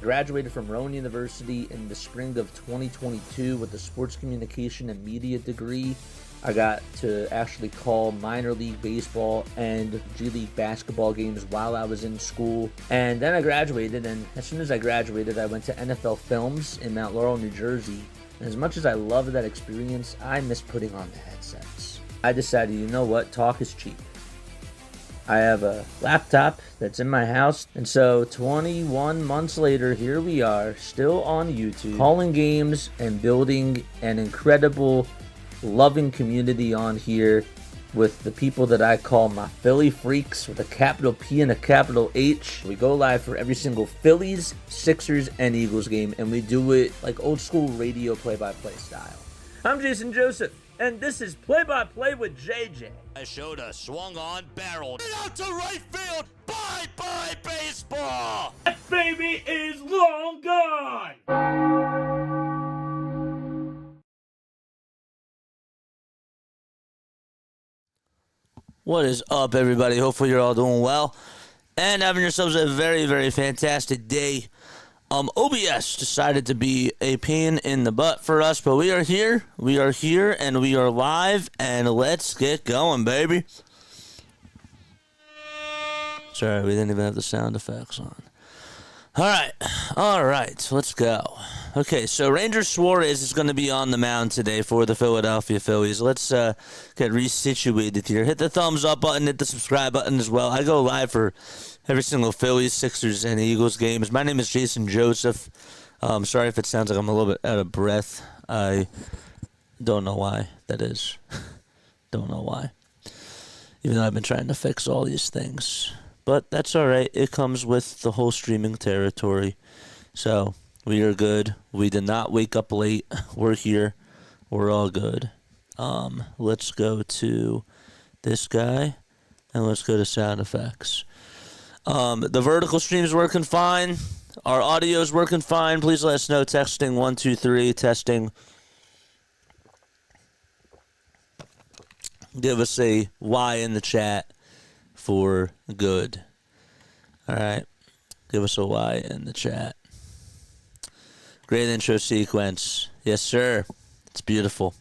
graduated from Rowan University in the spring of 2022 with a sports communication and media degree. I got to actually call minor league baseball and G League basketball games while I was in school. And then I graduated, and as soon as I graduated, I went to NFL Films in Mount Laurel, New Jersey. And as much as I loved that experience, I miss putting on the headsets. I decided, you know what, talk is cheap. I have a laptop that's in my house, and so 21 months later, here we are, still on YouTube, calling games and building an incredible, loving community on here with the people that I call my Philly freaks with a capital P and a capital H. We go live for every single Phillies, Sixers, and Eagles game, and we do it like old school radio play-by-play style. I'm Jason Joseph, and this is Play-by-Play with JJ. I showed a swung on barrel. And out to right field. Bye-bye baseball. That baby is long gone. What is up, everybody? Hopefully you're all doing well and having yourselves a very, very fantastic day. OBS decided to be a pain in the butt for us, but we are here, and we are live, and let's get going, baby. Sorry, we didn't even have the sound effects on. All right, let's go. Okay, so Ranger Suarez is going to be on the mound today for the Philadelphia Phillies. Let's get resituated here. Hit the thumbs up button, hit the subscribe button as well. I go live for every single Phillies, Sixers, and Eagles games. My name is Jason Joseph. Sorry if it sounds like I'm a little bit out of breath. I don't know why that is. Don't know why. Even though I've been trying to fix all these things. But that's all right. It comes with the whole streaming territory. So we are good. We did not wake up late. We're here. We're all good. Let's go to this guy, and let's go to sound effects. The vertical stream's working fine. Our audio's working fine. Please let us know. Texting 123. Testing. Give us a Y in the chat for good. All right. Give us a Y in the chat. Great intro sequence. Yes, sir. It's beautiful.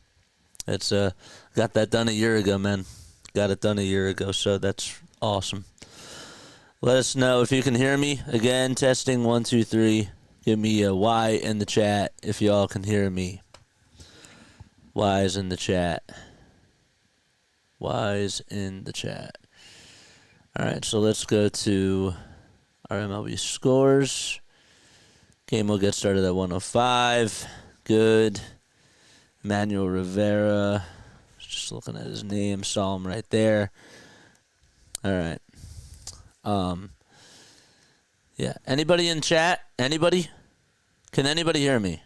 It's got that done a year ago, man. Got it done a year ago, so that's awesome. Let us know if you can hear me. Again, testing 1, 2, 3. Give me a Y in the chat if y'all can hear me. Y's in the chat. Y's in the chat. All right, so let's go to our MLB scores. Game will get started at 105. Good. Manuel Rivera. Just looking at his name. Saw him right there. All right. Yeah. Anybody in chat? Anybody? Can anybody hear me?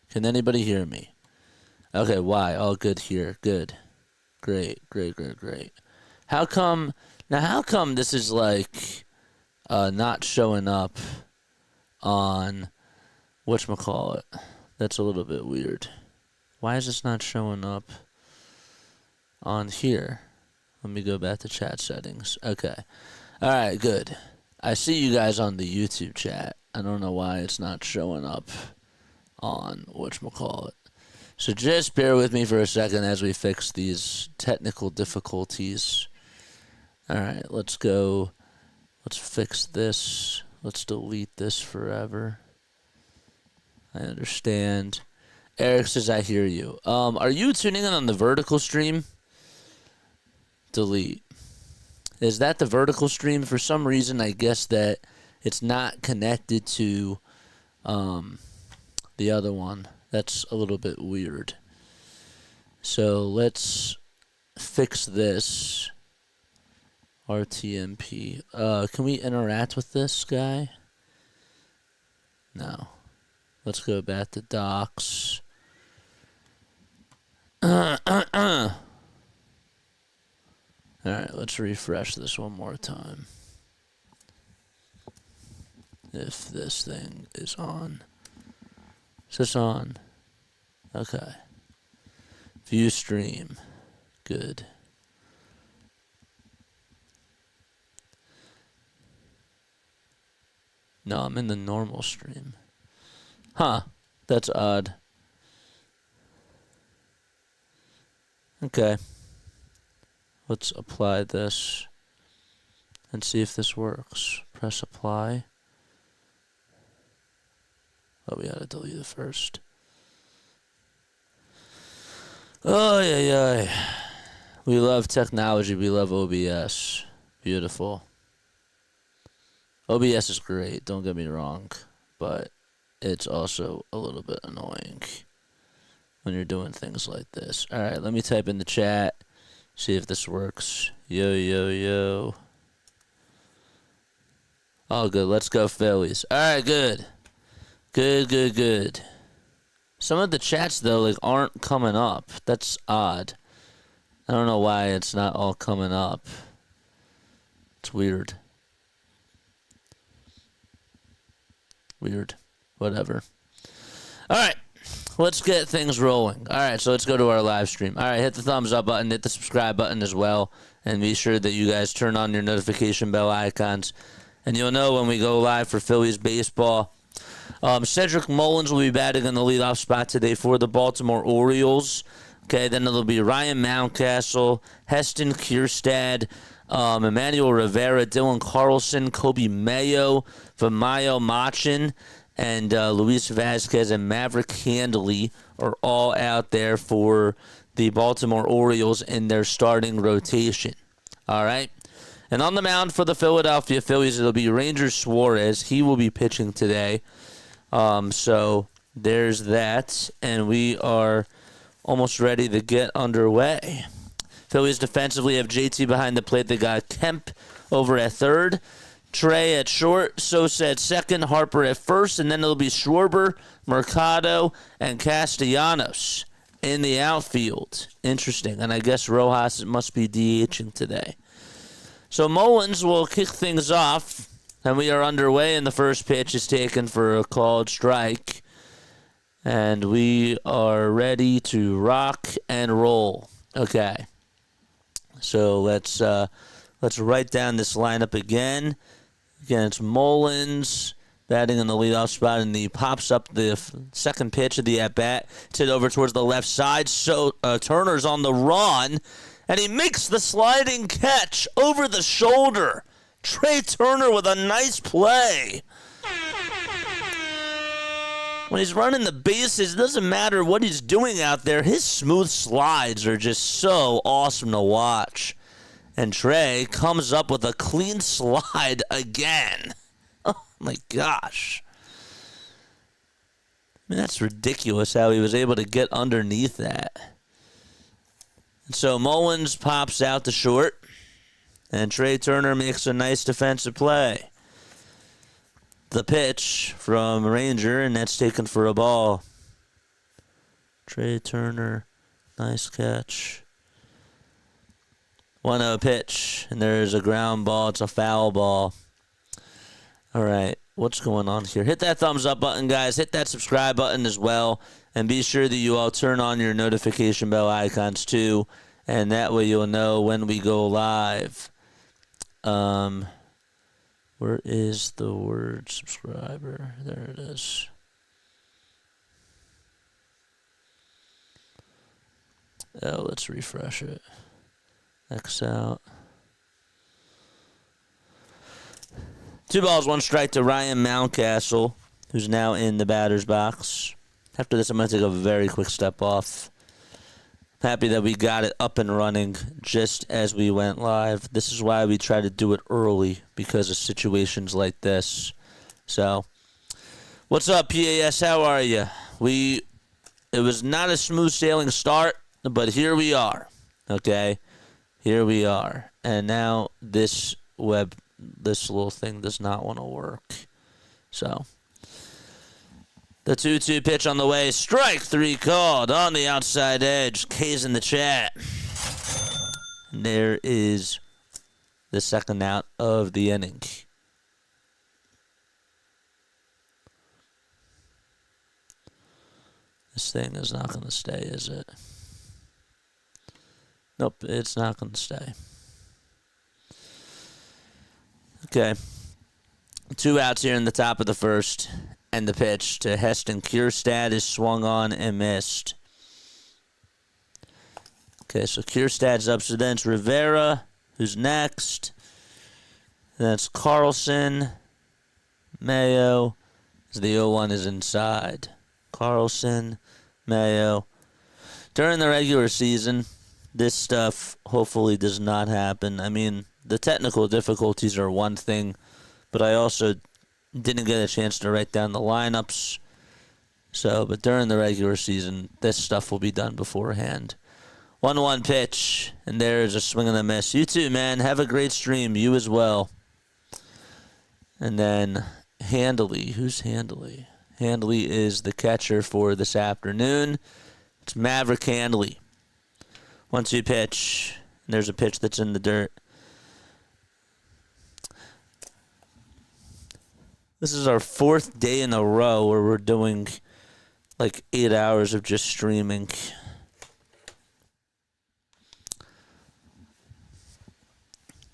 Can anybody hear me? Okay, why? All good here. Good. Great. How come this is like not showing up on whatchamacallit? That's a little bit weird. Why is this not showing up on here? Let me go back to chat settings. Okay. All right, good. I see you guys on the YouTube chat. I don't know why it's not showing up on whatchamacallit. So just bear with me for a second as we fix these technical difficulties. All right, let's go. Let's fix this. Let's delete this forever. I understand. Eric says, I hear you. Are you tuning in on the vertical stream? Delete. Is that the vertical stream? For some reason, I guess that it's not connected to the other one. That's a little bit weird. So let's fix this. RTMP. Can we interact with this guy? No. Let's go back to docs. Alright, let's refresh this one more time. If this thing is on. Is this on? Okay. View stream. Good. No, I'm in the normal stream. Huh. That's odd. Okay. Let's apply this and see if this works. Press apply. Oh, we gotta delete it first. Oh, yeah. We love technology. We love OBS. Beautiful. OBS is great, don't get me wrong, but it's also a little bit annoying when you're doing things like this. All right, let me type in the chat, see if this works. Yo. Oh, good. Let's go Phillies. All right, good. Good. Some of the chats, though, like, aren't coming up. That's odd. I don't know why it's not all coming up. It's weird. Whatever. All right. Let's get things rolling. All right, so let's go to our live stream. All right, hit the thumbs up button, hit the subscribe button as well, and be sure that you guys turn on your notification bell icons, and you'll know when we go live for Phillies baseball. Cedric Mullins will be batting in the leadoff spot today for the Baltimore Orioles. Okay, then it'll be Ryan Mountcastle, Heston Kierstad, Emmanuel Rivera, Dylan Carlson, Kobe Mayo, Vamayo Machin, and Luis Vasquez and Maverick Handley are all out there for the Baltimore Orioles in their starting rotation. All right? And on the mound for the Philadelphia Phillies, it'll be Ranger Suarez. He will be pitching today. So there's that. And we are almost ready to get underway. Phillies defensively have JT behind the plate. They got Kemp over at third, Trey at short, Sosa at second, Harper at first, and then it'll be Schwarber, Mercado, and Castellanos in the outfield. Interesting. And I guess Rojas must be DHing today. So Mullins will kick things off, and we are underway, and the first pitch is taken for a called strike. And we are ready to rock and roll. Okay. So let's write down this lineup again. Again, it's Mullins batting in the leadoff spot, and he pops up the second pitch of the at-bat. It's hit over towards the left side. So Turner's on the run, and he makes the sliding catch over the shoulder. Trey Turner with a nice play. When he's running the bases, it doesn't matter what he's doing out there. His smooth slides are just so awesome to watch. And Trey comes up with a clean slide again. Oh, my gosh. I mean, that's ridiculous how he was able to get underneath that. And so Mullins pops out to short. And Trey Turner makes a nice defensive play. The pitch from Ranger, and that's taken for a ball. Trey Turner, nice catch. 1-0 pitch, and there's a ground ball. It's a foul ball. All right, what's going on here? Hit that thumbs up button, guys. Hit that subscribe button as well, and be sure that you all turn on your notification bell icons too, and that way you'll know when we go live. Where is the word subscriber? There it is. Oh, let's refresh it. X out. 2 balls, 1 strike to Ryan Mountcastle, who's now in the batter's box. After this, I'm going to take a very quick step off. Happy that we got it up and running just as we went live. This is why we try to do it early, because of situations like this. So, what's up, PAS? How are you? It was not a smooth sailing start, but here we are. Okay, here we are. And now this little thing does not want to work. So, the 2-2 pitch on the way. Strike 3 called on the outside edge. K's in the chat. And there is the second out of the inning. This thing is not going to stay, is it? Nope, it's not going to stay. Okay. 2 outs here in the top of the first. And the pitch to Heston Kierstad is swung on and missed. Okay, so Kierstad's up. So then it's Rivera, who's next. That's Carlson. Mayo. The 0-1 is inside. Carlson, Mayo. During the regular season, this stuff hopefully does not happen. I mean, the technical difficulties are one thing, but I also didn't get a chance to write down the lineups. But during the regular season, this stuff will be done beforehand. 1-1 pitch, and there's a swing and a miss. You too, man. Have a great stream. You as well. And then Handley. Who's Handley? Handley is the catcher for this afternoon. It's Maverick Handley. 1-2 pitch. And there's a pitch that's in the dirt. This is our 4th day in a row where we're doing like 8 hours of just streaming.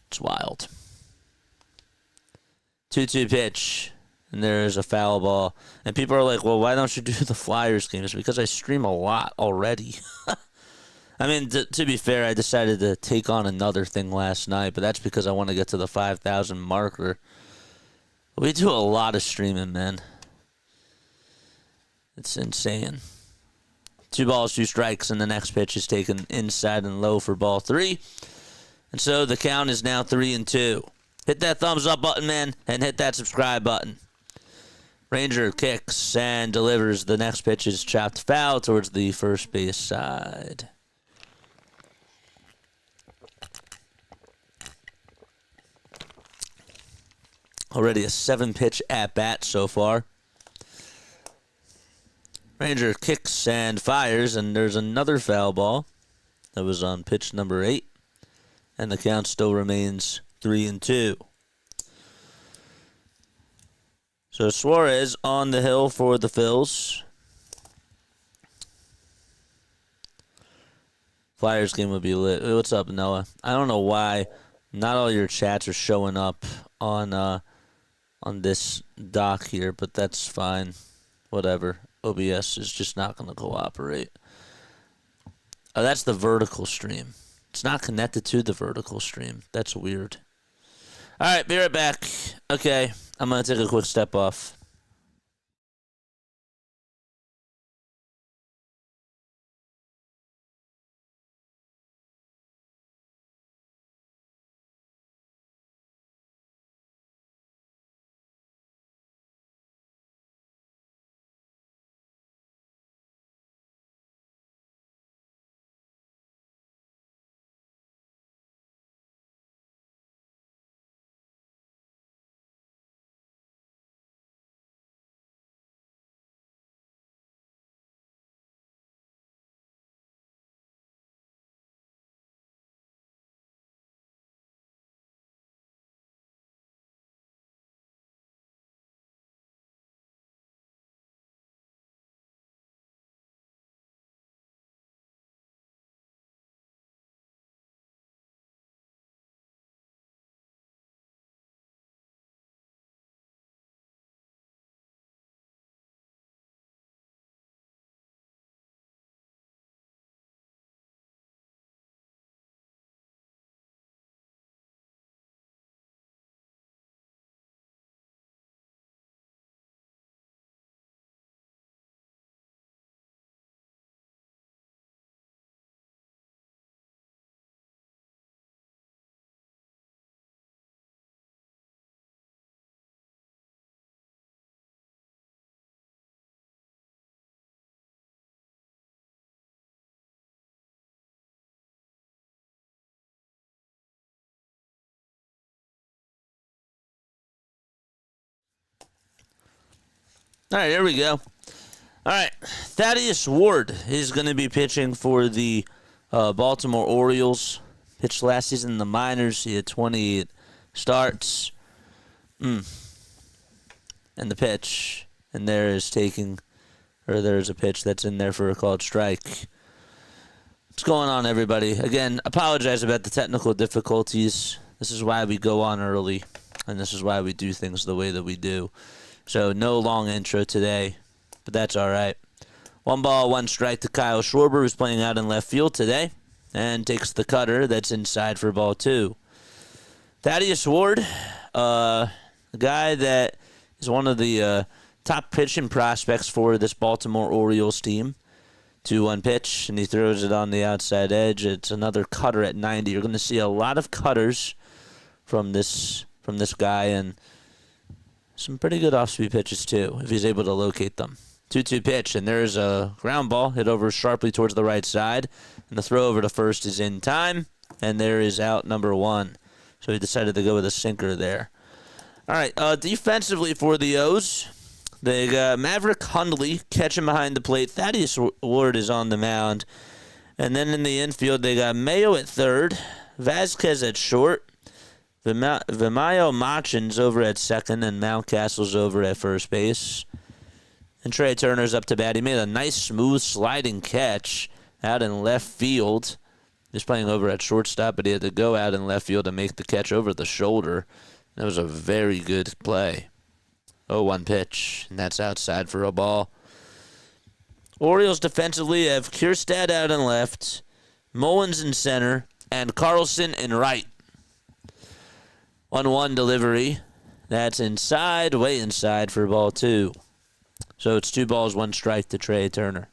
It's wild. 2-2 pitch. And there is a foul ball. And people are like, well, why don't you do the Flyers game? It's because I stream a lot already. I mean, to be fair, I decided to take on another thing last night, but that's because I want to get to the 5,000 marker. We do a lot of streaming, man. It's insane. 2 balls, 2 strikes, and the next pitch is taken inside and low for ball 3. And so the count is now 3-2. Hit that thumbs up button, man, and hit that subscribe button. Ranger kicks and delivers. The next pitch is chopped foul towards the first base side. Already a 7-pitch at-bat so far. Ranger kicks and fires, and there's another foul ball. That was on pitch number 8. And the count still remains 3-2. So Suarez on the hill for the Phils. Flyers game would be lit. What's up, Noah? I don't know why not all your chats are showing up on this doc here, but that's fine. Whatever. OBS is just not going to cooperate. Oh, that's the vertical stream. It's not connected to the vertical stream. That's weird. All right, be right back. Okay, I'm going to take a quick step off. All right, here we go. All right, Thaddeus Ward is going to be pitching for the Baltimore Orioles. Pitched last season in the minors. He had 28 starts. And the pitch. And there's a pitch that's in there for a called strike. What's going on, everybody? Again, apologize about the technical difficulties. This is why we go on early. and this is why we do things the way that we do. So no long intro today, but that's all right. 1 ball, 1 strike to Kyle Schwarber, who's playing out in left field today, and takes the cutter that's inside for ball 2. Thaddeus Ward, a guy that is one of the top pitching prospects for this Baltimore Orioles team. 2-1 pitch, and he throws it on the outside edge. It's another cutter at 90. You're going to see a lot of cutters from this guy, and some pretty good off-speed pitches too, if he's able to locate them. 2-2 pitch, and there's a ground ball hit over sharply towards the right side, and the throw over to first is in time, and there is out number 1. So he decided to go with a sinker there. All right, defensively for the O's, they got Maverick Hundley catching behind the plate. Thaddeus Ward is on the mound. And then in the infield, they got Mayo at third, Vasquez at short, Vimayo Machin's over at second, and Mountcastle's over at first base. And Trey Turner's up to bat. He made a nice, smooth, sliding catch out in left field. He's playing over at shortstop, but he had to go out in left field to make the catch over the shoulder. That was a very good play. 0-1 pitch, and that's outside for a ball. Orioles defensively have Kierstad out in left, Mullins in center, and Carlson in right. 1-1 delivery. That's inside, way inside for ball 2. So it's 2 balls, 1 strike to Trey Turner.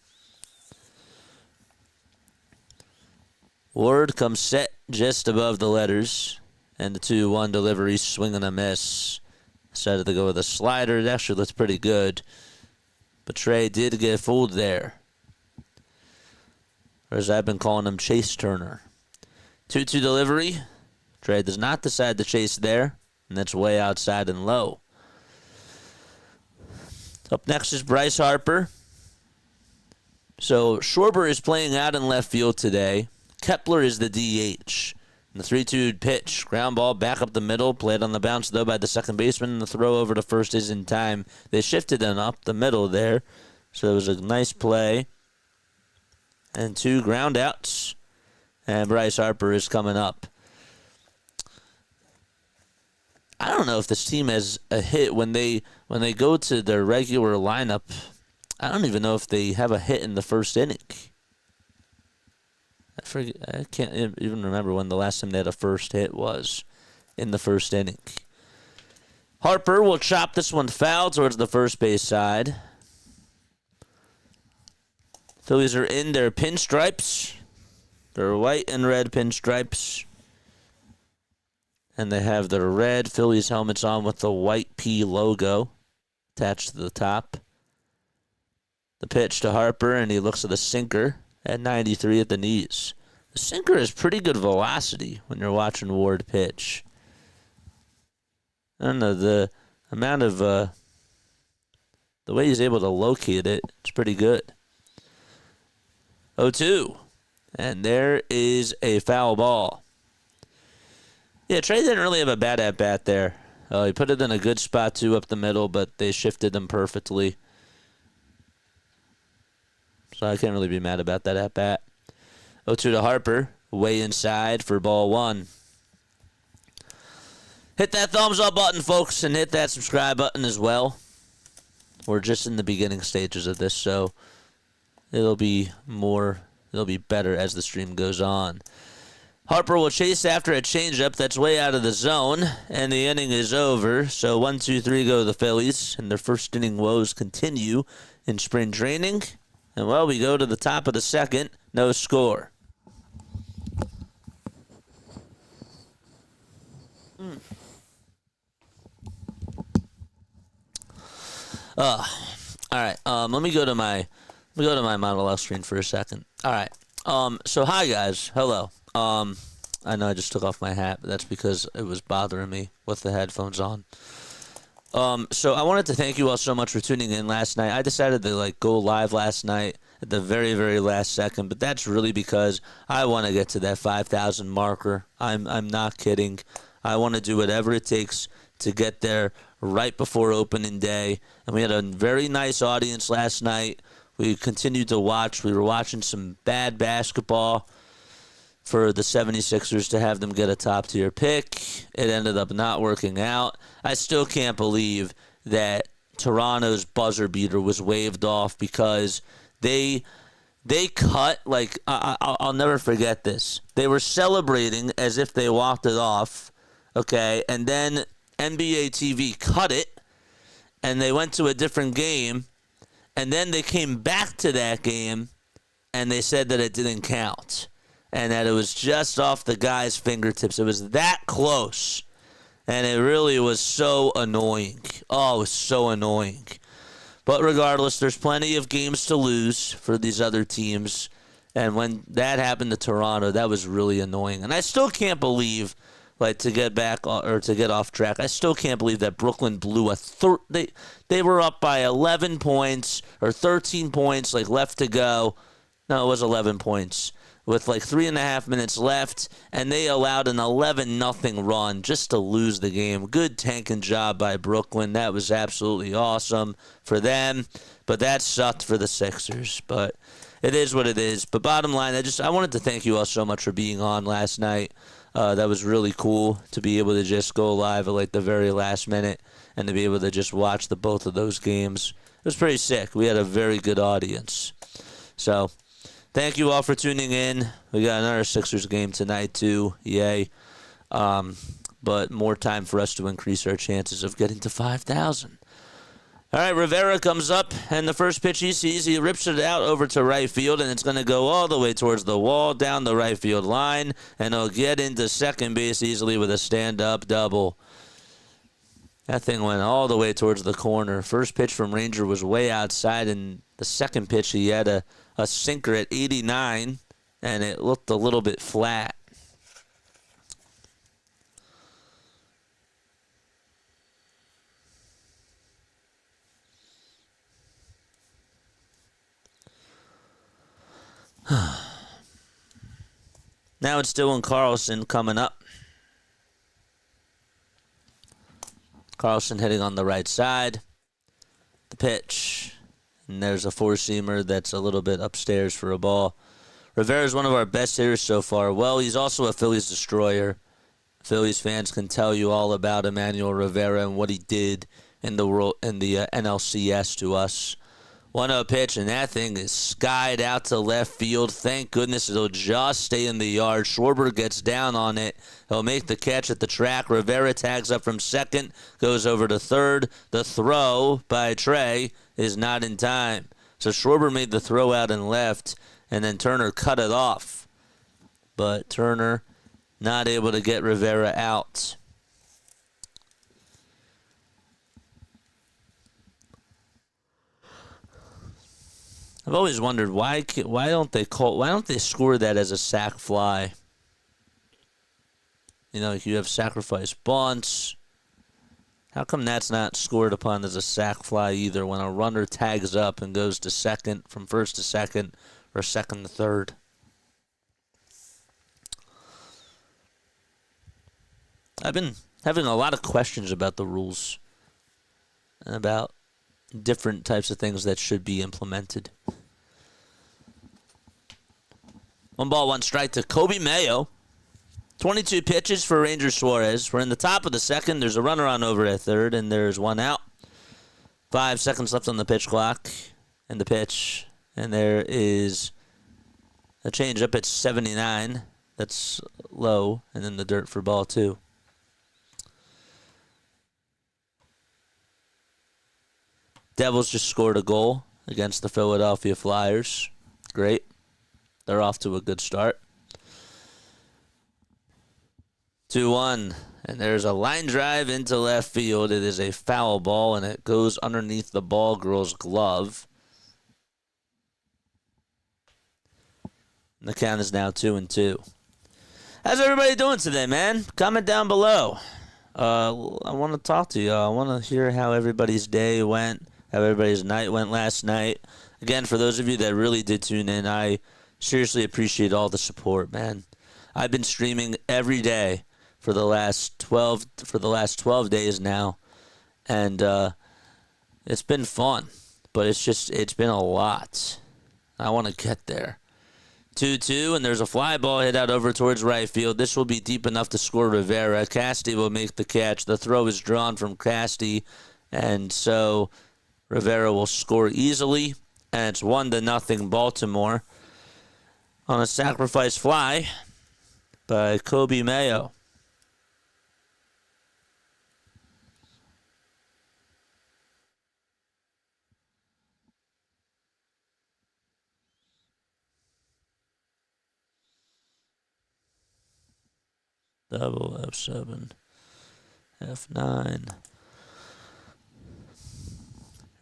Ward comes set just above the letters, and the 2-1 delivery, swing and a miss. Decided to go with a slider. It actually looks pretty good, but Trey did get fooled there. Or as I've been calling him, Chase Turner. 2-2 delivery. Trey does not decide to chase there, and that's way outside and low. Up next is Bryce Harper. So Schwarber is playing out in left field today. Kepler is the DH. And the 3-2 pitch, ground ball back up the middle, played on the bounce though by the second baseman, and the throw over to first is in time. They shifted him up the middle there, so it was a nice play. And 2 ground outs, and Bryce Harper is coming up. I don't know if this team has a hit when they go to their regular lineup. I don't even know if they have a hit in the first inning. I can't even remember when the last time they had a first hit was in the first inning. Harper will chop this one foul towards the first base side. Phillies are in their pinstripes. They're white and red pinstripes. And they have their red Phillies helmets on with the white P logo attached to the top. The pitch to Harper, and he looks at the sinker at 93 at the knees. The sinker has pretty good velocity when you're watching Ward pitch. I don't know, the amount of, the way he's able to locate it, it's pretty good. 0-2. And there is a foul ball. Yeah, Trey didn't really have a bad at-bat there. He put it in a good spot, too, up the middle, but they shifted them perfectly. So I can't really be mad about that at-bat. 0-2 to Harper, way inside for ball 1. Hit that thumbs up button, folks, and hit that subscribe button as well. We're just in the beginning stages of this, so it'll be better as the stream goes on. Harper will chase after a changeup that's way out of the zone, and the inning is over. So 1-2-3 go the Phillies, and their first inning woes continue in spring training. And, well, we go to the top of the second, no score. All right. Let me go to my monologue screen for a second. All right. So hi guys. Hello. I know I just took off my hat, but that's because it was bothering me with the headphones on. So I wanted to thank you all so much for tuning in last night. I decided to go live last night at the very, very last second, but that's really because I want to get to that 5,000 marker. I'm not kidding. I want to do whatever it takes to get there right before opening day. And we had a very nice audience last night. We continued to watch. We were watching some bad basketball for the 76ers to have them get a top-tier pick. It ended up not working out. I still can't believe that Toronto's buzzer beater was waved off because they cut, like, I'll never forget this. They were celebrating as if they walked it off, okay, and then NBA TV cut it, and they went to a different game, and then they came back to that game, and they said that it didn't count, and that it was just off the guy's fingertips. It was that close, and it really was so annoying. Oh, it was so annoying. But regardless, there's plenty of games to lose for these other teams, and when that happened to Toronto, that was really annoying. And I still can't believe, like, to get back or to get off track, I still can't believe that Brooklyn blew they were up by 11 points or 13 points, like, left to go. No, it was 11 points with like 3.5 minutes left, and they allowed an 11-0 run just to lose the game. Good tanking job by Brooklyn. That was absolutely awesome for them, but that sucked for the Sixers. But it is what it is. But bottom line, I wanted to thank you all so much for being on last night. That was really cool to be able to just go live at like the very last minute and to be able to just watch both of those games. It was pretty sick. We had a very good audience. So thank you all for tuning in. We got another Sixers game tonight too. Yay. But more time for us to increase our chances of getting to 5,000. All right, Rivera comes up, and the first pitch he sees, he rips it out over to right field, and it's going to go all the way towards the wall, down the right field line, and he'll get into second base easily with a stand-up double. That thing went all the way towards the corner. First pitch from Ranger was way outside, and the second pitch he had a sinker at 89, and it looked a little bit flat. Now it's Dylan Carlson coming up. Carlson hitting on the right side. The pitch. And there's a four-seamer that's a little bit upstairs for a ball. Rivera's one of our best hitters so far. Well, he's also a Phillies destroyer. Phillies fans can tell you all about Emmanuel Rivera and what he did in the NLCS to us. 1-0 pitch, and that thing is skied out to left field. Thank goodness it'll just stay in the yard. Schwarber gets down on it. He'll make the catch at the track. Rivera tags up from second, goes over to third. The throw by Trey is not in time. So Schwarber made the throw out and left, and then Turner cut it off. But Turner not able to get Rivera out. I've always wondered why don't they score that as a sac fly? You know, you have sacrifice bunts. How come that's not scored upon as a sac fly either when a runner tags up and goes to second, from first to second, or second to third? I've been having a lot of questions about the rules and about different types of things that should be implemented. 1-1 strike to Kobe Mayo. 22 pitches for Ranger Suarez. We're in the top of the second. There's a runner on over at third, and there's one out. 5 seconds left on the pitch clock. And the pitch. And there is a changeup at 79. That's low. And then the dirt for ball 2. Devils just scored a goal against the Philadelphia Flyers. Great. They're off to a good start. 2-1. And there's a line drive into left field. It is a foul ball, and it goes underneath the ball girl's glove. And the count is now 2-2. How's everybody doing today, man? Comment down below. I want to talk to you. I want to hear how everybody's day went, how everybody's night went last night. Again, for those of you that really did tune in, I seriously appreciate all the support, man. I've been streaming every day for the last 12 days now, and it's been fun, but it's been a lot. I want to get there 2-2, and there's a fly ball hit out over towards right field. This will be deep enough to score Rivera. Casti will make the catch. The throw is drawn from Casti, and so Rivera will score easily, and it's 1-0 Baltimore on a sacrifice fly by Kobe Mayo. Double F7, F9.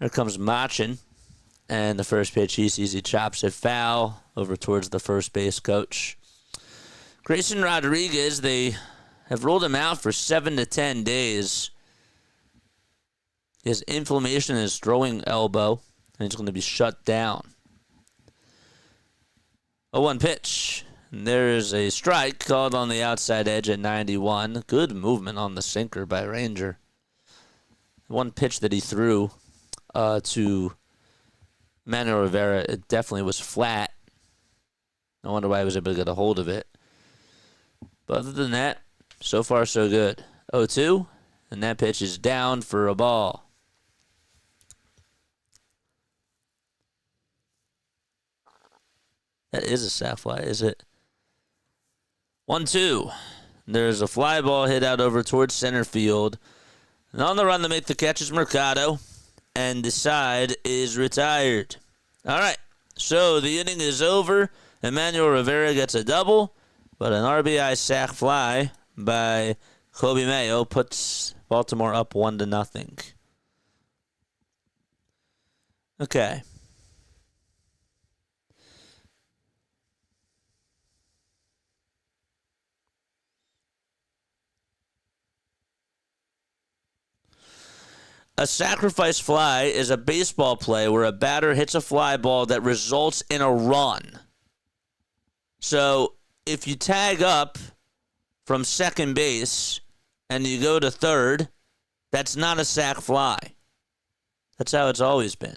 Here comes Machin, and the first pitch he sees, he chops it foul over towards the first base coach. Grayson Rodriguez, they have ruled him out for 7 to 10 days. He has inflammation in his throwing elbow, and he's going to be shut down. 0-1 pitch. And there is a strike called on the outside edge at 91. Good movement on the sinker by Ranger. One pitch that he threw to Manuel Rivera, it definitely was flat. I wonder why he was able to get a hold of it. But other than that, so far so good. 0-2, and that pitch is down for a ball. That is a sac fly, is it? 1-2. There's a fly ball hit out over towards center field. And on the run to make the catch is Mercado. And the side is retired. All right. So the inning is over. Emmanuel Rivera gets a double. But an RBI sac fly by Kobe Mayo puts Baltimore up 1-0. Okay. A sacrifice fly is a baseball play where a batter hits a fly ball that results in a run. So if you tag up from second base and you go to third, that's not a sac fly. That's how it's always been.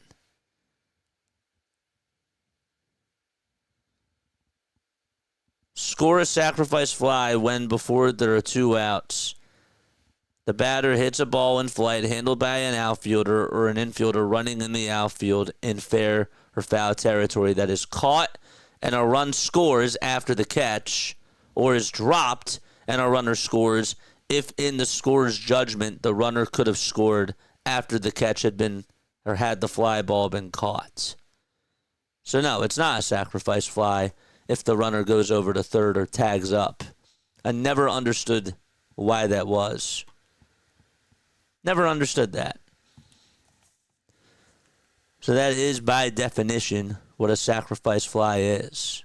Score a sacrifice fly when before there are 2 outs. The batter hits a ball in flight handled by an outfielder or an infielder running in the outfield in fair or foul territory that is caught and a run scores after the catch, or is dropped and a runner scores if in the scorer's judgment the runner could have scored after the catch had been or had the fly ball been caught. So no, it's not a sacrifice fly if the runner goes over to third or tags up. I never understood why that was. Never understood that. So that is, by definition, what a sacrifice fly is.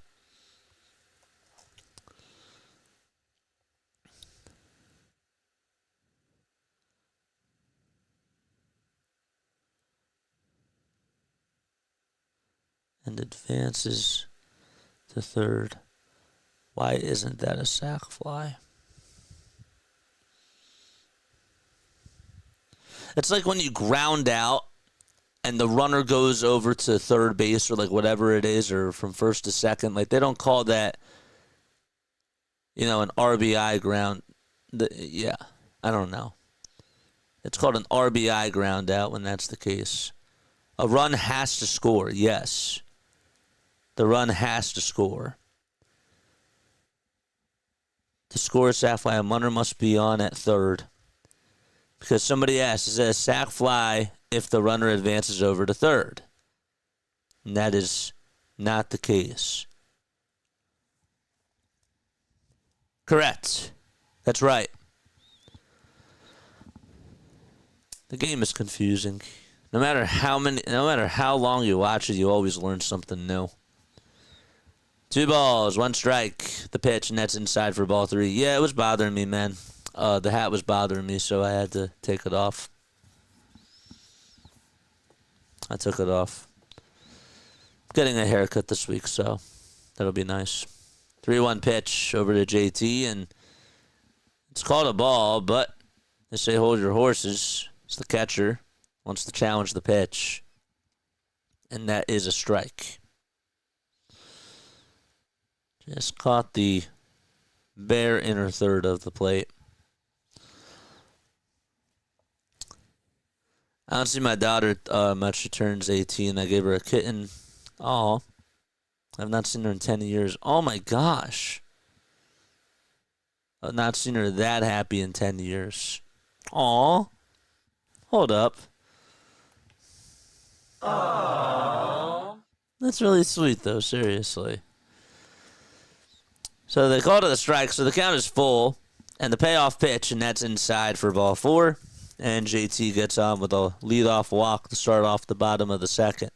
And advances to third. Why isn't that a sac fly? It's like when you ground out and the runner goes over to third base or like whatever it is, or from first to second. Like they don't call that, an RBI ground. Yeah, I don't know. It's called an RBI ground out when that's the case. A run has to score, yes. The run has to score. To score a sac fly, a runner must be on at third. Because somebody asked, is it a sac fly if the runner advances over to third? And that is not the case. Correct. That's right. The game is confusing. No matter how long you watch it, you always learn something new. 2 balls, 1 strike. The pitch, and that's inside for ball 3. Yeah, it was bothering me, man. The hat was bothering me, so I had to take it off. I took it off. Getting a haircut this week, so that'll be nice. 3-1 pitch over to JT, and it's called a ball, but they say hold your horses. It's the catcher wants to challenge the pitch, and that is a strike. Just caught the bare inner third of the plate. I don't see my daughter much. She turns 18. I gave her a kitten. Oh, I've not seen her in 10 years. Oh my gosh. I've not seen her that happy in 10 years. Aw. Hold up. Aww. That's really sweet, though, seriously. So they called it a strike, so the count is full, and the payoff pitch, and that's inside for ball 4. And JT gets on with a leadoff walk to start off the bottom of the second.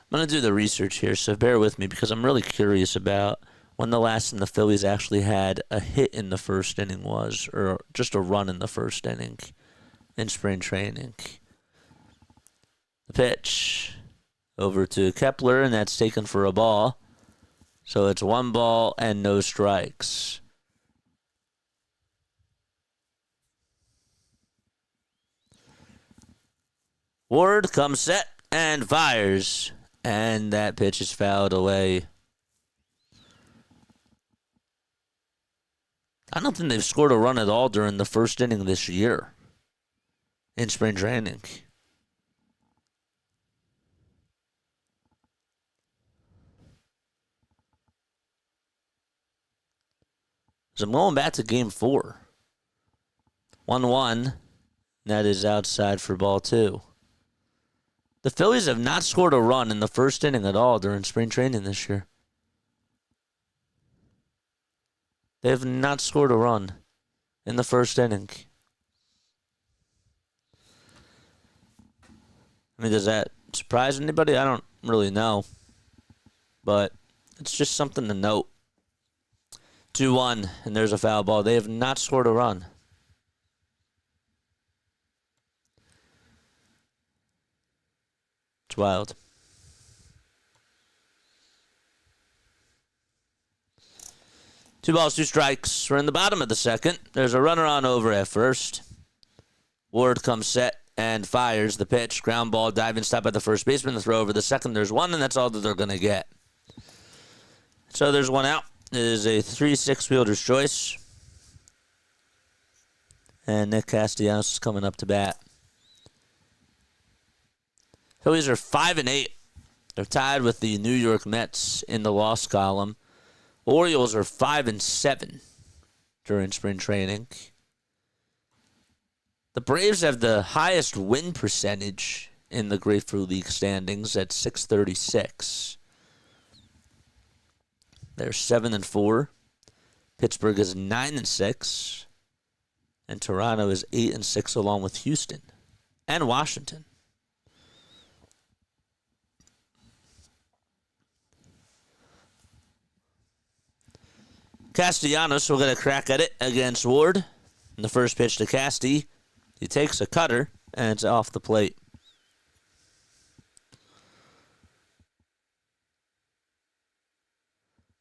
I'm going to do the research here, so bear with me because I'm really curious about when the last time the Phillies actually had a hit in the first inning was, or just a run in the first inning in spring training. The pitch over to Kepler, and that's taken for a ball. So it's 1 ball and no strikes. Ward comes set and fires. And that pitch is fouled away. I don't think they've scored a run at all during the first inning this year in spring training. So I'm going back to game 4. 1-1. That is outside for ball 2. The Phillies have not scored a run in the first inning at all during spring training this year. They have not scored a run in the first inning. I mean, does that surprise anybody? I don't really know. But it's just something to note. 2-1, and there's a foul ball. They have not scored a run. It's wild. Two balls, 2 strikes. We're in the bottom of the second. There's a runner on over at first. Ward comes set and fires the pitch. Ground ball, diving stop by the first baseman. The throw over the second. There's 1, and that's all that they're going to get. So there's 1 out. It is a 3-6 fielder's choice. And Nick Castellanos is coming up to bat. Phillies are 5-8. They're tied with the New York Mets in the loss column. Orioles are 5-7 during spring training. The Braves have the highest win percentage in the Grapefruit League standings at .636. They're 7-4. Pittsburgh is 9-6. And Toronto is 8-6 along with Houston and Washington. Castellanos will get a crack at it against Ward. And the first pitch to Casty. He takes a cutter, and it's off the plate.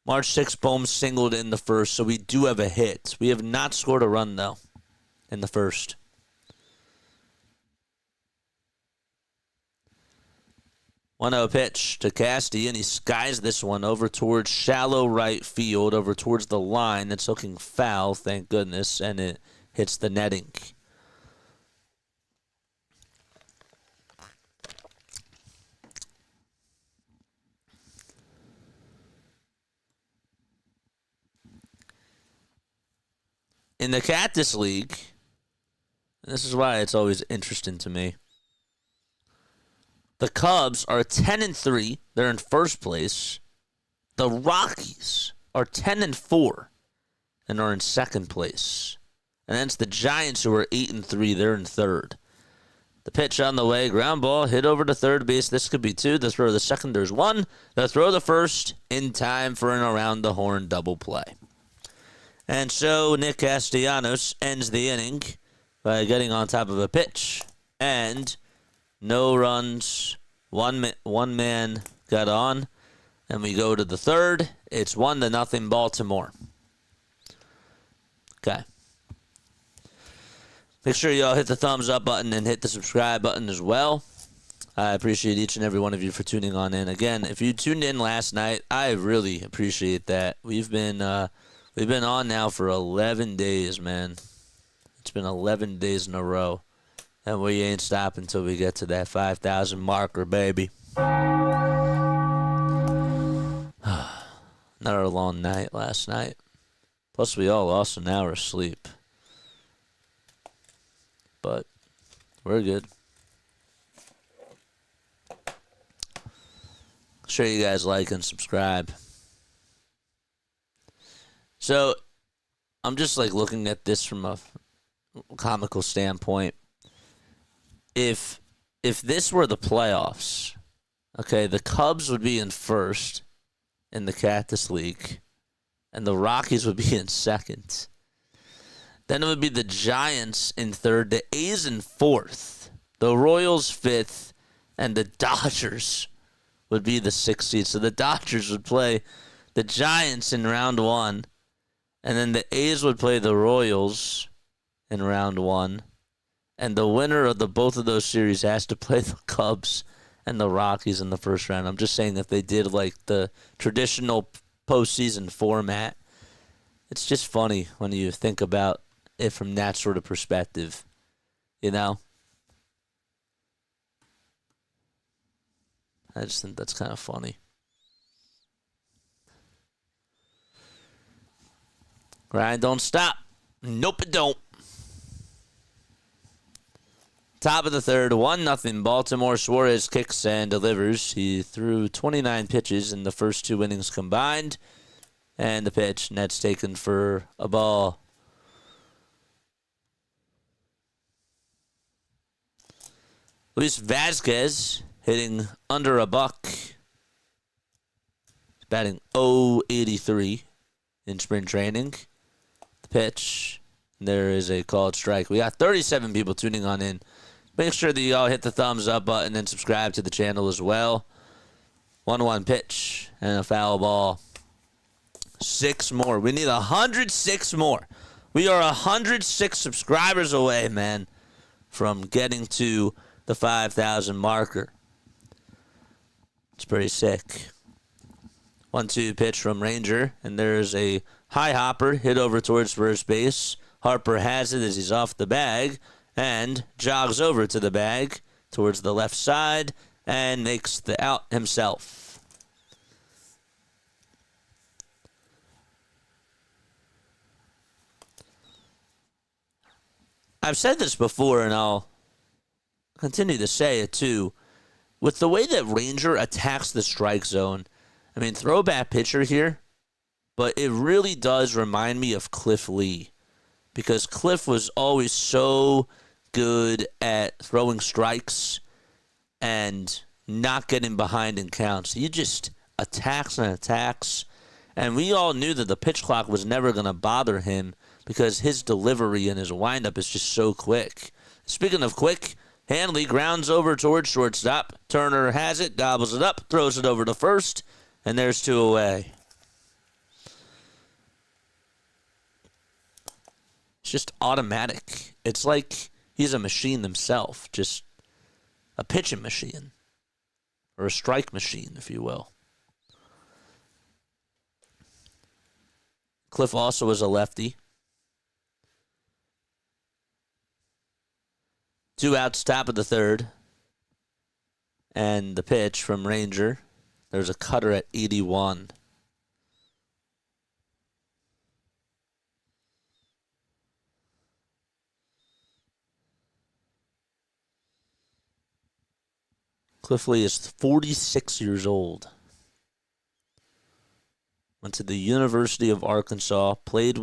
March 6th, Bohm singled in the first, so we do have a hit. We have not scored a run, though, in the first. 1-0 pitch to Casty, and he skies this one over towards shallow right field, over towards the line. That's looking foul, thank goodness, and it hits the netting. In the Cactus League, and this is why it's always interesting to me, the Cubs are 10-3. They're in first place. The Rockies are 10-4 and are in second place. And then it's the Giants who are 8-3. They're in third. The pitch on the way. Ground ball hit over to third base. This could be 2. The throw to the second. There's 1. The throw to the first in time for an around the horn double play. And so Nick Castellanos ends the inning by getting on top of a pitch. And no runs. One man got on. And we go to the third. It's 1-0 Baltimore. Okay. Make sure y'all hit the thumbs up button and hit the subscribe button as well. I appreciate each and every one of you for tuning on in. Again, if you tuned in last night, I really appreciate that. We've been on now for 11 days, man. It's been 11 days in a row. And we ain't stopping until we get to that 5,000 marker, baby. Another long night last night. Plus, we all lost an hour of sleep. But we're good. Make sure you guys like and subscribe. So, I'm just like looking at this from a comical standpoint. If this were the playoffs, okay, the Cubs would be in first in the Cactus League, and the Rockies would be in second. Then it would be the Giants in third, the A's in fourth, the Royals fifth, and the Dodgers would be the sixth seed. So the Dodgers would play the Giants in round one, and then the A's would play the Royals in round one. And the winner of both of those series has to play the Cubs and the Rockies in the first round. I'm just saying if they did like the traditional postseason format, it's just funny when you think about it from that sort of perspective, you know? I just think that's kind of funny. Grind don't stop. Nope, it don't. Top of the third, 1-0 Baltimore. Suarez kicks and delivers. He threw 29 pitches in the first two innings combined. And the pitch, Nets taken for a ball. Luis Vazquez hitting under a buck. He's batting .083 in spring training. The pitch, there is a called strike. We got 37 people tuning on in. Make sure that you all hit the thumbs up button and subscribe to the channel as well. 1-1 pitch and a foul ball. 6 more. We need 106 more. We are 106 subscribers away, man, from getting to the 5,000 marker. It's pretty sick. 1-2 pitch from Ranger, and there's a high hopper hit over towards first base. Harper has it as he's off the bag and jogs over to the bag towards the left side and makes the out himself. I've said this before, and I'll continue to say it too. With the way that Ranger attacks the strike zone, I mean, throwback pitcher here, but it really does remind me of Cliff Lee, because Cliff was always so good at throwing strikes and not getting behind in counts. He just attacks and attacks, and we all knew that the pitch clock was never going to bother him because his delivery and his windup is just so quick. Speaking of quick, Hanley grounds over towards shortstop. Turner has it, gobbles it up, throws it over to first, and there's 2 away. It's just automatic. It's like he's a machine himself, just a pitching machine, or a strike machine, if you will. Cliff also is a lefty. 2 outs, top of the third. And the pitch from Ranger. There's a cutter at 81. Cliff Lee is 46 years old. Went to the University of Arkansas, played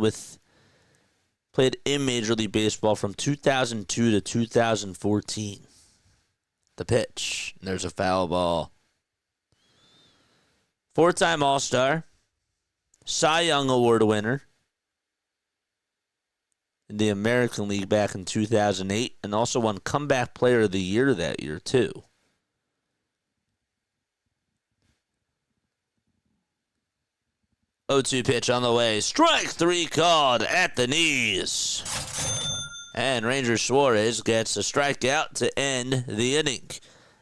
in Major League Baseball from 2002 to 2014. The pitch. There's a foul ball. 4-time All-Star. Cy Young Award winner in the American League back in 2008, and also won Comeback Player of the Year that year, too. Oh, 2 pitch on the way. Strike 3 called at the knees. And Ranger Suarez gets a strikeout to end the inning.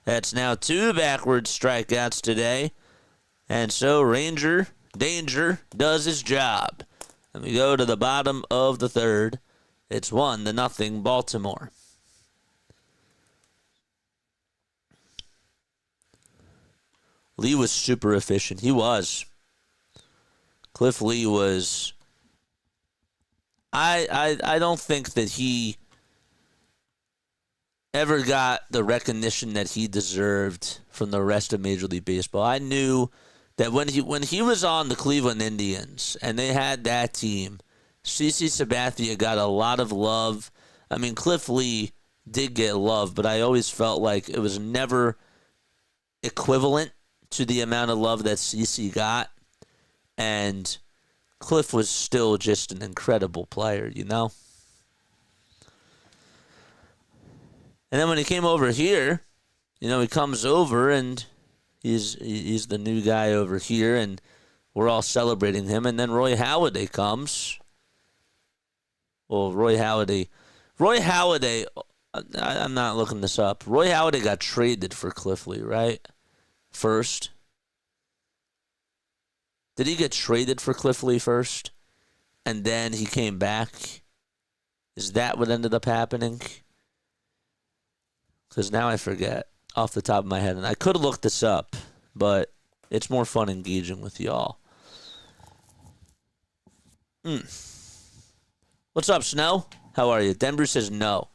That's now 2 backward strikeouts today. And so Ranger Danger does his job. And we go to the bottom of the third. It's 1-0 Baltimore. Lee was super efficient. He was. Cliff Lee was. I don't think that he ever got the recognition that he deserved from the rest of Major League Baseball. I knew that when he was on the Cleveland Indians and they had that team, CC Sabathia got a lot of love. I mean, Cliff Lee did get love, but I always felt like it was never equivalent to the amount of love that CC got. And Cliff was still just an incredible player, you know? And then when he came over here, you know, he comes over and he's the new guy over here, and we're all celebrating him. And then Roy Halladay comes. Well, Roy Halladay, I'm not looking this up. Roy Halladay got traded for Cliff Lee, right? First. Did he get traded for Cliff Lee first? And then he came back? Is that what ended up happening? Because now I forget off the top of my head. And I could look this up, but it's more fun engaging with y'all. What's up, Snow? How are you? Denver says no.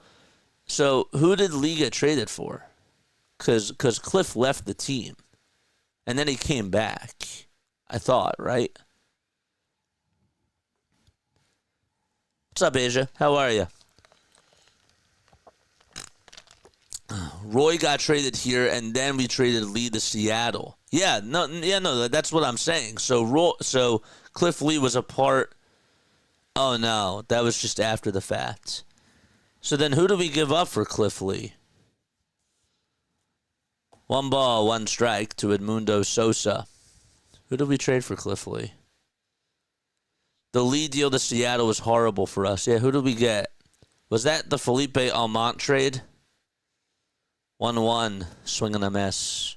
So who did Lee get traded for? Because Cliff left the team. And then he came back. I thought, right? What's up, Asia? How are you? Roy got traded here, and then we traded Lee to Seattle. No, that's what I'm saying. So Cliff Lee was a part. Oh no, that was just after the fact. So then, who do we give up for Cliff Lee? 1 ball, 1 strike to Edmundo Sosa. Who did we trade for Cliff Lee? The Lee deal to Seattle was horrible for us. Yeah, who did we get? Was that the Felipe Almont trade? 1-1, swing and a miss.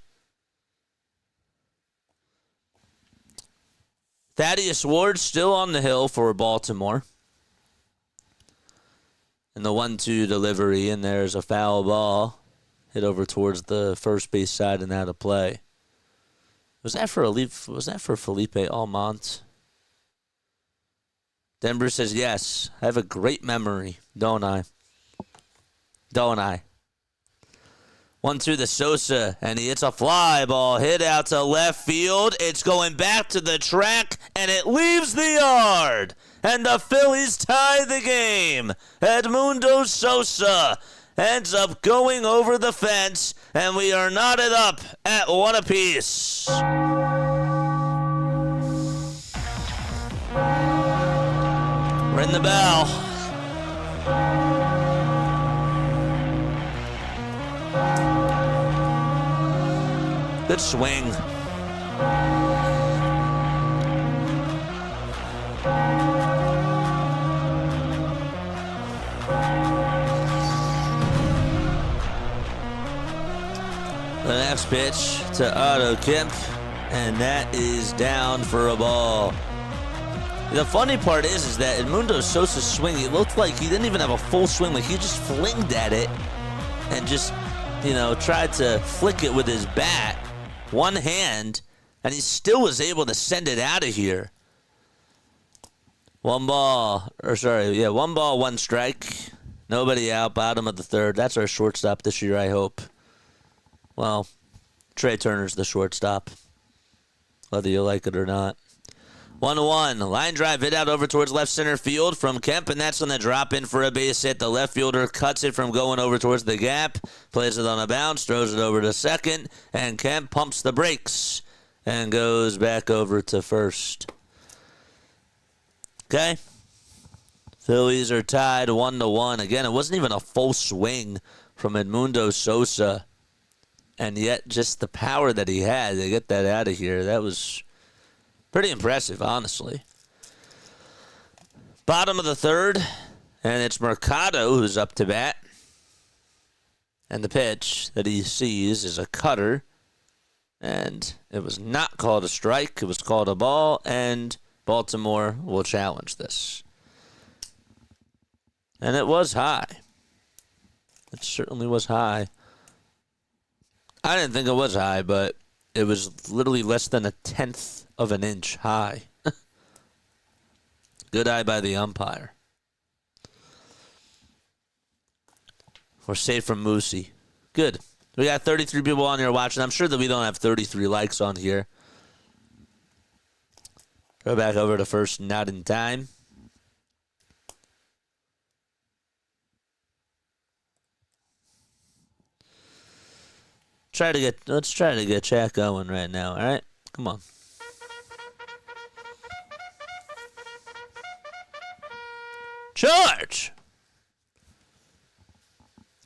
Thaddeus Ward still on the hill for Baltimore. And the 1-2 delivery, and there's a foul ball. Hit over towards the first base side and out of play. Was that for Felipe Almont? Denver says yes. I have a great memory, don't I? 1-2 to Sosa, and he hits a fly ball hit out to left field. It's going back to the track, and it leaves the yard. And the Phillies tie the game. Edmundo Sosa ends up going over the fence, and we are knotted up at 1 apiece. Ring the bell. Good swing. The next pitch to Otto Kemp, and that is down for a ball. The funny part is that Edmundo Sosa's swing, it looked like he didn't even have a full swing. Like he just flinged at it and just, tried to flick it with his bat, one hand, and he still was able to send it out of here. 1 ball, 1 strike. Nobody out, bottom of the third. That's our shortstop this year, I hope. Well, Trey Turner's the shortstop, whether you like it or not. 1-1. Line drive hit out over towards left center field from Kemp, and that's on the drop in for a base hit. The left fielder cuts it from going over towards the gap, plays it on a bounce, throws it over to second, and Kemp pumps the brakes and goes back over to first. Okay. Phillies are tied 1-1. Again, it wasn't even a full swing from Edmundo Sosa, and yet just the power that he had to get that out of here, that was pretty impressive, honestly. Bottom of the third, And it's Mercado who's up to bat. And the pitch that he sees is a cutter. And it was not called a strike. It was called a ball. And Baltimore will challenge this. And it was high. It certainly was high. I didn't think it was high, but it was literally less than 1/10 of an inch high. Good eye by the umpire. We're safe from Moosey. Good. We got 33 people on here watching. I'm sure that we don't have 33 likes on here. Go back over to first, not in time. Let's try to get chat going right now, all right? Come on. George!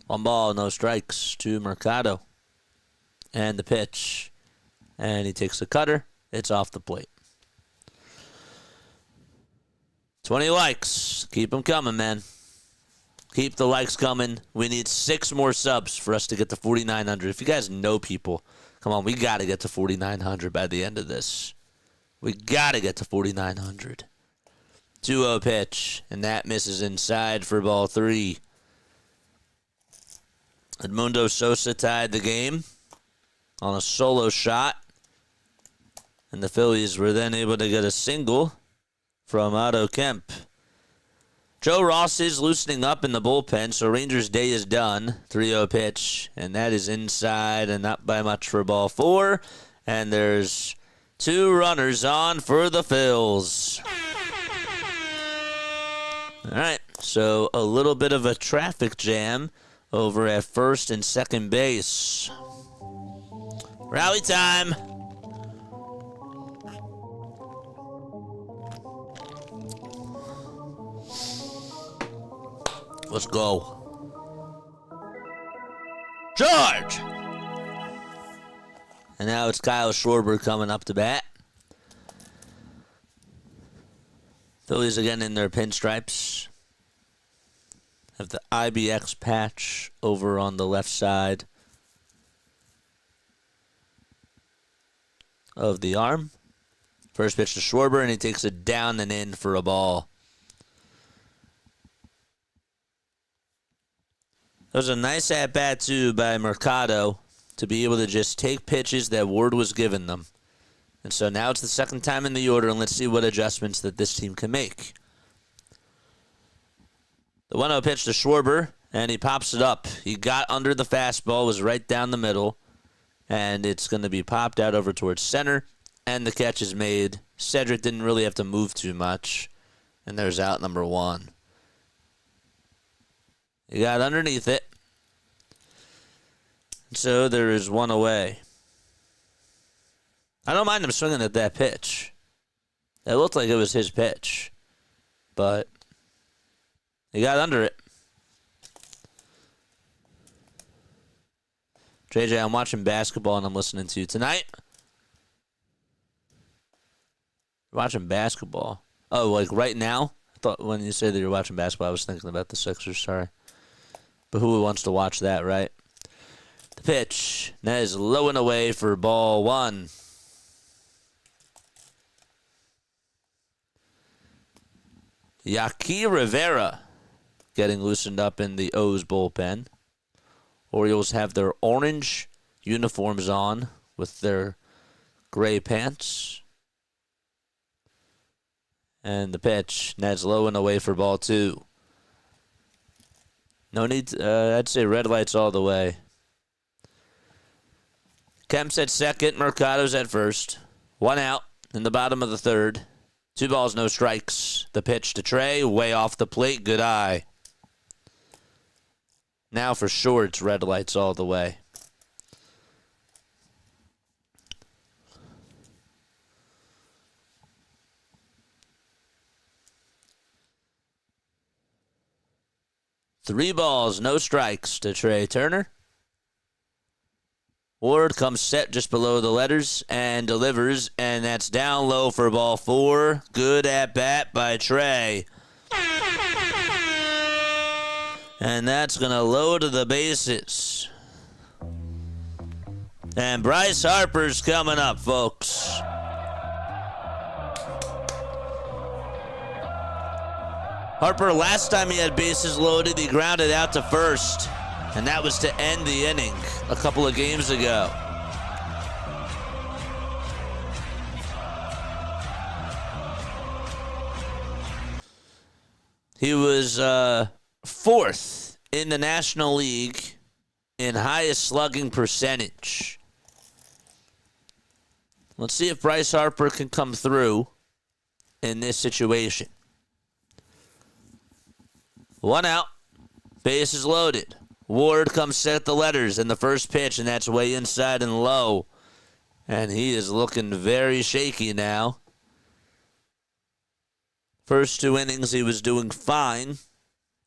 1 ball, no strikes to Mercado. And the pitch. And he takes the cutter. It's off the plate. 20 likes. Keep them coming, man. Keep the likes coming. We need 6 more subs for us to get to 4,900. If you guys know people, come on, we got to get to 4,900 by the end of this. We got to get to 4,900. 2-0 pitch, and that misses inside for ball 3. Edmundo Sosa tied the game on a solo shot, and the Phillies were then able to get a single from Otto Kemp. Joe Ross is loosening up in the bullpen, so Rangers' day is done. 3-0 pitch, and that is inside and not by much for ball 4. And there's 2 runners on for the Phils. All right, so a little bit of a traffic jam over at first and second base. Rally time. Let's go. George! And now it's Kyle Schwarber coming up to bat. Phillies again in their pinstripes. Have the IBX patch over on the left side of the arm. First pitch to Schwarber, and he takes it down and in for a ball. That was a nice at-bat, too, by Mercado to be able to just take pitches that Ward was giving them. And so now it's the second time in the order, and let's see what adjustments that this team can make. The 1-0 pitch to Schwarber, and he pops it up. He got under the fastball, was right down the middle, and it's going to be popped out over towards center, and the catch is made. Cedric didn't really have to move too much, and there's out number 1. He got underneath it. So there is 1 away. I don't mind him swinging at that pitch. It looked like it was his pitch. But he got under it. JJ, I'm watching basketball and I'm listening to you tonight. You're watching basketball. Oh, like right now? I thought when you said that you're watching basketball, I was thinking about the Sixers. Sorry. But who wants to watch that, right? The pitch. That is low and away for ball 1. Yaki Rivera getting loosened up in the O's bullpen. Orioles have their orange uniforms on with their gray pants. And the pitch. That's low and away for ball 2. No need to, I'd say red lights all the way. Kemp's at second. Mercado's at first. 1 out in the bottom of the 3rd. 2 balls, no strikes. The pitch to Trey, way off the plate. Good eye. Now for sure it's red lights all the way. Three balls, no strikes to Trey Turner. Ward comes set just below the letters and delivers, and that's down low for ball 4. Good at bat by Trey. And that's going to load the bases. And Bryce Harper's coming up, folks. Harper, last time he had bases loaded, he grounded out to first. And that was to end the inning a couple of games ago. He was fourth in the National League in highest slugging percentage. Let's see if Bryce Harper can come through in this situation. One out. Bases loaded. Ward comes set the letters in the first pitch, and that's way inside and low. And he is looking very shaky now. First 2 innings, he was doing fine.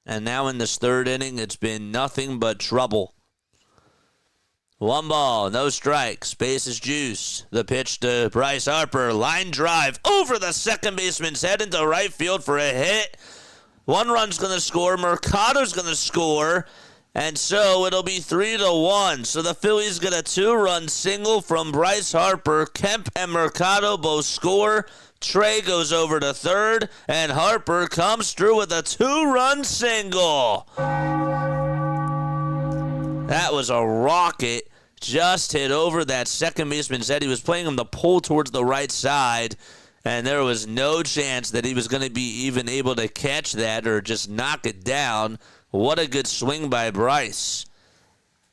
And now in this third inning, it's been nothing but trouble. 1 ball, no strikes. Bases juice. The pitch to Bryce Harper. Line drive over the second baseman's head into right field for a hit. 1 run's going to score. Mercado's going to score. And so it'll be 3-1. So the Phillies get a 2-run single from Bryce Harper. Kemp and Mercado both score. Trey goes over to third, and Harper comes through with a 2-run single. That was a rocket. Just hit over that second baseman's head. He was playing him to pull towards the right side, and there was no chance that he was going to be even able to catch that or just knock it down. What a good swing by Bryce.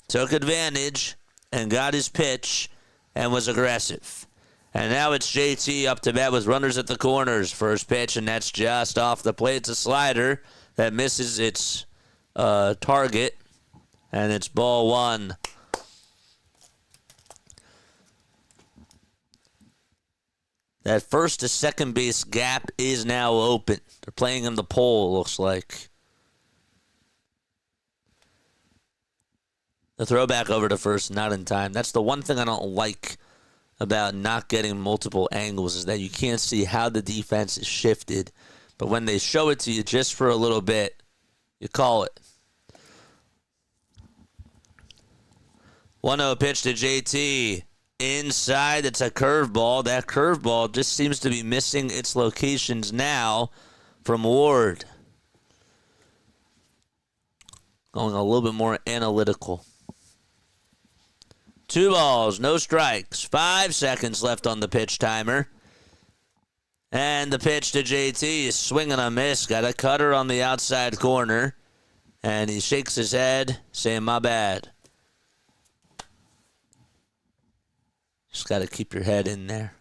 Took advantage and got his pitch and was aggressive. And now it's JT up to bat with runners at the corners. First pitch, and that's just off the plate. It's a slider that misses its target, and it's ball 1. That first to second base gap is now open. They're playing him the pole, it looks like. The throwback over to first, not in time. That's the one thing I don't like about not getting multiple angles, is that you can't see how the defense is shifted. But when they show it to you just for a little bit, you call it. 1-0 pitch to JT. Inside, it's a curveball. That curveball just seems to be missing its locations now from Ward. Going a little bit more analytical. 2 balls, no strikes. 5 seconds left on the pitch timer. And the pitch to JT is swinging a miss. Got a cutter on the outside corner. And he shakes his head, saying, my bad. Just got to keep your head in there.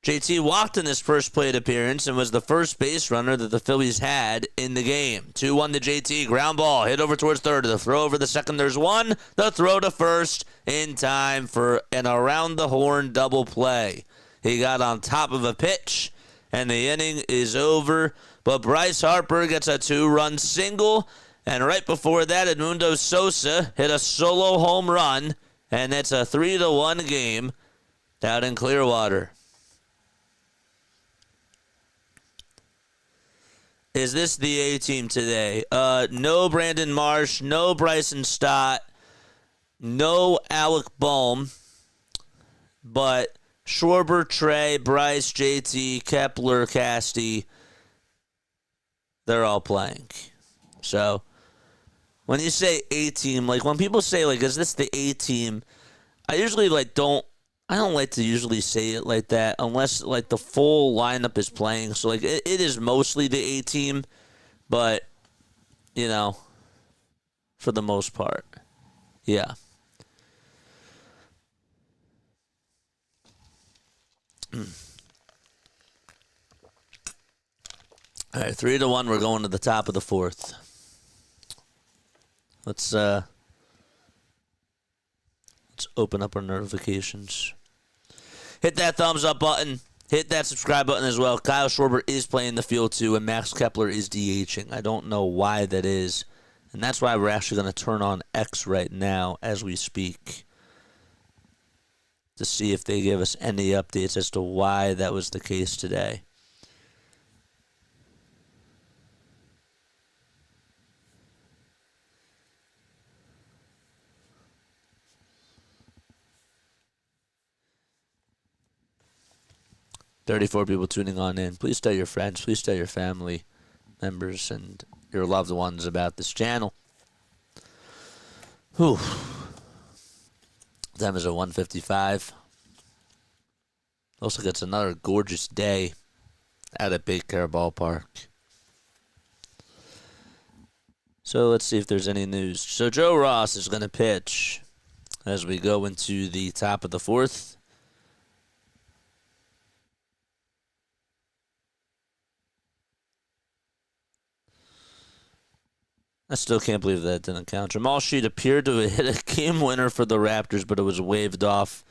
JT walked in this first plate appearance and was the first base runner that the Phillies had in the game. 2-1 to JT. Ground ball. Hit over towards third. The throw over the second. There's 1. The throw to first in time for an around-the-horn double play. He got on top of a pitch, and the inning is over. But Bryce Harper gets a 2-run single. And right before that, Edmundo Sosa hit a solo home run. And it's a 3-1 game down in Clearwater. Is this the A-team today? No Brandon Marsh, no Bryson Stott, no Alec Bohm, but Schwarber, Trey, Bryce, JT, Kepler, Casty, they're all playing. So when you say A-team, like when people say, like, is this the A-team, I usually I don't like to usually say it like that unless, like, the full lineup is playing. So, like, it is mostly the A-team, but, you know, for the most part, yeah. All right, 3-1, we're going to the top of the 4th. Let's open up our notifications. Hit that thumbs up button. Hit that subscribe button as well. Kyle Schwarber is playing the field too, and Max Kepler is DHing. I don't know why that is. And that's why we're actually going to turn on X right now as we speak to see if they give us any updates as to why that was the case today. 34 people tuning on in. Please tell your friends, please tell your family members and your loved ones about this channel. Whew. Time is at 1:55. Looks like it's another gorgeous day out at Big Care Ballpark. So let's see if there's any news. So Joe Ross is going to pitch as we go into the top of the fourth. I still can't believe that didn't count. Jamal Sheet appeared to have hit a game winner for the Raptors, but it was waved off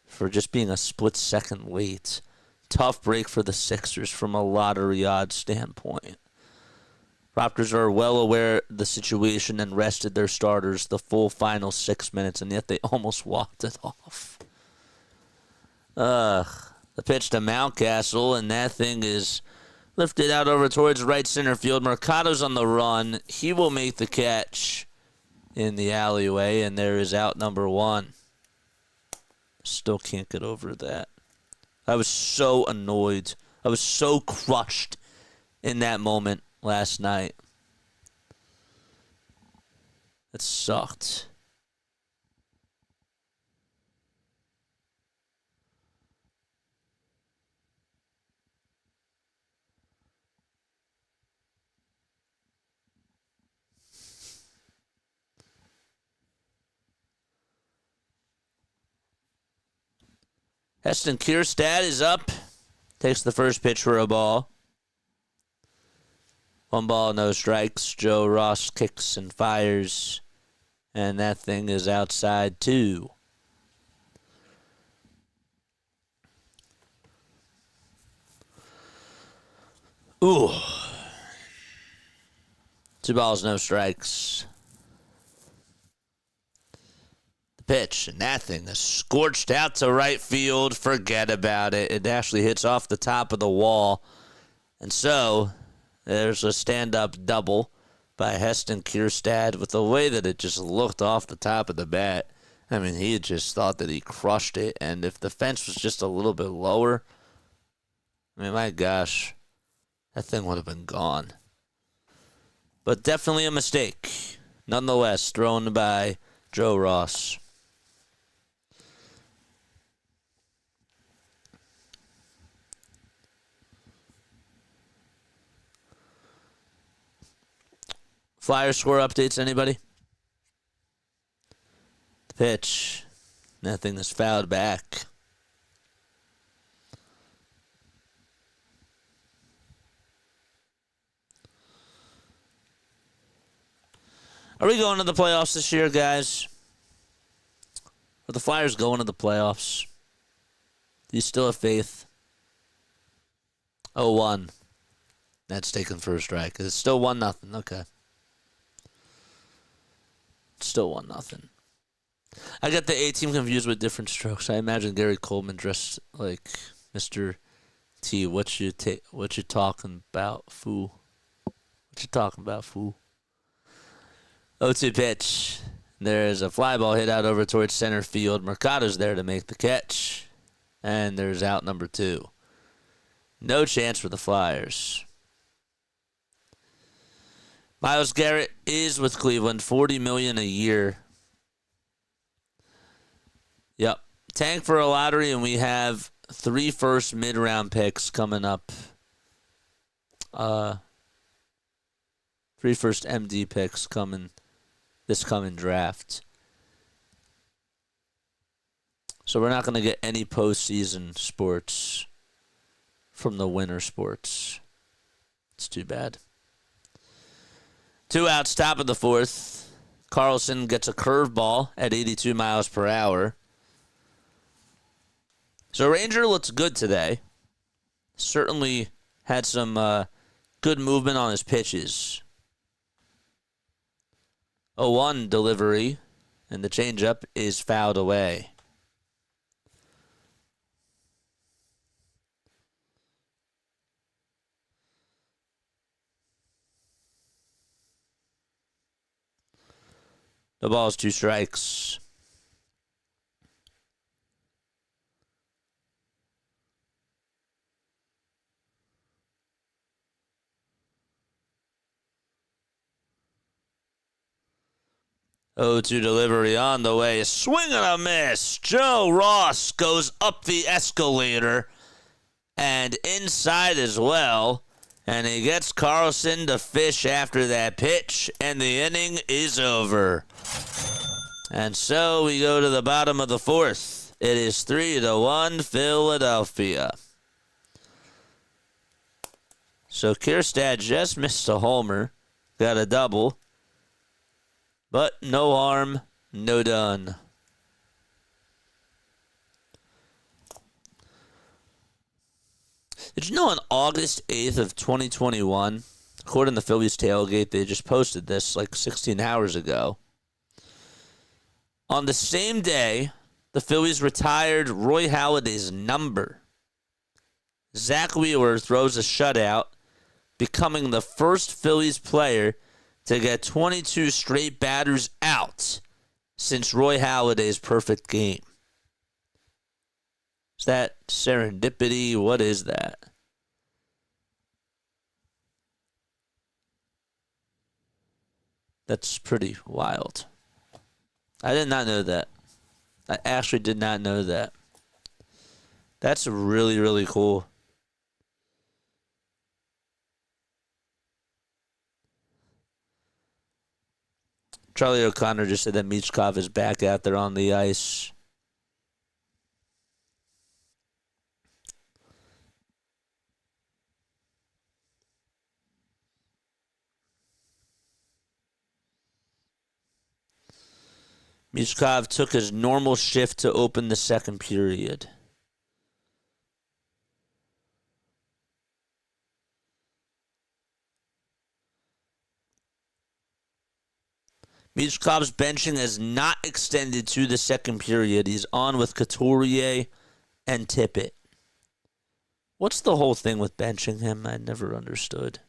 for just being a split-second late. Tough break for the Sixers from a lottery odds standpoint. Raptors are well aware of the situation and rested their starters the full final 6 minutes, and yet they almost walked it off. The pitch to Mountcastle, and that thing is lifted out over towards right center field. Mercado's on the run. He will make the catch in the alleyway, and there is out number one. Still can't get over that. I was so annoyed. I was so crushed in that moment last night. It sucked. Heston Kierstad is up. Takes the first pitch for a ball. 1 ball, no strikes. Joe Ross kicks and fires. And that thing is outside 2. Ooh. 2 balls, no strikes. Pitch, and that thing is scorched out to right field. Forget about it. It actually hits off the top of the wall. And so there's a stand-up double by Heston Kierstad with the way that it just looked off the top of the bat. I mean, he just thought that he crushed it, and if the fence was just a little bit lower, I mean, my gosh, that thing would have been gone. But definitely a mistake. Nonetheless, thrown by Joe Ross. Flyer score updates, anybody? The pitch. Nothing is fouled back. Are we going to the playoffs this year, guys? Are the Flyers going to the playoffs? Do you still have faith? 0-1. That's taken for a strike. It's still 1-0. Okay. Still 1-0. I got the A team confused with different strokes. I imagine Gary Coleman dressed like Mr. T. What you talking about, fool? What you talking about, fool? 0-2 pitch. There's a fly ball hit out over towards center field. Mercado's there to make the catch. And there's out number 2. No chance for the Flyers. Myles Garrett is with Cleveland, $40 million a year. Yep. Tank for a lottery, and we have 3 first mid-round picks coming up. 3 first MD picks coming this coming draft. So we're not going to get any postseason sports from the winter sports. It's too bad. 2 outs, top of the fourth. Carlson gets a curveball at 82 miles per hour. So Ranger looks good today. Certainly had some good movement on his pitches. 0-1 delivery, and the changeup is fouled away. The ball is 2 strikes. 0-2 delivery on the way. Swing and a miss. Joe Ross goes up the escalator and inside as well. And he gets Carlson to fish after that pitch. And the inning is over. And so we go to the bottom of the fourth. It is 3-1 Philadelphia. So Kierstad just missed a homer. Got a double. But no harm, no done. Did you know on August 8th of 2021, according to the Phillies Tailgate, they just posted this like 16 hours ago. On the same day, the Phillies retired Roy Halladay's number. Zach Wheeler throws a shutout, becoming the first Phillies player to get 22 straight batters out since Roy Halladay's perfect game. Is that serendipity? What is that? That's pretty wild. I did not know that. I actually did not know that. That's really, really cool. Charlie O'Connor just said that Michkov is back out there on the ice. Michkov took his normal shift to open the second period. Michkov's benching has not extended to the second period. He's on with Couturier and Tippett. What's the whole thing with benching him? I never understood.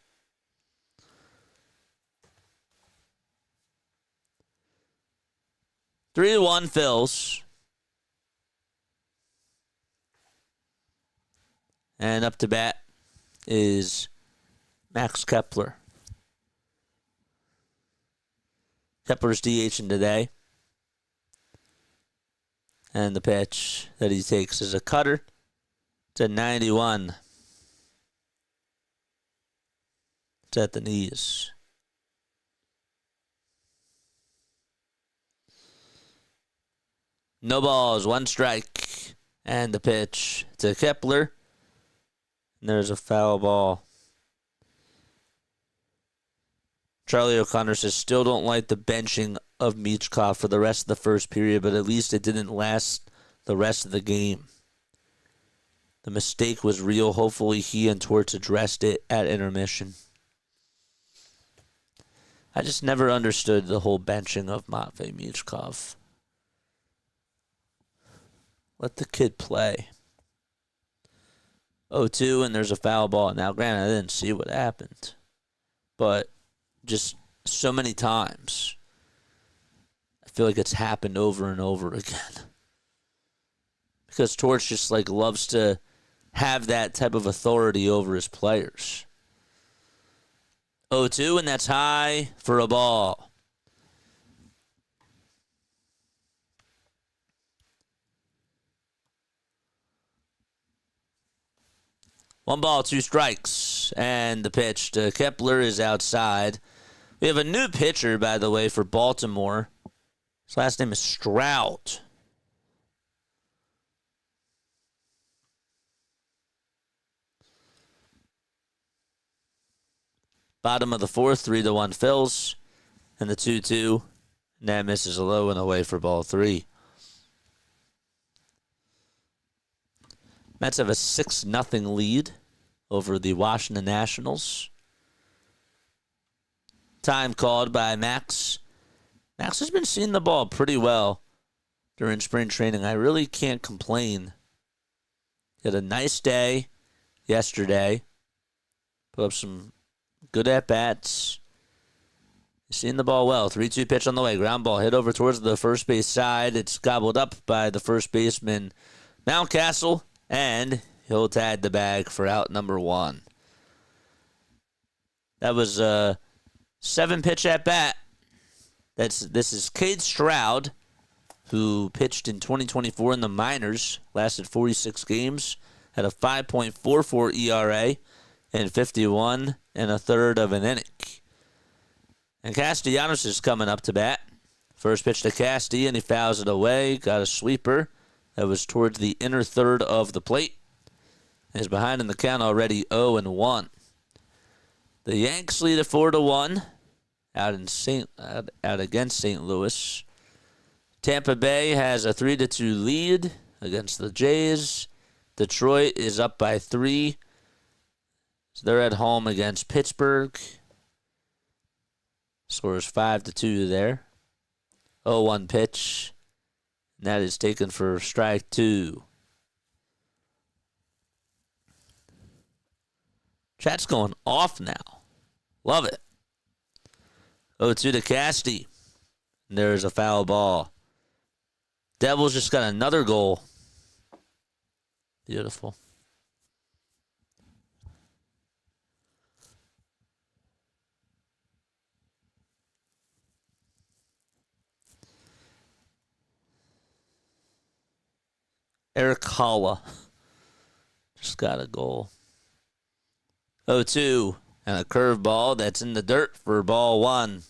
Three to 1 Phils. And up to bat is Max Kepler. Kepler's DHing today. And the pitch that he takes is a cutter. It's a 91. It's at the knees. No balls, one strike. And the pitch to Kepler. And there's a foul ball. Charlie O'Connor says, still don't like the benching of Michkov for the rest of the first period, but at least it didn't last the rest of the game. The mistake was real. Hopefully he and Torts addressed it at intermission. I just never understood the whole benching of Matvei Michkov. Let the kid play. 0-2, and there's a foul ball. Now, granted, I didn't see what happened. But just so many times, I feel like it's happened over and over again. Because Torch just loves to have that type of authority over his players. 0-2, and that's high for a ball. One ball, two strikes, and the pitch to Kepler is outside. We have a new pitcher, by the way, for Baltimore. His last name is Stroud. Bottom of the fourth, 3-1 Phils, and the 2-2. And that misses a low and away for ball 3. Mets have a 6-0 lead over the Washington Nationals. Time called by Max. Max has been seeing the ball pretty well during spring training. I really can't complain. He had a nice day yesterday. Put up some good at-bats. He's seeing the ball well. 3-2 pitch on the way. Ground ball hit over towards the first base side. It's gobbled up by the first baseman, Mountcastle. And he'll tag the bag for out number 1. That was a 7-pitch at bat This is Cade Stroud, who pitched in 2024 in the minors, lasted 46 games, had a 5.44 ERA in 51 and a third of an inning. And Castellanos is coming up to bat. First pitch to Casty, and he fouls it away. Got a sweeper that was towards the inner third of the plate. He's behind in the count already, 0-1. The Yanks lead it 4-1 out against St. Louis. Tampa Bay has a 3-2 lead against the Jays. Detroit is up by 3. So they're at home against Pittsburgh. Score is 5-2 there. 0-1 pitch. And that is taken for strike 2. Chat's going off now. Love it. 0-2 to Casty. And there's a foul ball. Devils just got another goal. Beautiful. Eric Holla just got a goal. 0-2 and a curveball that's in the dirt for ball 1.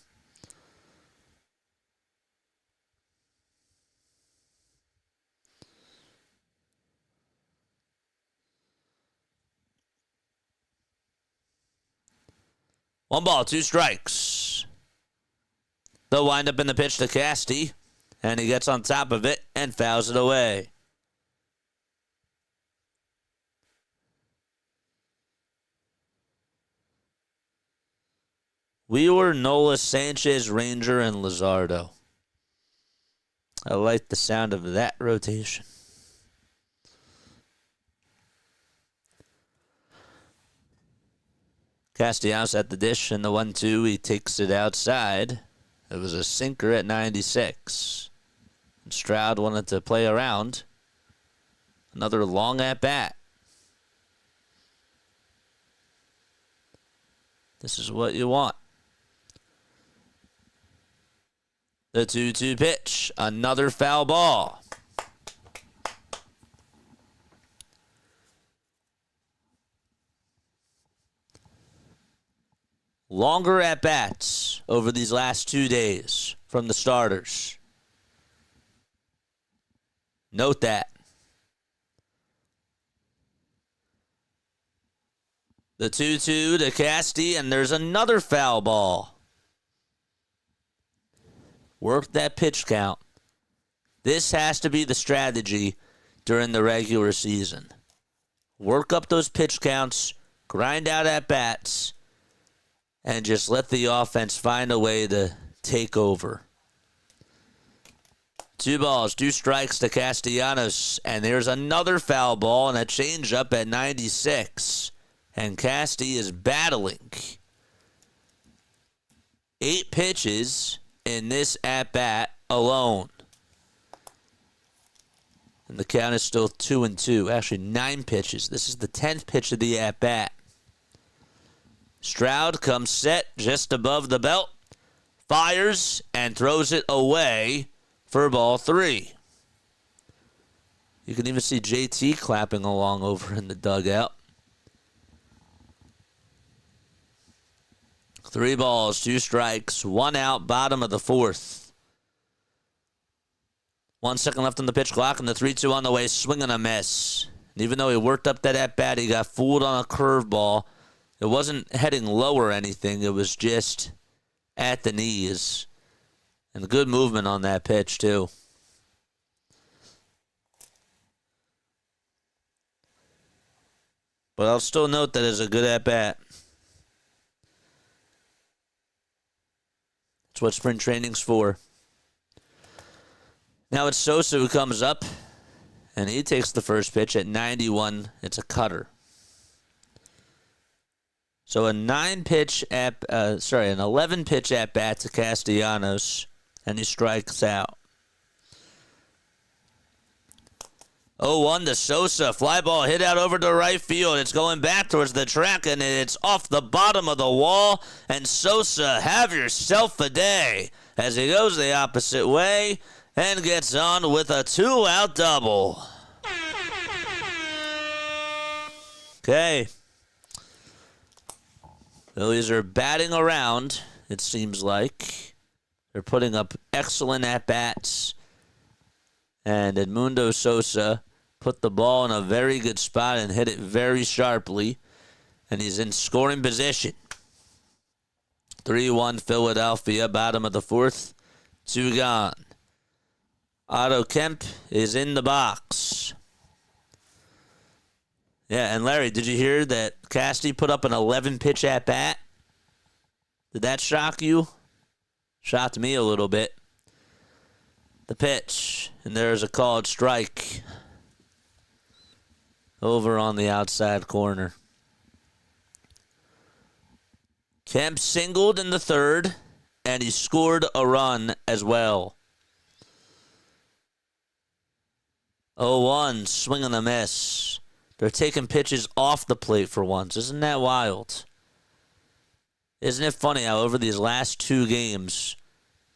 One ball, 2 strikes. They'll wind up in the pitch to Casty, and he gets on top of it and fouls it away. Wheeler, Nola, Sanchez, Ranger, and Luzardo. I like the sound of that rotation. Castellanos at the dish and the 1-2. He takes it outside. It was a sinker at 96. And Stroud wanted to play around. Another long at bat. This is what you want. The 2-2 pitch. Another foul ball. Longer at-bats over these last 2 days from the starters. Note that. The 2-2 to Casty, and there's another foul ball. Work that pitch count. This has to be the strategy during the regular season. Work up those pitch counts, grind out at-bats, and just let the offense find a way to take over. 2 balls, 2 strikes to Castellanos, and there's another foul ball and a changeup at 96. And Casty is battling. 8 pitches in this at-bat alone. And the count is still 2-2. Actually, 9 pitches. This is the 10th pitch of the at-bat. Stroud comes set just above the belt, fires, and throws it away for ball 3. You can even see JT clapping along over in the dugout. 3 balls, 2 strikes, 1 out, bottom of the 4th. 1 second left on the pitch clock, and the 3-2 on the way, swing and a miss. And even though he worked up that at-bat, he got fooled on a curveball. It wasn't heading low or anything. It was just at the knees. And good movement on that pitch, too. But I'll still note that it's a good at-bat. That's what spring training's for. Now it's Sosa who comes up, and he takes the first pitch at 91. It's a cutter. So an 11-pitch at bat to Castellanos, and he strikes out. 0-1 to Sosa. Fly ball hit out over to right field. It's going back towards the track, and it's off the bottom of the wall. And Sosa, have yourself a day as he goes the opposite way and gets on with a 2-out double. Okay. Phillies are batting around, it seems like. They're putting up excellent at-bats. And Edmundo Sosa put the ball in a very good spot and hit it very sharply. And he's in scoring position. 3-1 Philadelphia, bottom of the fourth. 2 gone. Otto Kemp is in the box. Yeah, and Larry, did you hear that Cassidy put up an 11-pitch at-bat? Did that shock you? Shocked me a little bit. The pitch, and there's a called strike over on the outside corner. Kemp singled in the third, and he scored a run as well. 0-1, swing and a miss. They're taking pitches off the plate for once. Isn't that wild? Isn't it funny how over these last 2 games,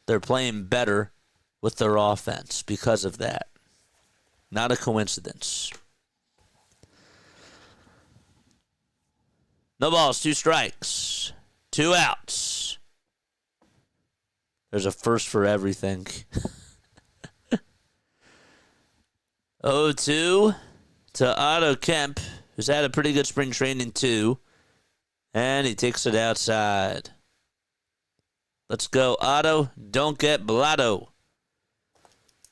they're playing better with their offense because of that? Not a coincidence. No balls, 2 strikes, 2 outs. There's a first for everything. 0-2 to Otto Kemp, who's had a pretty good spring training too. And he takes it outside. Let's go, Otto. Don't get blotto.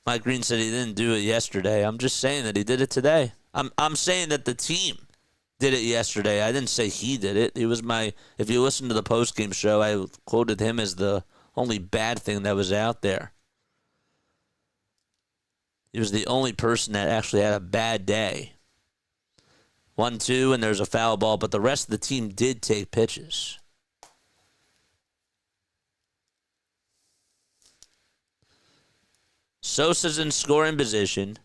Mike Green said he didn't do it yesterday. I'm just saying that he did it today. I'm saying that the team did it yesterday. I didn't say he did it. He was my. If you listen to the postgame show, I quoted him as the only bad thing that was out there. He was the only person that actually had a bad day. 1-2, and there's a foul ball, but the rest of the team did take pitches. Sosa's in scoring position.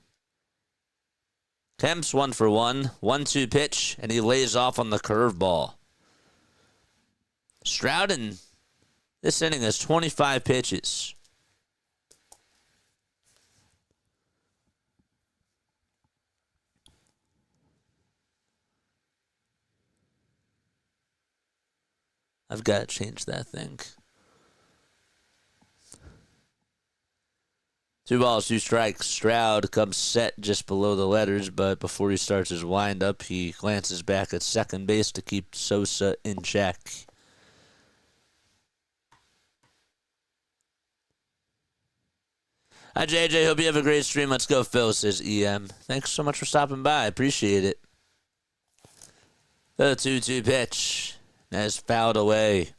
Kemp's 1 for 1. 1-2 pitch, and he lays off on the curveball. Stroud in this inning has 25 pitches. I've got to change that thing. 2 balls, 2 strikes. Stroud comes set just below the letters, but before he starts his windup, he glances back at second base to keep Sosa in check. Hi, JJ. Hope you have a great stream. Let's go, Phil, says EM. Thanks so much for stopping by. I appreciate it. The 2-2 pitch. That's fouled away.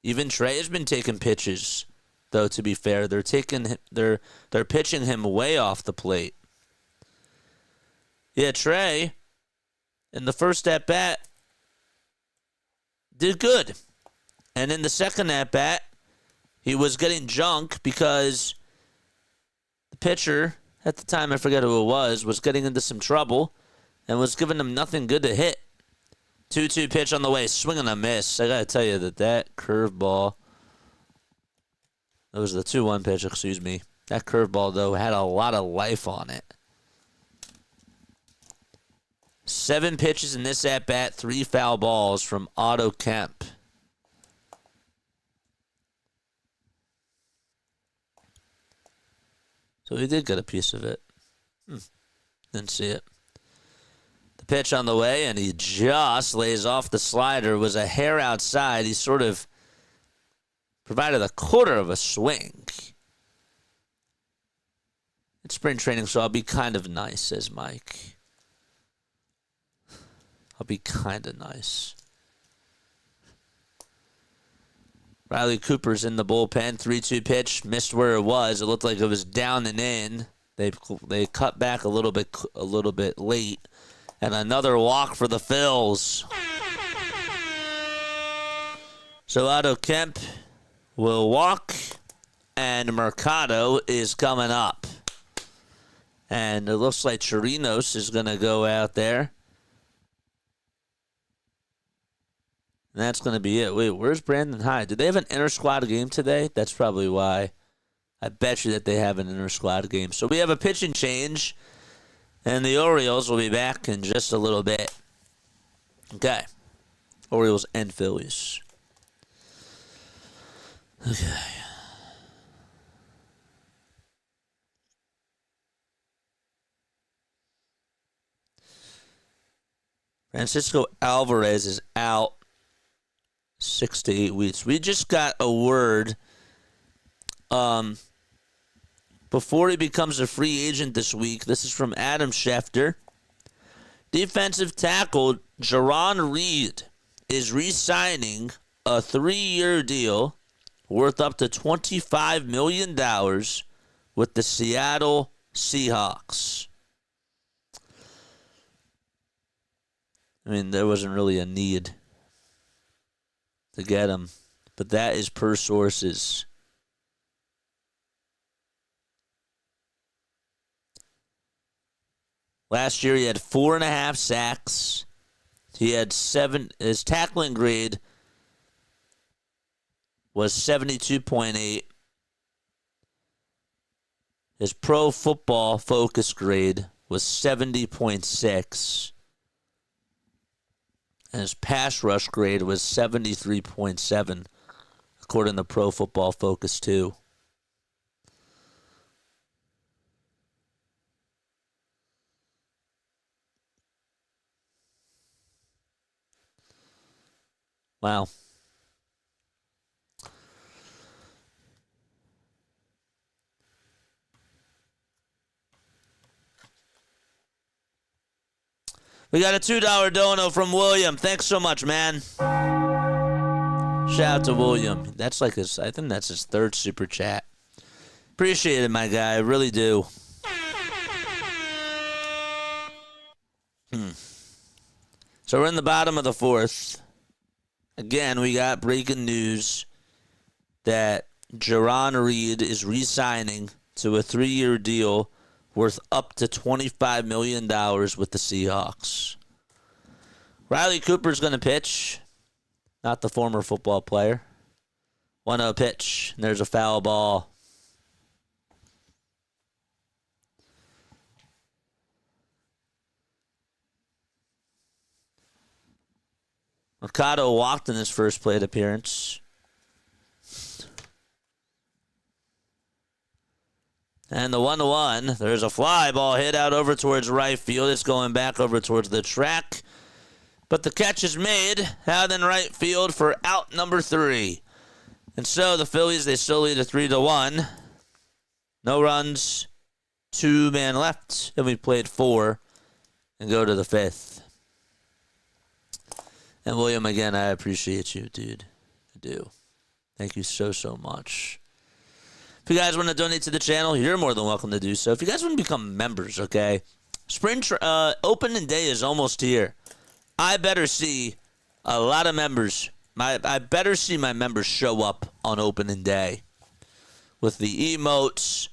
Even Trey has been taking pitches, though. To be fair, they're pitching him way off the plate. Yeah, Trey, in the first at bat, did good, and in the second at bat, he was getting junk because the pitcher at the time, I forget who it was getting into some trouble and was giving him nothing good to hit. 2-2 pitch on the way, swing and a miss. I got to tell you that curveball, that was the 2-1 pitch, excuse me. That curveball, though, had a lot of life on it. 7 pitches in this at-bat, 3 foul balls from Otto Kemp. So he did get a piece of it. Didn't see it. The pitch on the way, and he just lays off the slider. Was a hair outside. He sort of provided a quarter of a swing. It's spring training, so I'll be kind of nice, says Mike. I'll be kind of nice. Riley Cooper's in the bullpen. 3-2 pitch. Missed where it was. It looked like it was down and in. They cut back a little bit late. And another walk for the Phils. So Otto Kemp will walk, and Mercado is coming up. And it looks like Chirinos is going to go out there. And that's going to be it. Wait, where's Brandon Hyde? Did they have an inter-squad game today? That's probably why. I bet you that they have an inter-squad game. So we have a pitching change, and the Orioles will be back in just a little bit. Okay. Orioles and Phillies. Okay. Francisco Alvarez is out 6 to 8 weeks. We just got a word before he becomes a free agent this week. This is from Adam Schefter. Defensive tackle Jarron Reed is re-signing a 3-year deal worth up to $25 million with the Seattle Seahawks. I mean, there wasn't really a need to get him, but that is per sources. Last year he had 4.5 sacks. He had 7. His tackling grade was 72.8. His Pro Football Focus grade was 70.6. And his pass rush grade was 73.7, according to Pro Football Focus 2. Wow. We got a $2 dono from William. Thanks so much, man. Shout out to William. That's like his, I think that's his 3rd super chat. Appreciate it, my guy. I really do. So we're in the bottom of the 4th. Again, we got breaking news that Jarron Reed is re-signing to a 3-year deal worth up to $25 million with the Seahawks. Riley Cooper's going to pitch, not the former football player. 1-0 pitch, and there's a foul ball. Mercado walked in his first plate appearance. And the 1-1, there's a fly ball hit out over towards right field. It's going back over towards the track. But the catch is made out in right field for out number 3. And so the Phillies, they still lead a 3-1. No runs, 2 men left. And we played 4 and go to the 5th. And William, again, I appreciate you, dude. I do. Thank you so, so much. If you guys want to donate to the channel, you're more than welcome to do so. If you guys want to become members, okay? Spring opening day is almost here. I better see a lot of members. I better see my members show up on opening day with the emotes.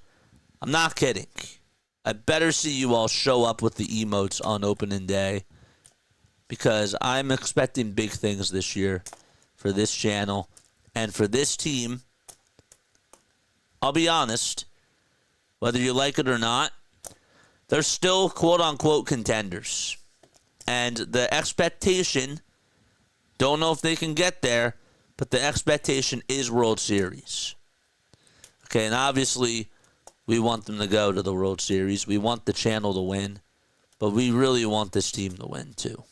I'm not kidding. I better see you all show up with the emotes on opening day because I'm expecting big things this year for this channel and for this team. I'll be honest, whether you like it or not, they're still quote-unquote contenders. And the expectation, don't know if they can get there, but the expectation is World Series. Okay, and obviously, we want them to go to the World Series. We want the channel to win, but we really want this team to win too,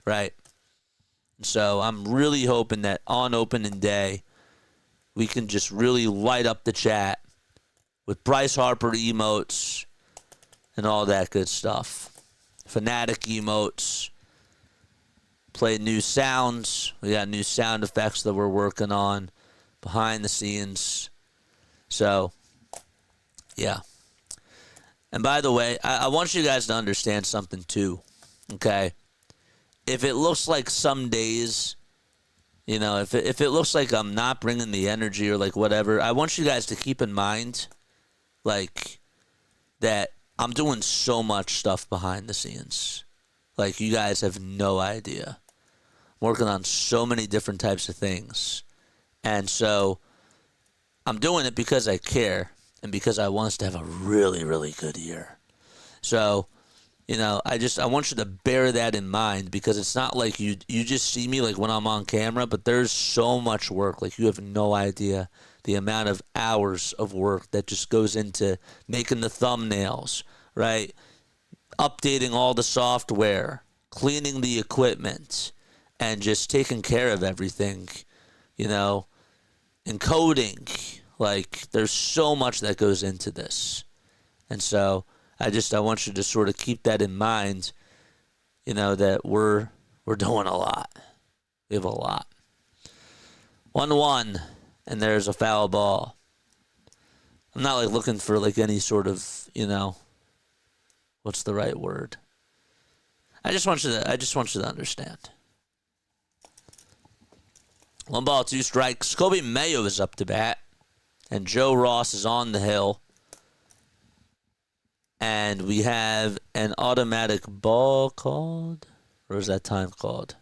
right? So I'm really hoping that on opening day, we can just really light up the chat with Bryce Harper emotes and all that good stuff. Fanatic emotes. Play new sounds. We got new sound effects that we're working on behind the scenes. So, yeah. And by the way, I want you guys to understand something too, okay? If it looks like some days, you know, if it looks like I'm not bringing the energy or like whatever, I want you guys to keep in mind, like, that I'm doing so much stuff behind the scenes. Like, you guys have no idea. I'm working on so many different types of things. And so I'm doing it because I care. and because I want us to have a really, really good year. So, I want you to bear that in mind, because it's not like you just see me like when I'm on camera, but there's so much work. Like, you have no idea the amount of hours of work that just goes into making the thumbnails, right? Updating all the software, cleaning the equipment, and just taking care of everything, encoding. Like, there's so much that goes into this. And so I want you to sort of keep that in mind, that we're doing a lot. We have a lot. 1-1, and there's a foul ball. I'm not like looking for like any sort of, what's the right word? I just want you to understand. 1 ball, 2 strikes. Kobe Mayo is up to bat, and Joe Ross is on the hill. And we have an automatic ball called, or is that time called?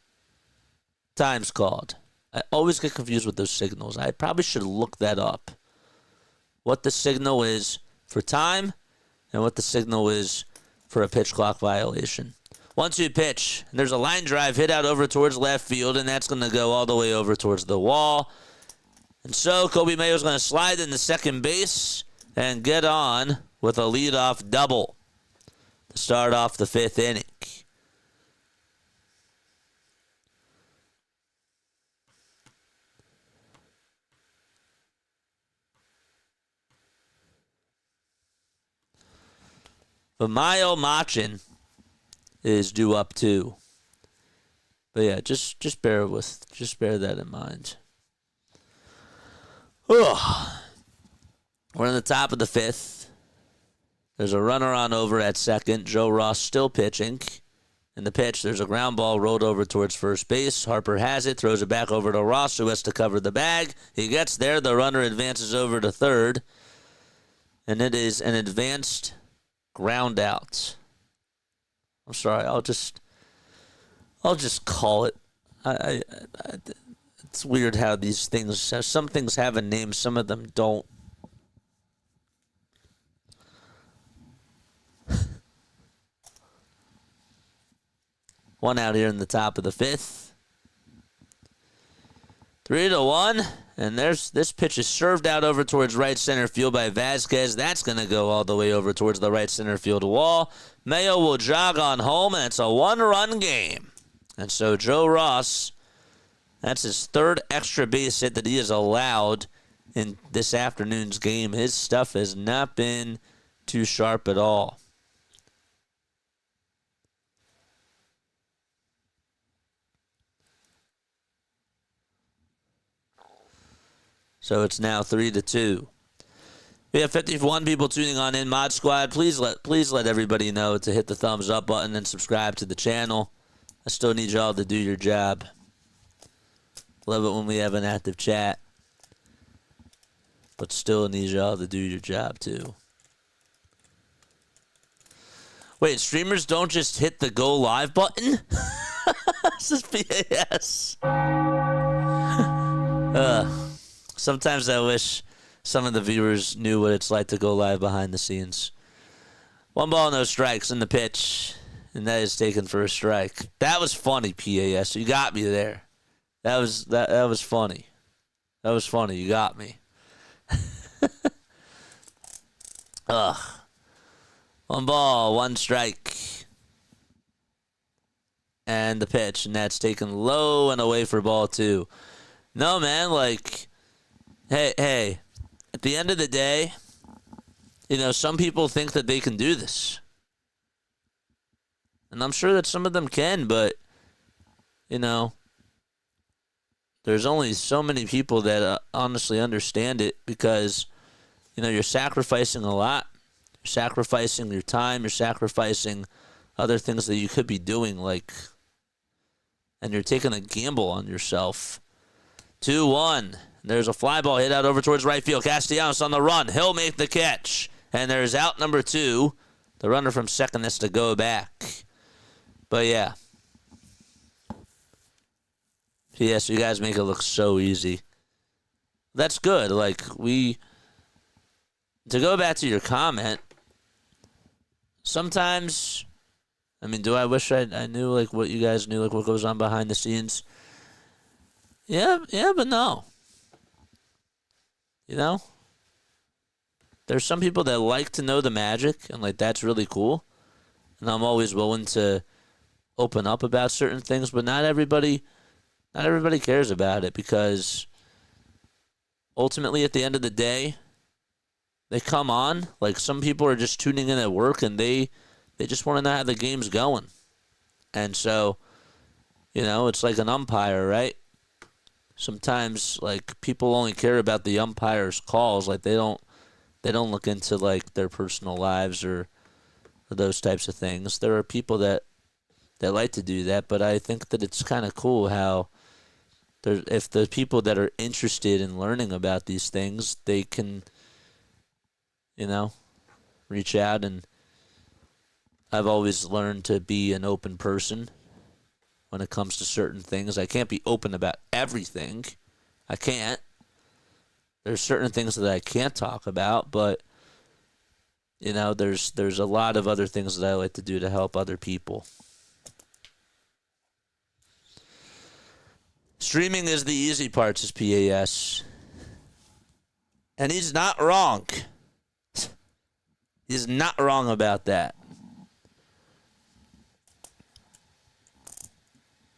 Time's called. I always get confused with those signals. I probably should look that up. What the signal is for time and what the signal is for a pitch clock violation. 1-2 pitch. And there's a line drive hit out over towards left field, and that's going to go all the way over towards the wall. And so Kobe Mayo's going to slide into second base and get on with a leadoff double to start off the 5th inning. But Mayo Machin is due up too. But yeah, just bear that in mind. Ugh. We're in the top of the 5th. There's a runner on over at second. Joe Ross still pitching. In the pitch, there's a ground ball rolled over towards first base. Harper has it, throws it back over to Ross, who has to cover the bag. He gets there. The runner advances over to third. And it is an advanced ground out. I'm sorry. I'll just call it. It's weird how these things, some things have a name, some of them don't. One out here in the top of the 5th. 3-1, and this pitch is served out over towards right center field by Vasquez. That's going to go all the way over towards the right center field wall. Mayo will jog on home, and it's a 1-run game. And so Joe Ross, that's his 3rd extra base hit that he has allowed in this afternoon's game. His stuff has not been too sharp at all. So it's now 3-2. We have 51 people tuning on in. Mod Squad, please let everybody know to hit the thumbs up button and subscribe to the channel. I still need y'all to do your job. Love it when we have an active chat, but still need y'all to do your job too. Wait, streamers don't just hit the go live button? This is PAS. Sometimes I wish some of the viewers knew what it's like to go live behind the scenes. 1 ball, no strikes in the pitch, and that is taken for a strike. That was funny, PAS. You got me there. That was funny. That was funny. You got me. Ugh. 1 ball, 1 strike. And the pitch, and that's taken low and away for ball 2. No, man, like, hey, at the end of the day, some people think that they can do this. And I'm sure that some of them can, but, there's only so many people that honestly understand it, because, you're sacrificing a lot. You're sacrificing your time. You're sacrificing other things that you could be doing, and you're taking a gamble on yourself. 2-1. There's a fly ball hit out over towards right field. Castellanos on the run. He'll make the catch. And there's out number 2. The runner from second has to go back. But yeah. Yes, you guys make it look so easy. That's good. to go back to your comment, sometimes, I mean, do I wish I knew, like, what you guys knew, like, what goes on behind the scenes? Yeah, but no. You know? There's some people that like to know the magic, and, like, that's really cool. And I'm always willing to open up about certain things, but not everybody cares about it, because ultimately, at the end of the day, they come on. Like, some people are just tuning in at work, and they just want to know how the game's going. And so, you know, it's like an umpire, right? Sometimes, like, people only care about the umpire's calls. Like, they don't look into, like, their personal lives or those types of things. There are people that like to do that, but I think that it's kind of cool how if the people that are interested in learning about these things, they can, you know, reach out. And I've always learned to be an open person when it comes to certain things. I can't be open about everything. I can't. There's certain things that I can't talk about, but, you know, there's a lot of other things that I like to do to help other people. Streaming is the easy part, says PAS. And he's not wrong. He's not wrong about that.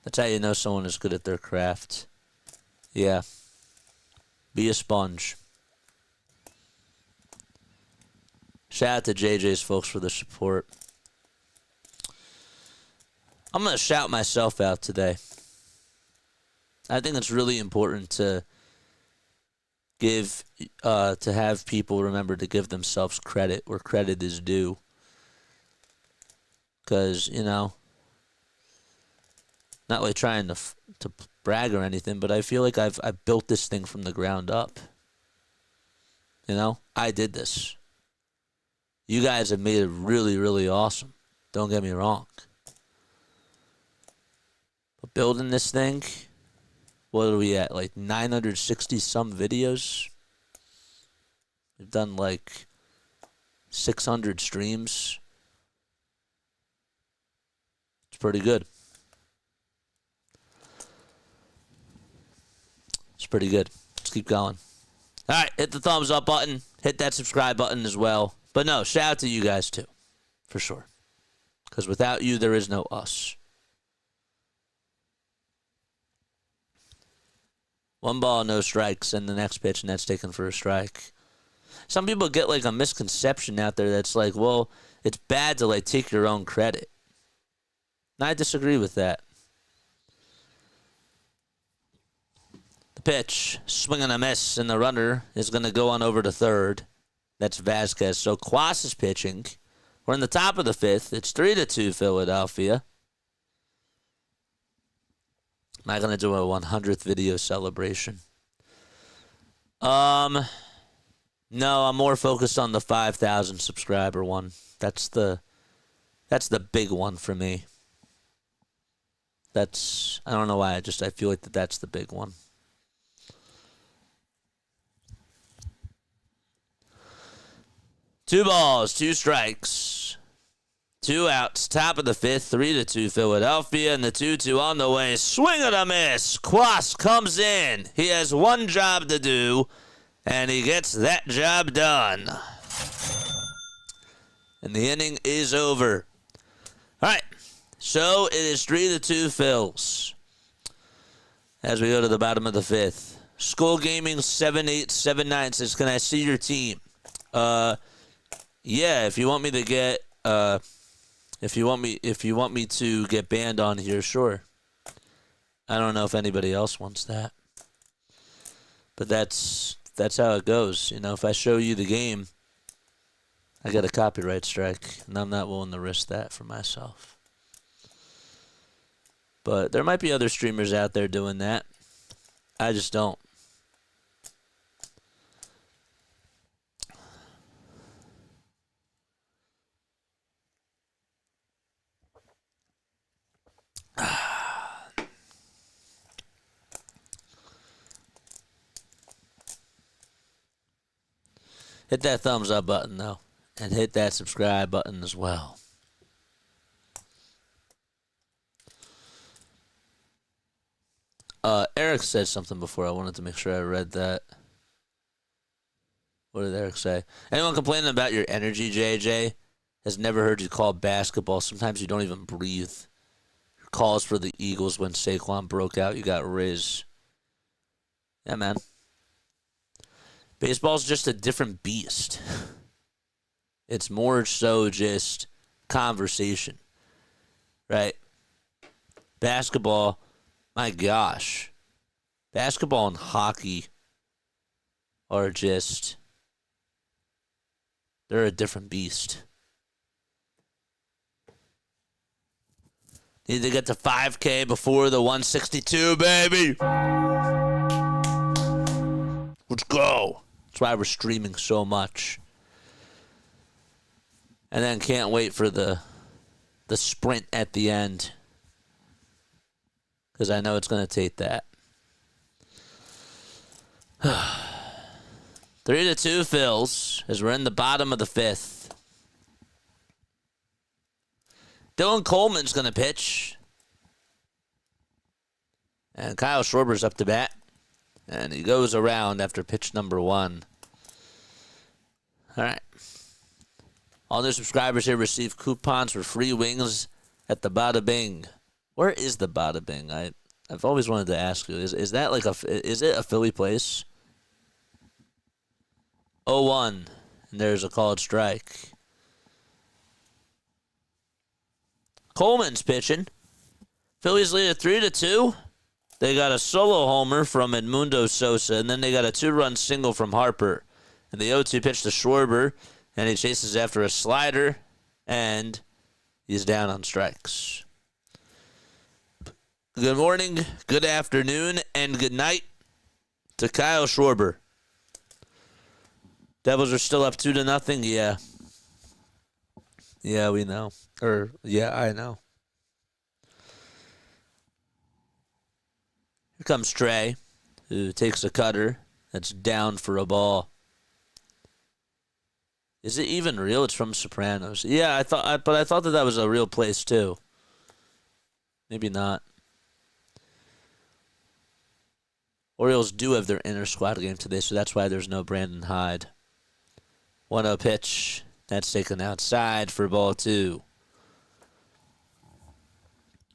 That's how you know someone is good at their craft. Yeah. Be a sponge. Shout out to JJ's folks for the support. I'm going to shout myself out today. I think it's really important to have people remember to give themselves credit where credit is due. Because, you know, not like trying to brag or anything, but I feel like I've built this thing from the ground up. You know, I did this. You guys have made it really, really awesome. Don't get me wrong. But building this thing, what are we at? Like 960 some videos? We've done like 600 streams. It's pretty good. It's pretty good. Let's keep going. All right, hit the thumbs up button. Hit that subscribe button as well. But no, shout out to you guys too, for sure. Because without you, there is no us. One ball, no strikes, and the next pitch, and that's taken for a strike. Some people get like a misconception out there that's like, well, it's bad to like take your own credit. And I disagree with that. The pitch, swing and a miss, and the runner is going to go on over to third. That's Vasquez. So Quas is pitching. We're in the top of the fifth. It's 3-2 Philadelphia. Am I going to do a 100th video celebration? No, I'm more focused on the 5,000 subscriber one. That's the big one for me. I don't know why, I feel like that's the big one. Two balls, two strikes, two outs, top of the fifth, 3-2 Philadelphia, and the 2-2 on the way. Swing and a miss. Quas comes in. He has one job to do, and he gets that job done. And the inning is over. All right, so it is 3-2 Phils. As we go to the bottom of the fifth. Skull Gaming 7879 says, "Can I see your team?" Yeah, if you want me to get if you want me to get banned on here, sure. I don't know if anybody else wants that. But that's how it goes. You know, if I show you the game, I get a copyright strike, and I'm not willing to risk that for myself. But there might be other streamers out there doing that. I just don't. Hit that thumbs up button, though. And hit that subscribe button as well. Eric said something before. I wanted to make sure I read that. What did Eric say? Anyone complaining about your energy, JJ, has never heard you call basketball. Sometimes you don't even breathe. Your calls for the Eagles when Saquon broke out, you got Riz. Yeah, man. Baseball's just a different beast. It's more so just conversation, right? Basketball, my gosh. Basketball and hockey are just, they're a different beast. Need to get to 5K before the 162, baby. Let's go. That's why we're streaming so much. And then can't wait for the sprint at the end. Because I know it's going to take that. 3-2 Phils as we're in the bottom of the fifth. Dylan Coleman's going to pitch. And Kyle Schwarber's up to bat. And he goes around after pitch number 1. All right. All new subscribers here receive coupons for free wings at the Bada Bing. Where is the Bada Bing? I've always wanted to ask you. Is that like is it a Philly place? 0-1, and there's a called strike. Coleman's pitching. Phillies lead at 3-2. They got a solo homer from Edmundo Sosa, and then they got a 2-run single from Harper. And the 0-2 pitch to Schwarber, and he chases after a slider, and he's down on strikes. Good morning, good afternoon, and good night to Kyle Schwarber. Devils are still up 2-0. Yeah. Yeah, we know. I know. Here comes Trey, who takes a cutter that's down for a ball. Is it even real? It's from Sopranos. Yeah, I thought that was a real place too. Maybe not. Orioles do have their inner squad game today, so that's why there's no Brandon Hyde. 1-0 pitch. That's taken outside for ball 2.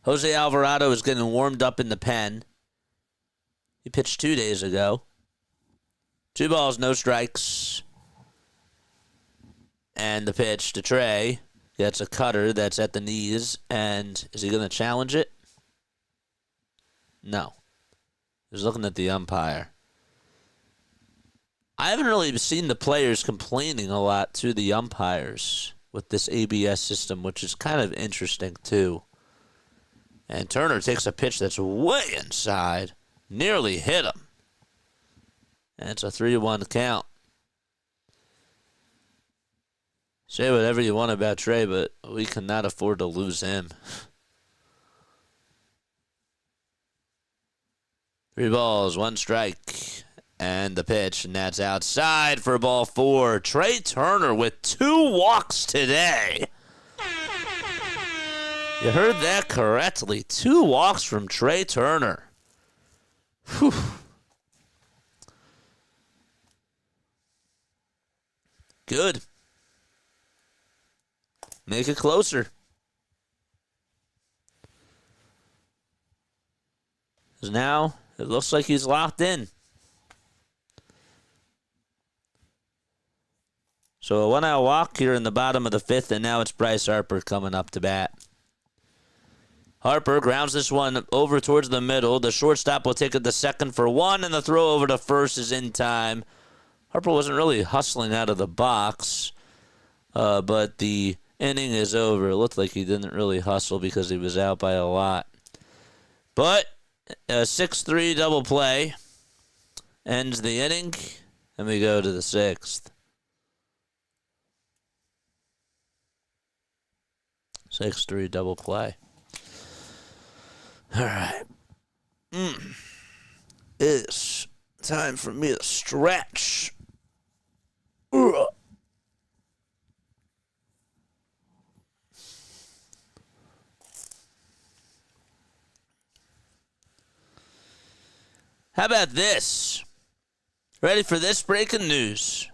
Jose Alvarado is getting warmed up in the pen. He pitched 2 days ago. 2 balls, no strikes. And the pitch to Trey. Gets a cutter that's at the knees. And is he going to challenge it? No. He's looking at the umpire. I haven't really seen the players complaining a lot to the umpires with this ABS system, which is kind of interesting too. And Turner takes a pitch that's way inside. Nearly hit him. And it's a 3-1 count. Say whatever you want about Trey, but we cannot afford to lose him. 3 balls, 1 strike. And the pitch, and that's outside for ball 4. Trey Turner with 2 walks today. You heard that correctly. 2 walks from Trey Turner. Whew. Good. Make it closer. 'Cause now it looks like he's locked in. So a 1-out walk here in the bottom of the 5th, and now it's Bryce Harper coming up to bat. Harper grounds this one over towards the middle. The shortstop will take it to second for 1, and the throw over to first is in time. Harper wasn't really hustling out of the box, but the inning is over. It looked like he didn't really hustle because he was out by a lot. But a 6-3 double play ends the inning, and we go to the 6th. 6-3 double play. All right. It's time for me to stretch. Ugh. How about this? Ready for this breaking news?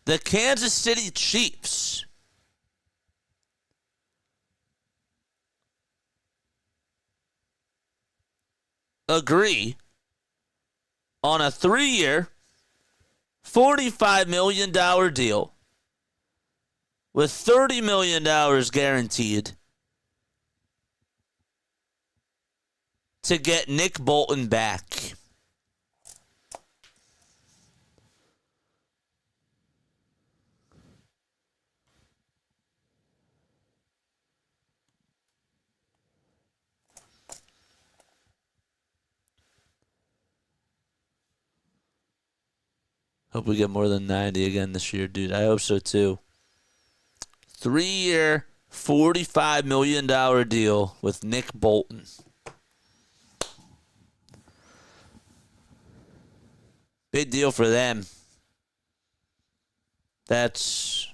The Kansas City Chiefs agree on a 3-year, $45 million deal with $30 million guaranteed to get Nick Bolton back. Hope we get more than 90 again this year, dude. I hope so, too. 3-year, $45 million deal with Nick Bolton. Big deal for them. That's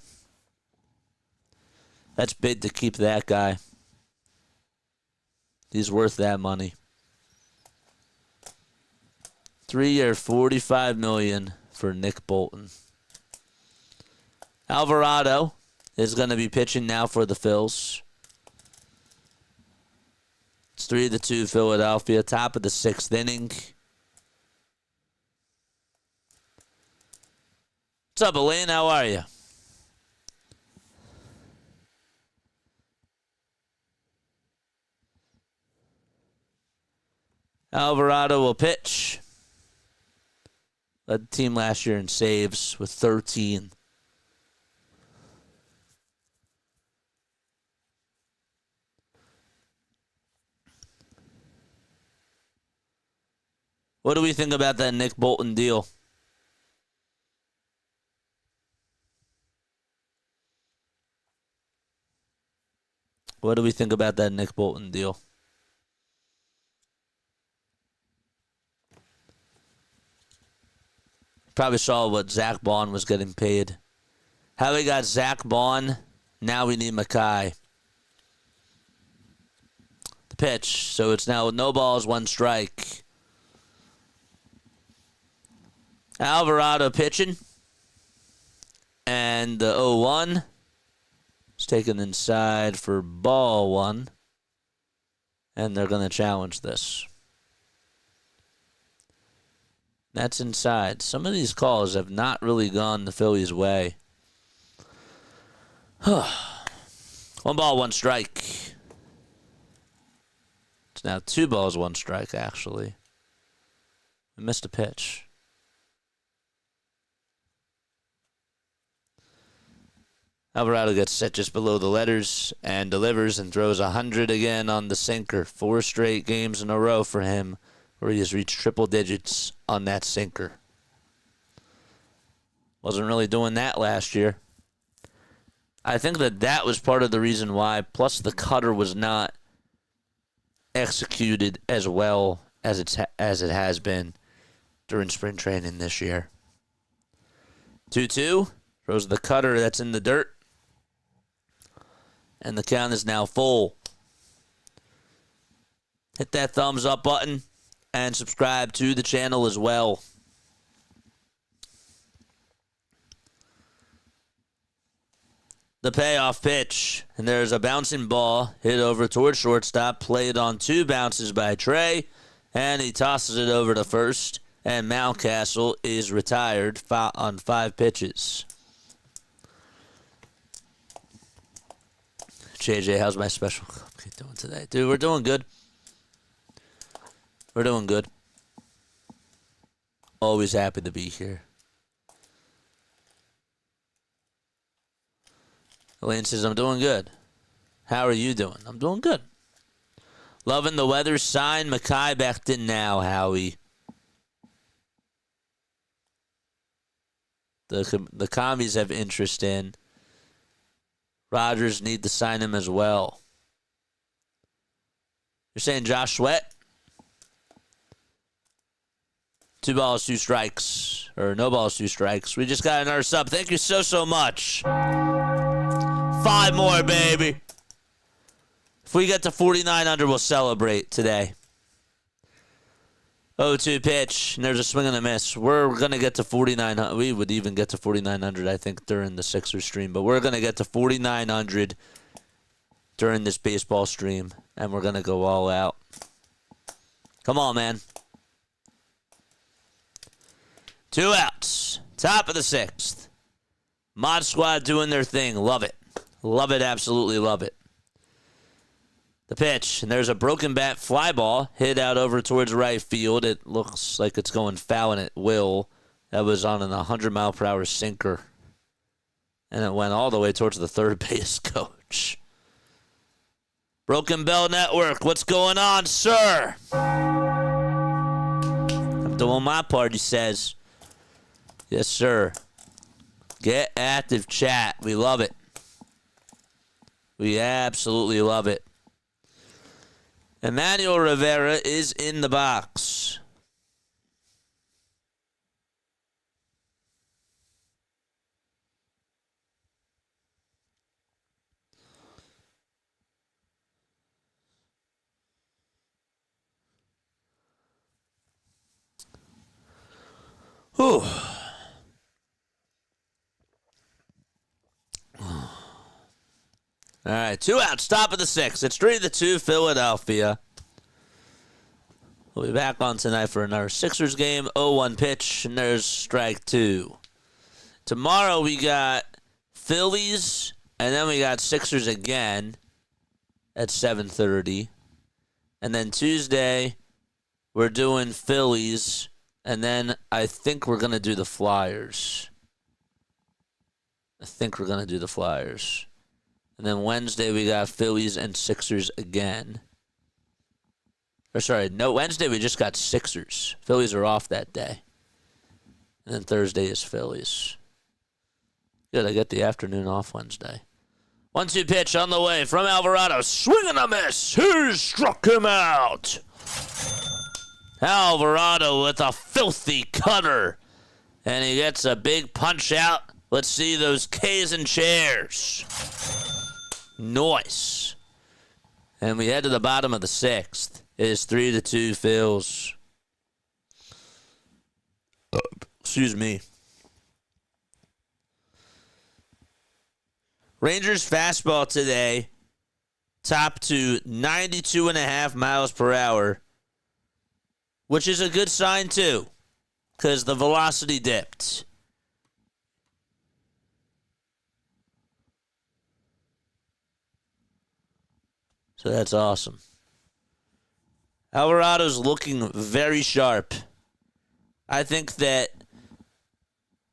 big to keep that guy. He's worth that money. 3-year, $45 million for Nick Bolton. Alvarado is going to be pitching now for the Phils. It's 3-2 Philadelphia, top of the 6th inning. What's up, Elaine? How are you? Alvarado will pitch. Led the team last year in saves with 13. What do we think about that Nick Bolton deal? What do we think about that Nick Bolton deal? Probably saw what Zach Bond was getting paid. How we got Zach Bond, now we need Mackay. The pitch, so it's now no balls, 1 strike. Alvarado pitching. And the 0-1 is taken inside for ball 1. And they're going to challenge this. That's inside. Some of these calls have not really gone the Phillies' way. 1 ball, 1 strike. It's now 2 balls, 1 strike, actually. We missed a pitch. Alvarado gets set just below the letters and delivers and throws 100 again on the sinker. 4 straight games in a row for him where he has reached triple digits on that sinker. Wasn't really doing that last year. I think that was part of the reason why. Plus, the cutter was not executed as well as it has been during spring training this year. 2-2. Throws the cutter that's in the dirt. And the count is now full. Hit that thumbs up button and subscribe to the channel as well. The payoff pitch. And there's a bouncing ball hit over towards shortstop. Played on 2 bounces by Trey. And he tosses it over to first. And Mountcastle is retired on 5 pitches. JJ, how's my special cupcake doing today? Dude, we're doing good. We're doing good. Always happy to be here. Elaine says, I'm doing good. How are you doing? I'm doing good. Loving the weather. Sign Mackay back in now, Howie. The commies have interest in. Rodgers need to sign him as well. You're saying Josh Sweat? 2 balls, 2 strikes. Or no balls, 2 strikes. We just got another sub. Thank you so much. 5 more, baby. If we get to 4,900, we'll celebrate today. 0-2 pitch, and there's a swing and a miss. We're going to get to 4,900. We would even get to 4,900, I think, during the Sixers stream. But we're going to get to 4,900 during this baseball stream, and we're going to go all out. Come on, man. 2 outs. Top of the 6th. Mod Squad doing their thing. Love it. Love it, absolutely love it. The pitch, and there's a broken bat fly ball hit out over towards right field. It looks like it's going foul, and it will. That was on an 100-mile-per-hour sinker. And it went all the way towards the third base coach. Broken Bell Network, what's going on, sir? I'm doing my part, he says. Yes, sir. Get active, chat. We love it. We absolutely love it. Emmanuel Rivera is in the box. Whew. All right, 2 outs, top of the 6th. It's 3-2 Philadelphia. We'll be back on tonight for another Sixers game. 0-1 pitch, and there's strike 2. Tomorrow we got Phillies, and then we got Sixers again at 7:30. And then Tuesday, we're doing Phillies, and then I think we're going to do the Flyers. And then Wednesday, we got Phillies and Sixers again. Wednesday we just got Sixers. Phillies are off that day. And then Thursday is Phillies. Good, I get the afternoon off Wednesday. 1-2 pitch on the way from Alvarado. Swing and a miss. He struck him out. Alvarado with a filthy cutter. And he gets a big punch out. Let's see those K's and chairs. Nice. And we head to the bottom of the 6th. It is 3-2 Phils. Excuse me. Rangers fastball today topped to 92.5 miles per hour, which is a good sign too, because the velocity dipped. So that's awesome. Alvarado's looking very sharp. I think that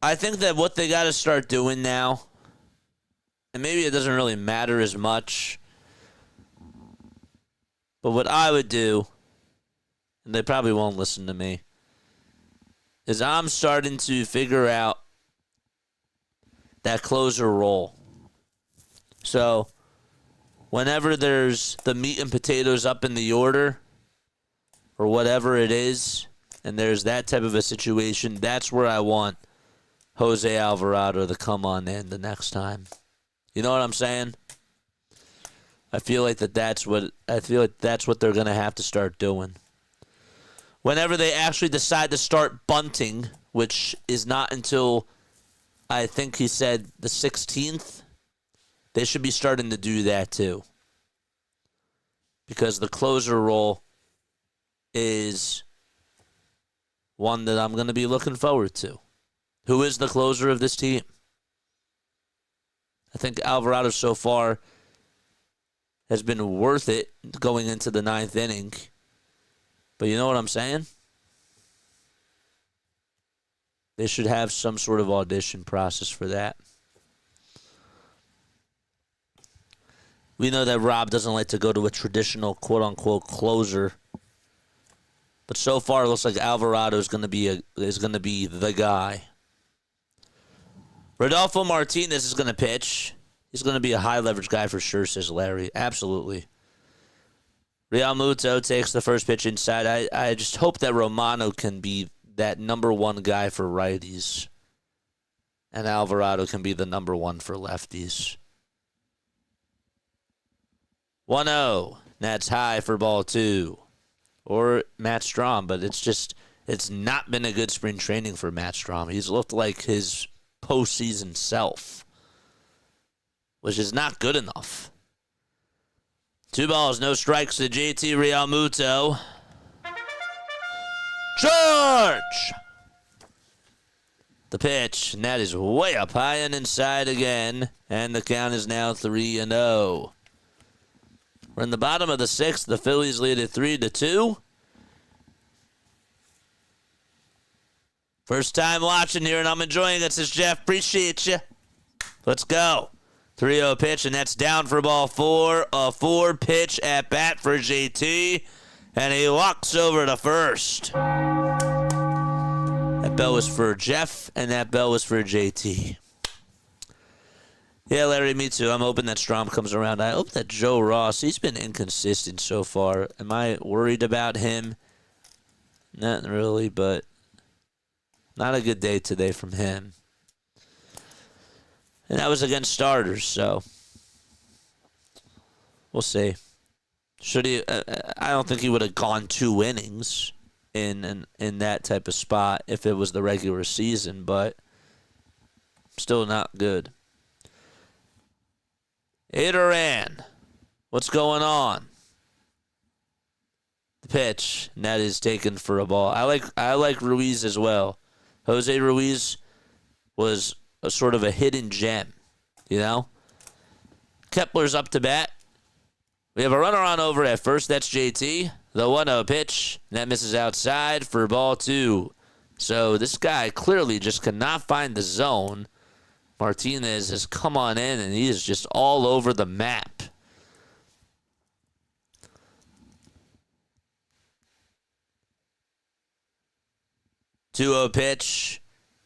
what they got to start doing now, and maybe it doesn't really matter as much, but what I would do, and they probably won't listen to me, is I'm starting to figure out that closer role. So whenever there's the meat and potatoes up in the order, or whatever it is, and there's that type of a situation, that's where I want Jose Alvarado to come on in the next time. You know what I'm saying? I feel like that's what they're going to have to start doing. Whenever they actually decide to start bunting, which is not until, I think he said, the 16th, they should be starting to do that too. Because the closer role is one that I'm going to be looking forward to. Who is the closer of this team? I think Alvarado so far has been worth it going into the 9th inning. But you know what I'm saying? They should have some sort of audition process for that. We know that Rob doesn't like to go to a traditional quote-unquote closer. But so far, it looks like Alvarado is going to be the guy. Rodolfo Martinez is going to pitch. He's going to be a high-leverage guy for sure, says Larry. Absolutely. Real Muto takes the first pitch inside. I just hope that Romano can be that number one guy for righties. And Alvarado can be the number one for lefties. 1-0. That's high for ball 2. Or Matt Strom, but it's not been a good spring training for Matt Strom. He's looked like his postseason self, which is not good enough. 2 balls, no strikes to JT Realmuto. George! The pitch, and that is way up high and inside again, and the count is now 3-0. We're in the bottom of the 6th. The Phillies lead it 3-2. First time watching here, and I'm enjoying it, says Jeff. Appreciate you. Let's go. 3-0 pitch, and that's down for ball 4. A 4-pitch at bat for JT, and he walks over to first. That bell was for Jeff, and that bell was for JT. Yeah, Larry, me too. I'm hoping that Strom comes around. I hope that Joe Ross, he's been inconsistent so far. Am I worried about him? Not really, but not a good day today from him. And that was against starters, so we'll see. Should he? I don't think he would have gone 2 innings in that type of spot if it was the regular season, but still not good. Adoran, what's going on? The pitch, and that is taken for a ball. I like Ruiz as well. Jose Ruiz was a sort of a hidden gem, you know? Kepler's up to bat. We have a runner on over at first. That's JT. The 1-0 pitch, and that misses outside for ball 2. So this guy clearly just cannot find the zone. Martinez has come on in, and he is just all over the map. Two-oh pitch,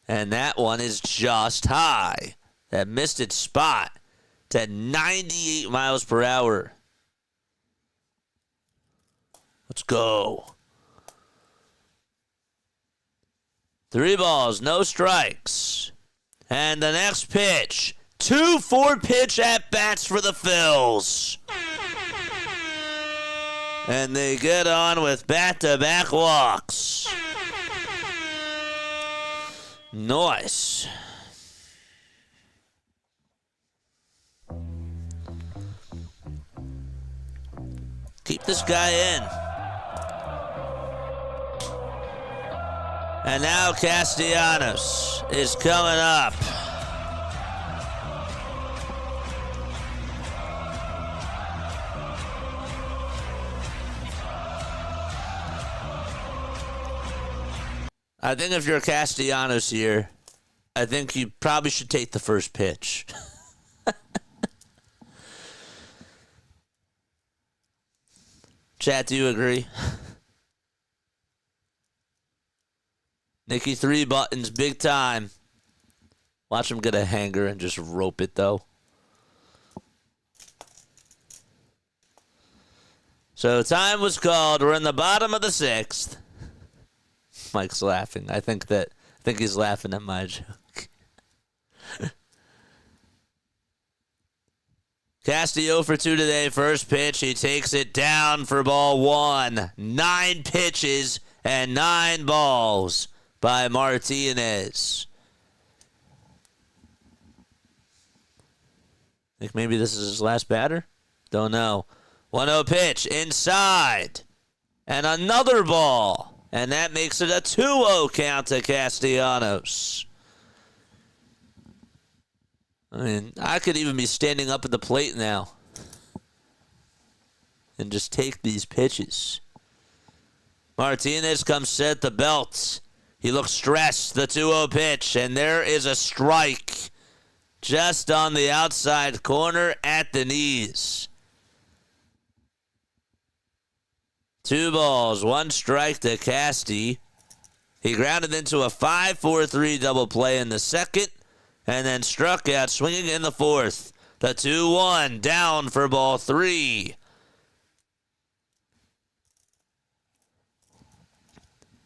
and that one is just high. That missed its spot. It's at 98 miles per hour. Let's go. 3 balls, no strikes. And the next pitch, 2 4-pitch at-bats for the Phils. And they get on with back-to-back walks. Nice. Keep this guy in. And now Castellanos is coming up. I think if you're Castellanos here, I think you probably should take the first pitch. Chat, do you agree? Nicky 3 buttons, big time. Watch him get a hanger and just rope it, though. So time was called. We're in the bottom of the 6th. Mike's laughing. I think he's laughing at my joke. Castillo for 2 today. First pitch, he takes it down for ball 1. 9 pitches and 9 balls by Martinez. Think maybe this is his last batter? Don't know. 1-0 pitch inside. And another ball. And that makes it a 2-0 count to Castellanos. I mean, I could even be standing up at the plate now and just take these pitches. Martinez comes set the belt. He looks stressed, the 2-0 pitch, and there is a strike just on the outside corner at the knees. 2 balls, 1 strike to Casty. He grounded into a 5-4-3 double play in the 2nd, and then struck out swinging in the 4th. The 2-1 down for ball 3.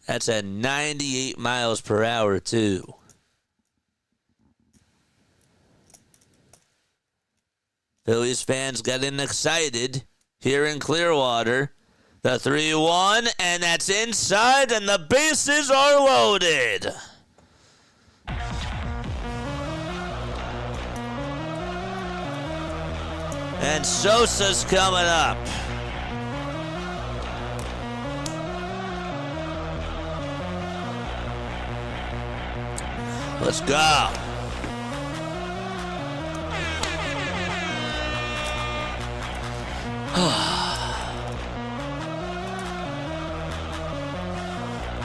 That's at 98 miles per hour, too. Phillies fans getting excited here in Clearwater. The 3-1, and that's inside, and the bases are loaded. And Sosa's coming up. Let's go.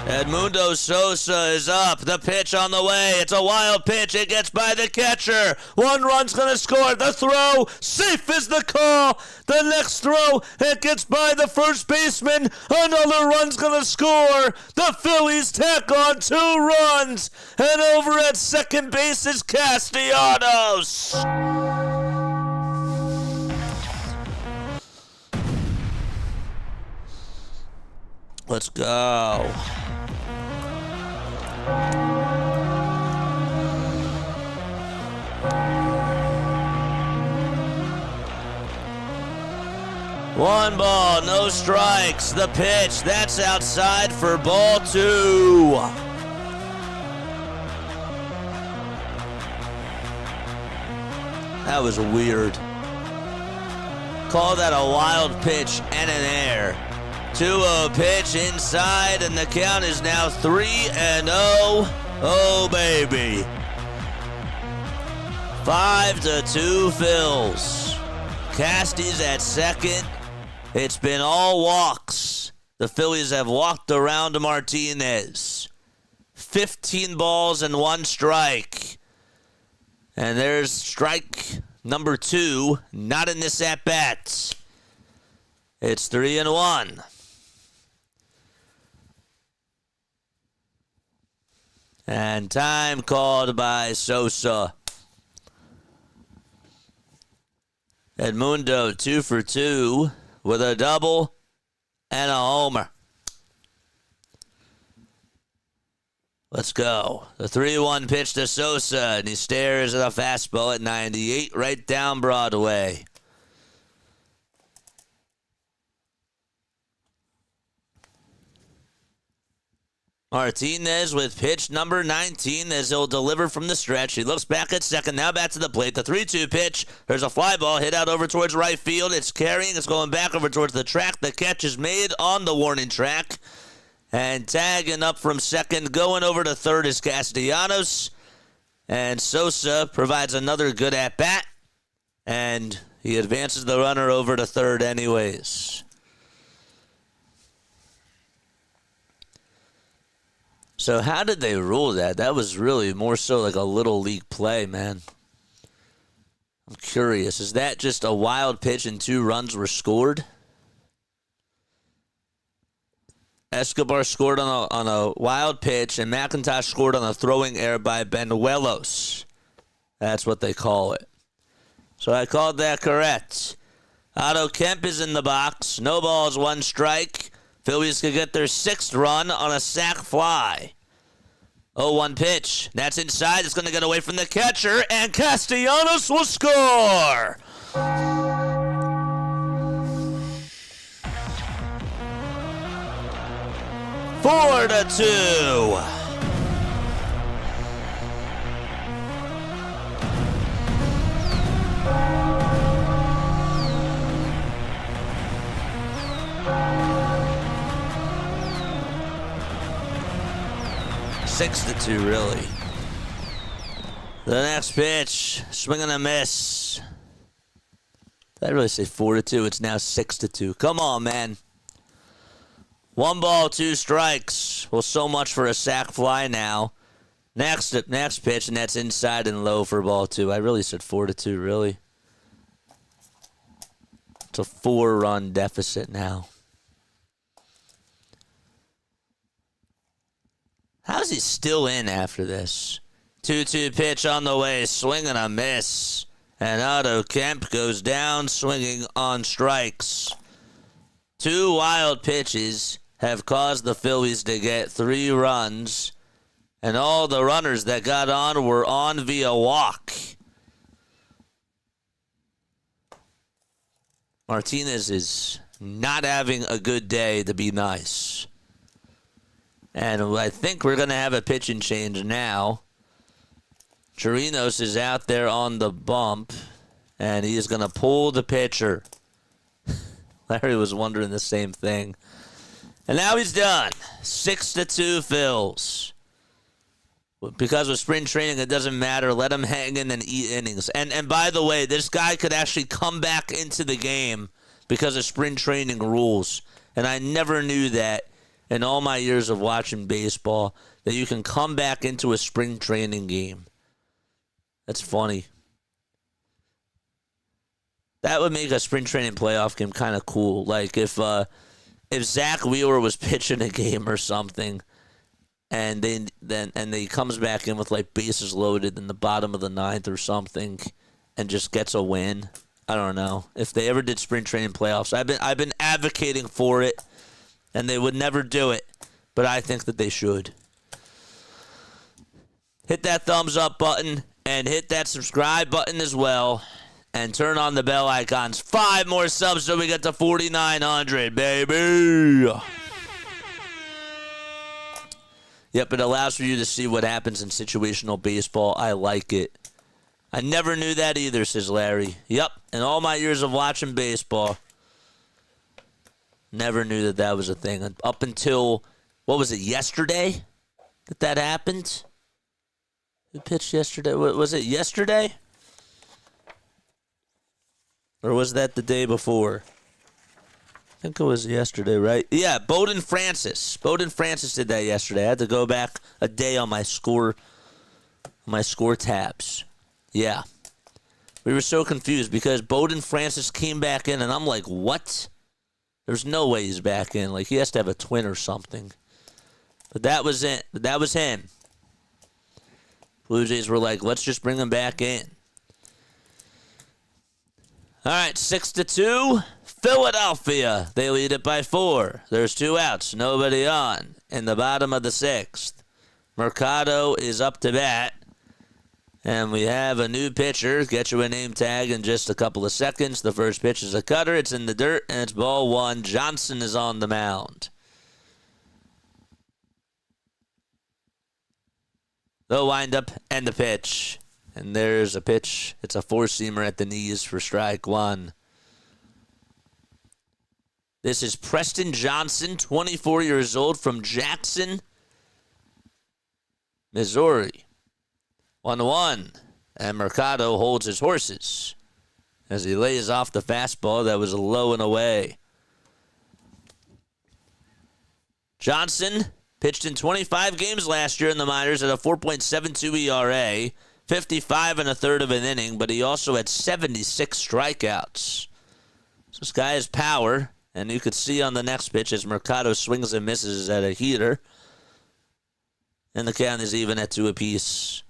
Edmundo Sosa is up. The pitch on the way. It's a wild pitch. It gets by the catcher. One run's going to score. The throw. Safe is the call. The next throw. It gets by the first baseman. Another run's going to score. The Phillies tack on 2 runs. And over at second base is Castellanos. Let's go. One ball, no strikes. The pitch, that's outside for ball 2. That was weird. Call that a wild pitch and an error. 2-0 pitch inside, and the count is now 3-0. Oh, baby. 5-2 Phils. Casty's at second. It's been all walks. The Phillies have walked around Martinez. 15 balls and 1 strike. And there's strike number 2, not in this at-bat. It's 3-1. And time called by Sosa. Edmundo 2 for 2 with a double and a homer. Let's go. The 3-1 pitch to Sosa, and he stares at a fastball at 98 right down Broadway. Martinez with pitch number 19 as he'll deliver from the stretch. He looks back at second, now back to the plate. The 3-2 pitch. There's a fly ball hit out over towards right field. It's carrying. It's going back over towards the track. The catch is made on the warning track. And tagging up from second, going over to third is Castellanos. And Sosa provides another good at-bat. And he advances the runner over to third anyways. So how did they rule that? That was really more so like a little league play, man. I'm curious. Is that just a wild pitch and 2 runs were scored? Escobar scored on a wild pitch, and McIntosh scored on a throwing error by Benuelos. That's what they call it. So I called that correct. Otto Kemp is in the box. No balls, 1 strike. Phillies could get their 6th run on a sac fly. 0-1 pitch. That's inside. It's going to get away from the catcher, and Castellanos will score. 4-2. Six to 2, really. The next pitch, swing and a miss. Did I really say 4-2? It's now 6-2. Come on, man. 1 ball, 2 strikes. Well, so much for a sac fly now. Next pitch, and that's inside and low for ball 2. I really said 4-2, really. It's a 4-run deficit now. How's he still in after this? 2-2 pitch on the way, swing and a miss. And Otto Kemp goes down swinging on strikes. 2 wild pitches have caused the Phillies to get 3 runs. And all the runners that got on were on via walk. Martinez is not having a good day, to be nice. And I think we're going to have a pitching change now. Chirinos is out there on the bump, and he is going to pull the pitcher. Larry was wondering the same thing. And now he's done. 6-2 Phils. Because of spring training, it doesn't matter. Let him hang in and eat innings. And by the way, this guy could actually come back into the game because of spring training rules. And I never knew that in all my years of watching baseball, that you can come back into a spring training game. That's funny. That would make a spring training playoff game kind of cool. Like if Zach Wheeler was pitching a game or something, and he comes back in with like bases loaded in the bottom of the ninth or something, and just gets a win. I don't know if they ever did spring training playoffs. I've been advocating for it, and they would never do it, but I think that they should. Hit that thumbs up button and hit that subscribe button as well, and turn on the bell icons. 5 more subs so we get to 4,900, baby. Yep, it allows for you to see what happens in situational baseball. I like it. I never knew that either, says Larry. Yep, in all my years of watching baseball, never knew that that was a thing. Up until, what was it, yesterday that happened? Who pitched yesterday? Was it yesterday? Or was that the day before? I think it was yesterday, right? Yeah, Bowden Francis. Bowden Francis did that yesterday. I had to go back a day on my score tabs. Yeah. We were so confused because Bowden Francis came back in, and I'm like, what? There's no way he's back in. Like, he has to have a twin or something. But that was it. That was him. Blue Jays were like, let's just bring him back in. All right, 6-2. Philadelphia. They lead it by 4. There's 2 outs. Nobody on. In the bottom of the 6th. Mercado is up to bat. And we have a new pitcher. Get you a name tag in just a couple of seconds. The first pitch is a cutter. It's in the dirt, and it's ball 1. Johnson is on the mound. The windup and the pitch. And there's a pitch. It's a 4-seamer at the knees for strike 1. This is Preston Johnson, 24 years old, from Jackson, Missouri. 1-1. And Mercado holds his horses as he lays off the fastball that was low and away. Johnson pitched in 25 games last year in the minors at a 4.72 ERA, 55 1/3 of an inning, but he also had 76 strikeouts. So this guy has power, and you could see on the next pitch as Mercado swings and misses at a heater. And the count is even at 2 apiece.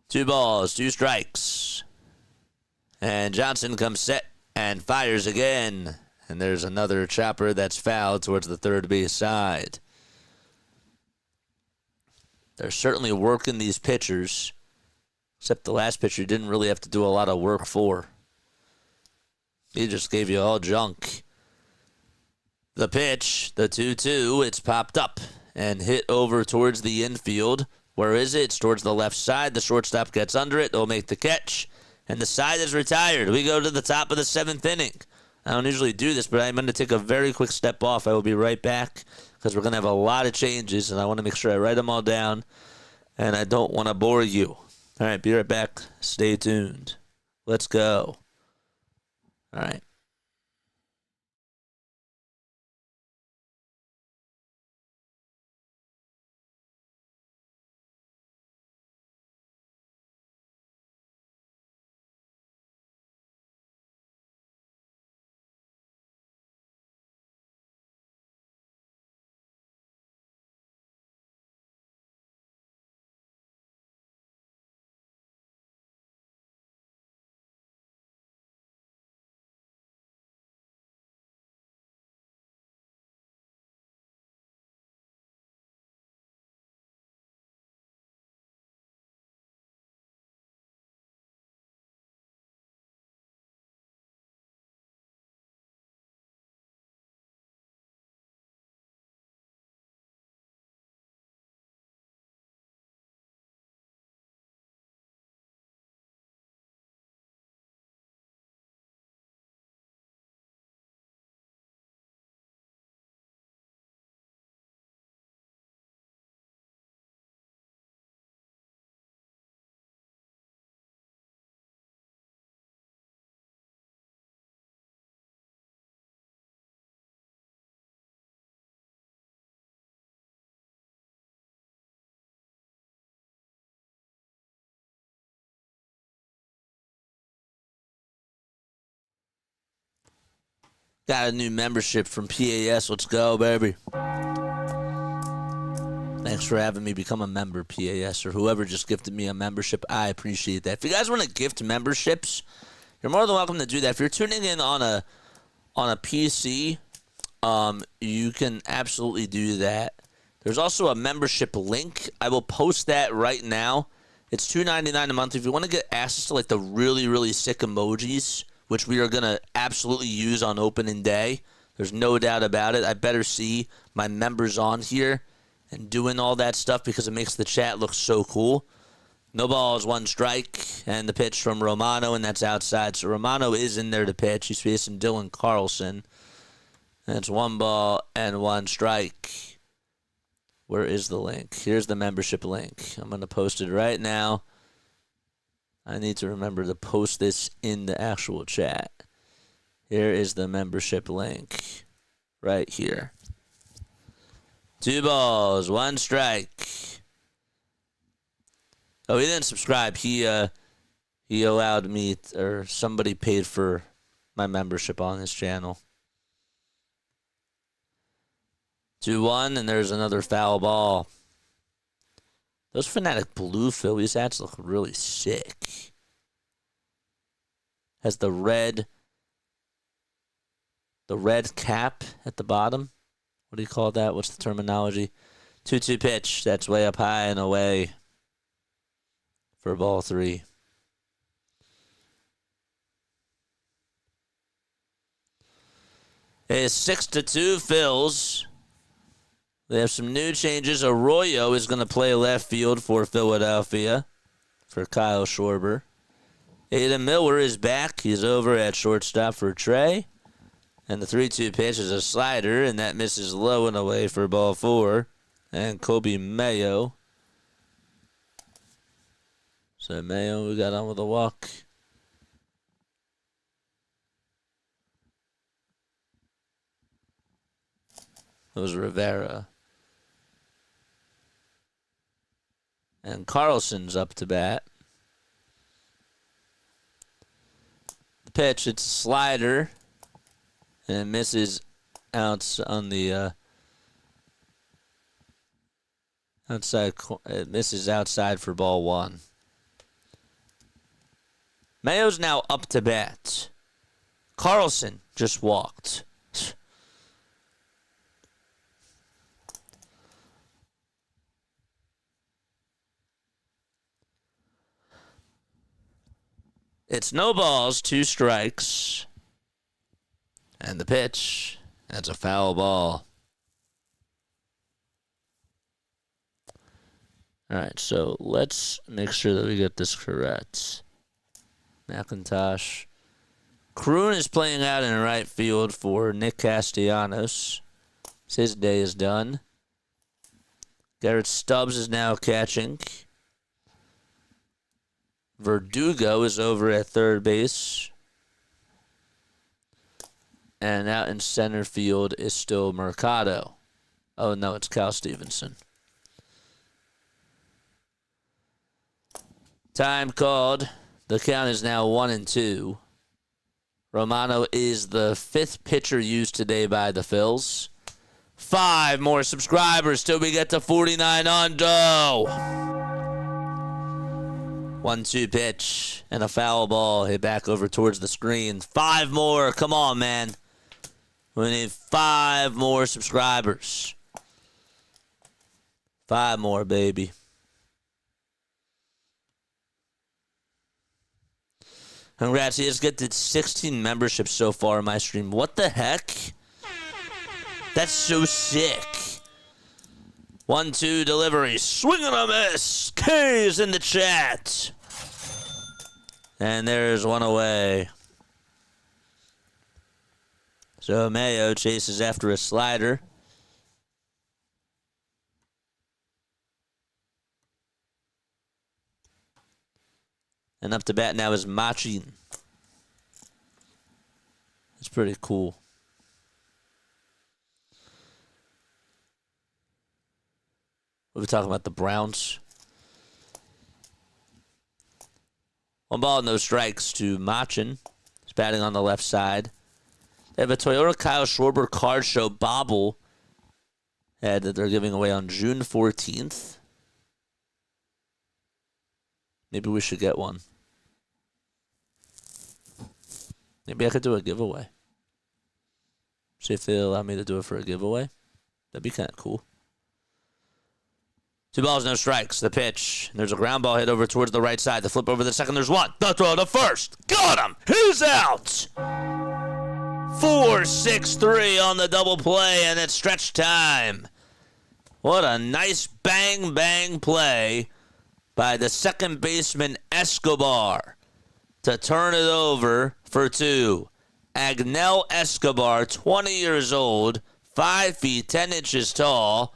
2 balls, 2 strikes. And Johnson comes set and fires again. And there's another chopper that's fouled towards the third base side. They're certainly working these pitchers, except the last pitcher didn't really have to do a lot of work for. He just gave you all junk. The pitch, the 2-2, it's popped up and hit over towards the infield. Where is it? It's towards the left side. The shortstop gets under it. They'll make the catch. And the side is retired. We go to the top of the 7th inning. I don't usually do this, but I'm going to take a very quick step off. I will be right back because we're going to have a lot of changes, and I want to make sure I write them all down, and I don't want to bore you. All right, be right back. Stay tuned. Let's go. All right. Got a new membership from PAS. Let's go, baby. Thanks for having me become a member, PAS, or whoever just gifted me a membership. I appreciate that. If you guys want to gift memberships, you're more than welcome to do that. If you're tuning in on a PC, you can absolutely do that. There's also a membership link. I will post that right now. It's $2.99 a month. If you want to get access to like the really, really sick emojis, which we are going to absolutely use on opening day, there's no doubt about it. I better see my members on here and doing all that stuff because it makes the chat look so cool. No balls, one strike, and the pitch from Romano, and that's outside. So Romano is in there to pitch. He's facing Dylan Carlson. And it's 1 ball and 1 strike. Where is the link? Here's the membership link. I'm going to post it right now. I need to remember to post this in the actual chat. Here is the membership link. Right here. 2 balls, 1 strike. Oh, he didn't subscribe. He allowed me, or somebody paid for my membership on his channel. 2-1, and there's another foul ball. Those Fanatic Blue Phillies hats look really sick. Has the red cap at the bottom. What do you call that? What's the terminology? 2-2 pitch. That's way up high and away for ball 3. It's 6-2 Phils. They have some new changes. Arroyo is going to play left field for Philadelphia for Kyle Schwarber. Aiden Miller is back. He's over at shortstop for Trey. And the 3-2 pitch is a slider, and that misses low and away for ball 4. And Kobe Mayo. So Mayo, we got on with a walk. It was Rivera. And Carlson's up to bat. The pitch, it's a slider. And it misses out on the outside. It misses outside for ball 1. Mayo's now up to bat. Carlson just walked. It's no balls, 2 strikes. And the pitch, that's a foul ball. All right, so let's make sure that we get this correct. McIntosh. Kroon is playing out in right field for Nick Castellanos. His day is done. Garrett Stubbs is now catching. Verdugo is over at third base. And out in center field is still Mercado. Oh, no, it's Cal Stevenson. Time called. The count is now 1-2. Romano is the 5th pitcher used today by the Phils. 5 more subscribers till we get to 49 under. 1-2 pitch and a foul ball hit back over towards the screen. 5 more. Come on, man. We need 5 more subscribers. 5 more, baby. Congrats. He has got to 16 memberships so far in my stream. What the heck? That's so sick. 1-2 delivery. Swing and a miss. K's in the chat. And there's one away. So Mayo chases after a slider. And up to bat now is Machin. That's pretty cool. We're talking about the Browns. 1 ball, no strikes to Machin. He's batting on the left side. They have a Toyota Kyle Schwarber card show bobble head that they're giving away on June 14th. Maybe we should get one. Maybe I could do a giveaway. See if they allow me to do it for a giveaway. That'd be kind of cool. 2 balls, no strikes. The pitch. There's a ground ball hit over towards the right side. The flip over the second. There's one. The throw to first. Got him. He's out. 4-6-3 on the double play, and it's stretch time. What a nice bang, bang play by the second baseman Escobar to turn it over for 2. Agnel Escobar, 20 years old, 5 feet 10 inches tall,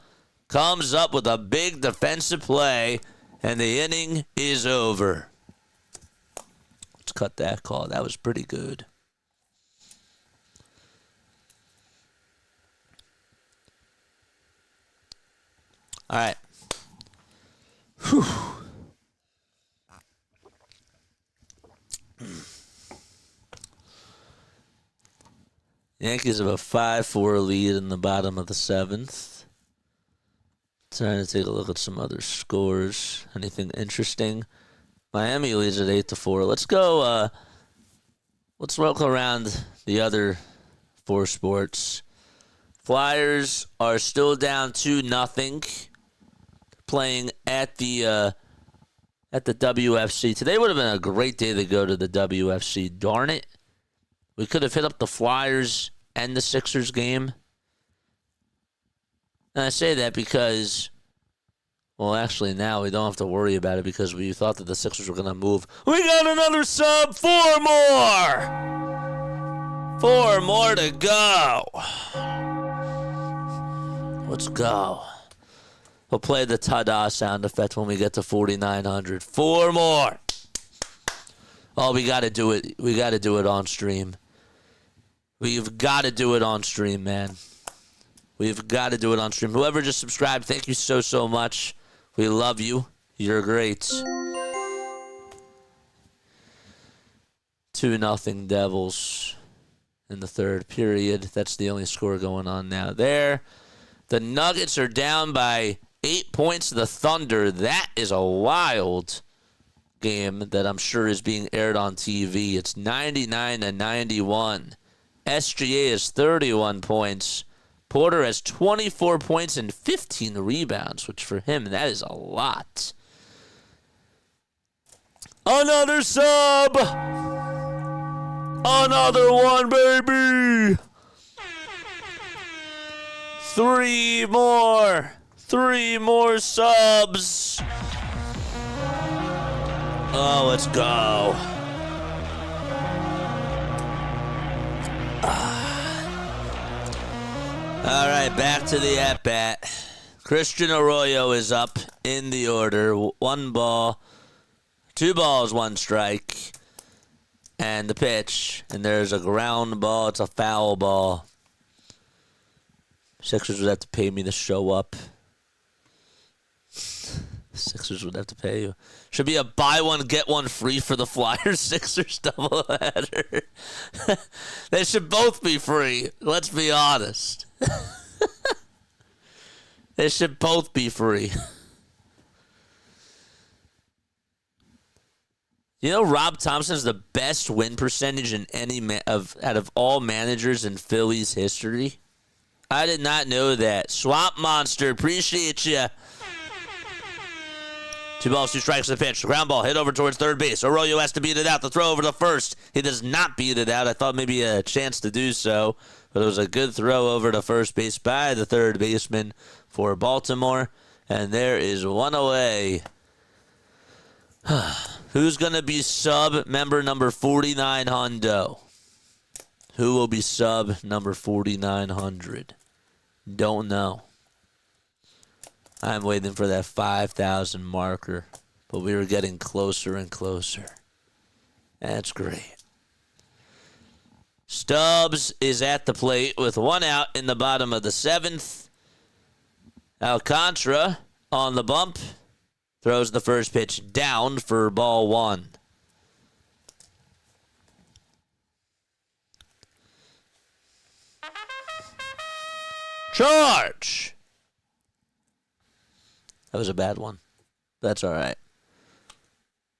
comes up with a big defensive play, and the inning is over. Let's cut that call. That was pretty good. All right. Whew. Yankees have a 5-4 lead in the bottom of the 7th. Trying to take a look at some other scores. Anything interesting? Miami leads at 8-4. Let's go. Let's look around the other 4 sports. Flyers are still down 2-0. Playing at the WFC. Today would have been a great day to go to the WFC. Darn it. We could have hit up the Flyers and the Sixers game. And I say that because, well, actually now we don't have to worry about it because we thought that the Sixers were going to move. We got another sub. 4 more. 4 more to go. Let's go. We'll play the ta-da sound effect when we get to 4,900. 4 more. Oh, we got to do it. We got to do it on stream. We've got to do it on stream, man. We've got to do it on stream. Whoever just subscribed, thank you so, so much. We love you. You're great. 2-0 Devils in the 3rd period. That's the only score going on now there. The Nuggets are down by 8 points to the Thunder. That is a wild game that I'm sure is being aired on TV. It's 99-91. SGA has 31 points. Porter has 24 points and 15 rebounds, which for him, that is a lot. Another sub! Another one, baby! 3 more. 3 more subs. Oh, let's go. All right, back to the at-bat. Christian Arroyo is up in the order. 1 ball, 2 balls, 1 strike. And the pitch. And there's a ground ball. It's a foul ball. Sixers would have to pay me to show up. Sixers would have to pay you. Should be a buy one, get one free for the Flyers Sixers doubleheader. They should both be free. Let's be honest. They should both be free. You know, Rob Thompson's the best win percentage in any out of all managers in Phillies history. I did not know that. Swamp Monster, appreciate you. 2 balls, 2 strikes, the pitch. Ground ball hit over towards third base. Arroyo has to beat it out. The throw over to first. He does not beat it out. I thought maybe a chance to do so, but it was a good throw over to first base by the third baseman for Baltimore. And there is 1 away. Who's going to be sub member number 4900? Who will be sub number 4900? Don't know. I'm waiting for that 5,000 marker, but we were getting closer and closer. That's great. Stubbs is at the plate with 1 out in the bottom of the 7th. Alcantara on the bump. Throws the first pitch down for ball 1. Charge! That was a bad one. That's all right.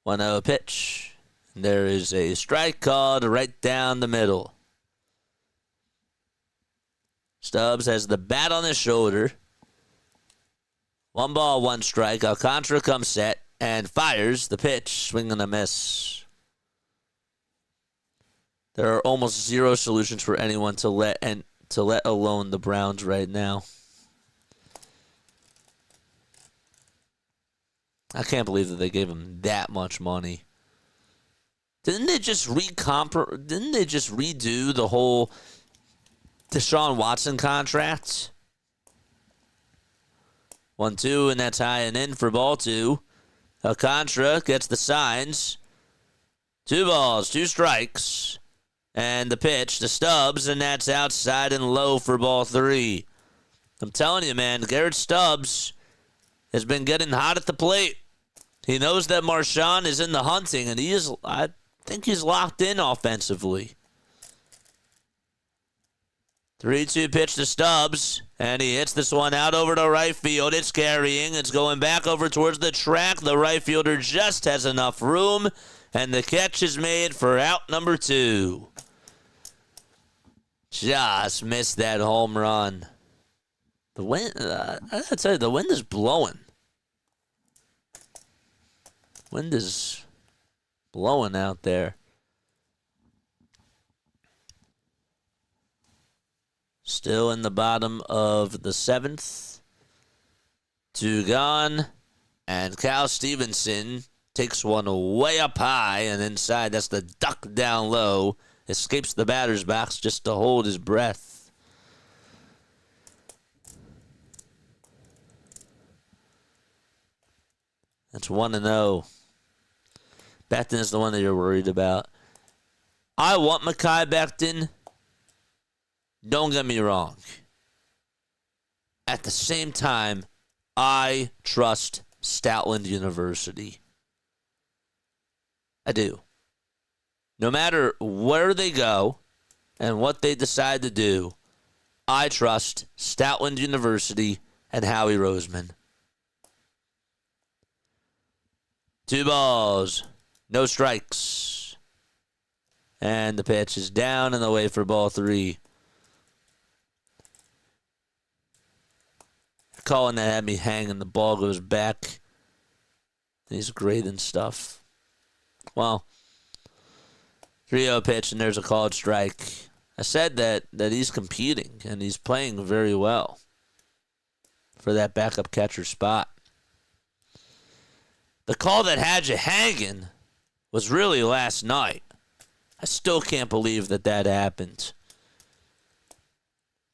1-0 pitch. There is a strike called right down the middle. Stubbs has the bat on his shoulder. 1 ball, 1 strike. Alcantara comes set and fires the pitch. Swing and a miss. There are almost zero solutions for anyone to let alone the Browns right now. I can't believe that they gave him that much money. Didn't they just redo the whole Deshaun Watson contract? 1-2, and that's high and in for ball 2. Alcantara gets the signs. 2 balls, 2 strikes. And the pitch to Stubbs, and that's outside and low for ball 3. I'm telling you, man, Garrett Stubbs has been getting hot at the plate. He knows that Marshawn is in the hunting, and I think he's locked in offensively. 3-2 pitch to Stubbs, and he hits this one out over to right field. It's carrying. It's going back over towards the track. The right fielder just has enough room, and the catch is made for out number 2. Just missed that home run. The wind, I gotta tell you, the wind is blowing. Wind is blowing out there. Still in the bottom of the 7th. 2 gone. And Cal Stevenson takes one way up high and inside. That's the duck down low. Escapes the batter's box just to hold his breath. That's 1-0. Becton is the one that you're worried about. I want Mekhi Becton. Don't get me wrong. At the same time, I trust Stoutland University. I do. No matter where they go and what they decide to do, I trust Stoutland University and Howie Roseman. 2 balls, no strikes. And the pitch is down and away for ball 3. Calling that had me hanging. The ball goes back. He's great and stuff. Well, 3-0 pitch, and there's a called strike. I said that he's competing, and he's playing very well for that backup catcher spot. The call that had you hanging was really last night. I still can't believe that happened.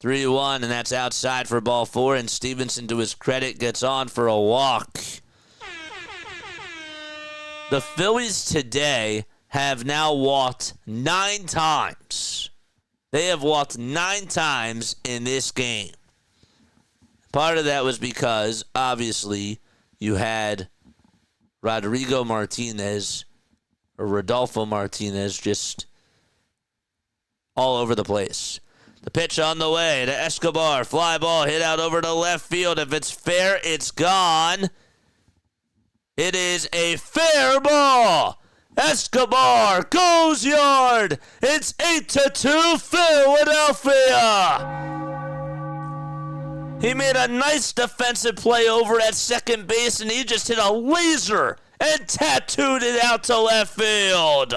3-1, and that's outside for ball 4, and Stevenson, to his credit, gets on for a walk. The Phillies today have now walked 9 times. They have walked 9 times in this game. Part of that was because, obviously, you had Rodolfo Martinez just all over the place. The pitch on the way to Escobar. Fly ball hit out over to left field. If it's fair, it's gone. It is a fair ball. Escobar goes yard. It's 8-2 Philadelphia. He made a nice defensive play over at second base, and he just hit a laser and tattooed it out to left field.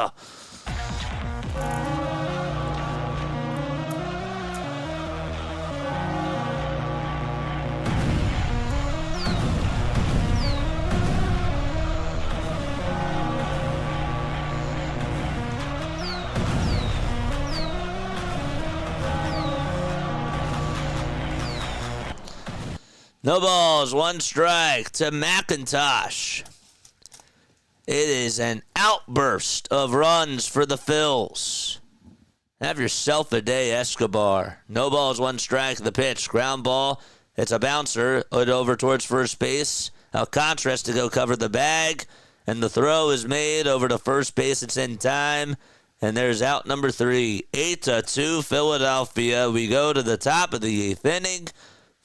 No balls, 1 strike to McIntosh. It is an outburst of runs for the Phils. Have yourself a day, Escobar. No balls, 1 strike. The pitch, ground ball. It's a bouncer. It over towards first base. Alcantara has to go cover the bag. And the throw is made over to first base. It's in time. And there's out number 3. 8-2 Philadelphia. We go to the top of the 8th inning.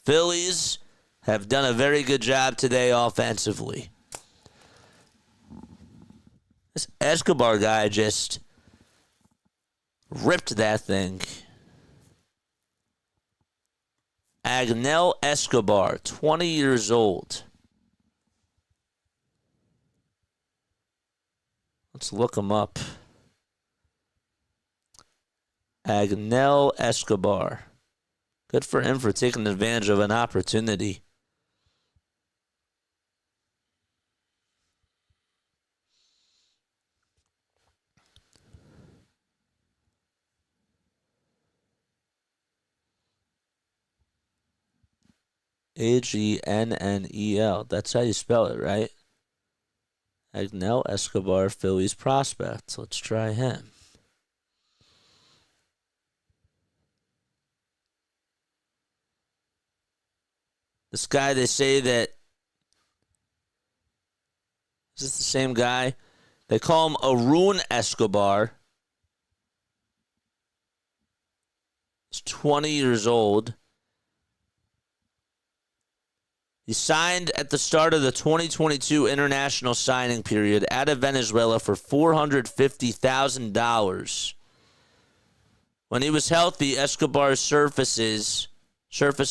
Phillies have done a very good job today offensively. This Escobar guy just ripped that thing. Agnel Escobar, 20 years old. Let's look him up. Agnel Escobar. Good for him for taking advantage of an opportunity. Agnel. That's how you spell it, right? Agnel Escobar, Phillies prospect. Let's try him. This guy, they say that... Is this the same guy? They call him Arun Escobar. He's 20 years old. He signed at the start of the 2022 international signing period out of Venezuela for $450,000. When he was healthy, Escobar's surface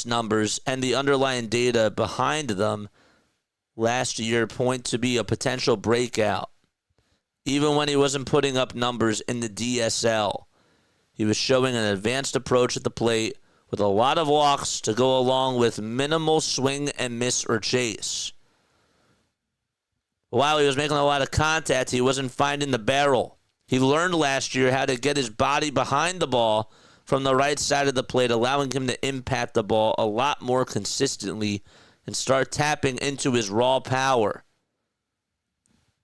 numbers, and the underlying data behind them last year point to be a potential breakout. Even when he wasn't putting up numbers in the DSL, he was showing an advanced approach at the plate with a lot of walks to go along with minimal swing and miss or chase. While he was making a lot of contact, he wasn't finding the barrel. He learned last year how to get his body behind the ball from the right side of the plate, allowing him to impact the ball a lot more consistently and start tapping into his raw power.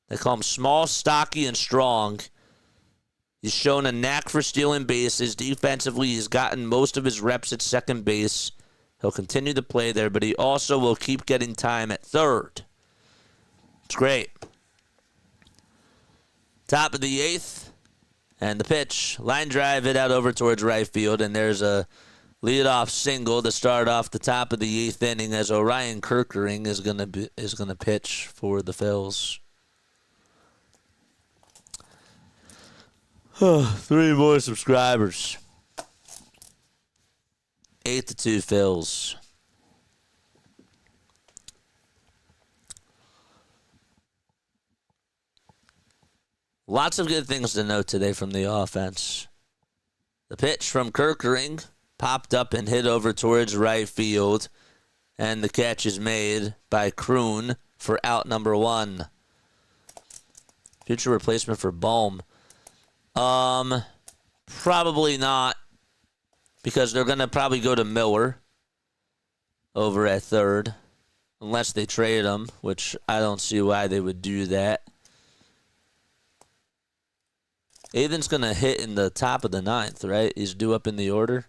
They call him small, stocky, and strong. He's shown a knack for stealing bases. Defensively, he's gotten most of his reps at second base. He'll continue to play there, but he also will keep getting time at third. It's great. Top of the eighth, and the pitch. Line drive hit out over towards right field, and there's a leadoff single to start off the top of the eighth inning as Orion Kirkering is gonna pitch for the Phils. 3 more subscribers. 8-2 Phils. Lots of good things to note today from the offense. The pitch from Kirkering popped up and hit over towards right field, and the catch is made by Kroon for out number 1. Future replacement for Baum. Probably not, because they're going to probably go to Miller over at third, unless they trade him, which I don't see why they would do that. Aiden's going to hit in the top of the 9th, right? He's due up in the order.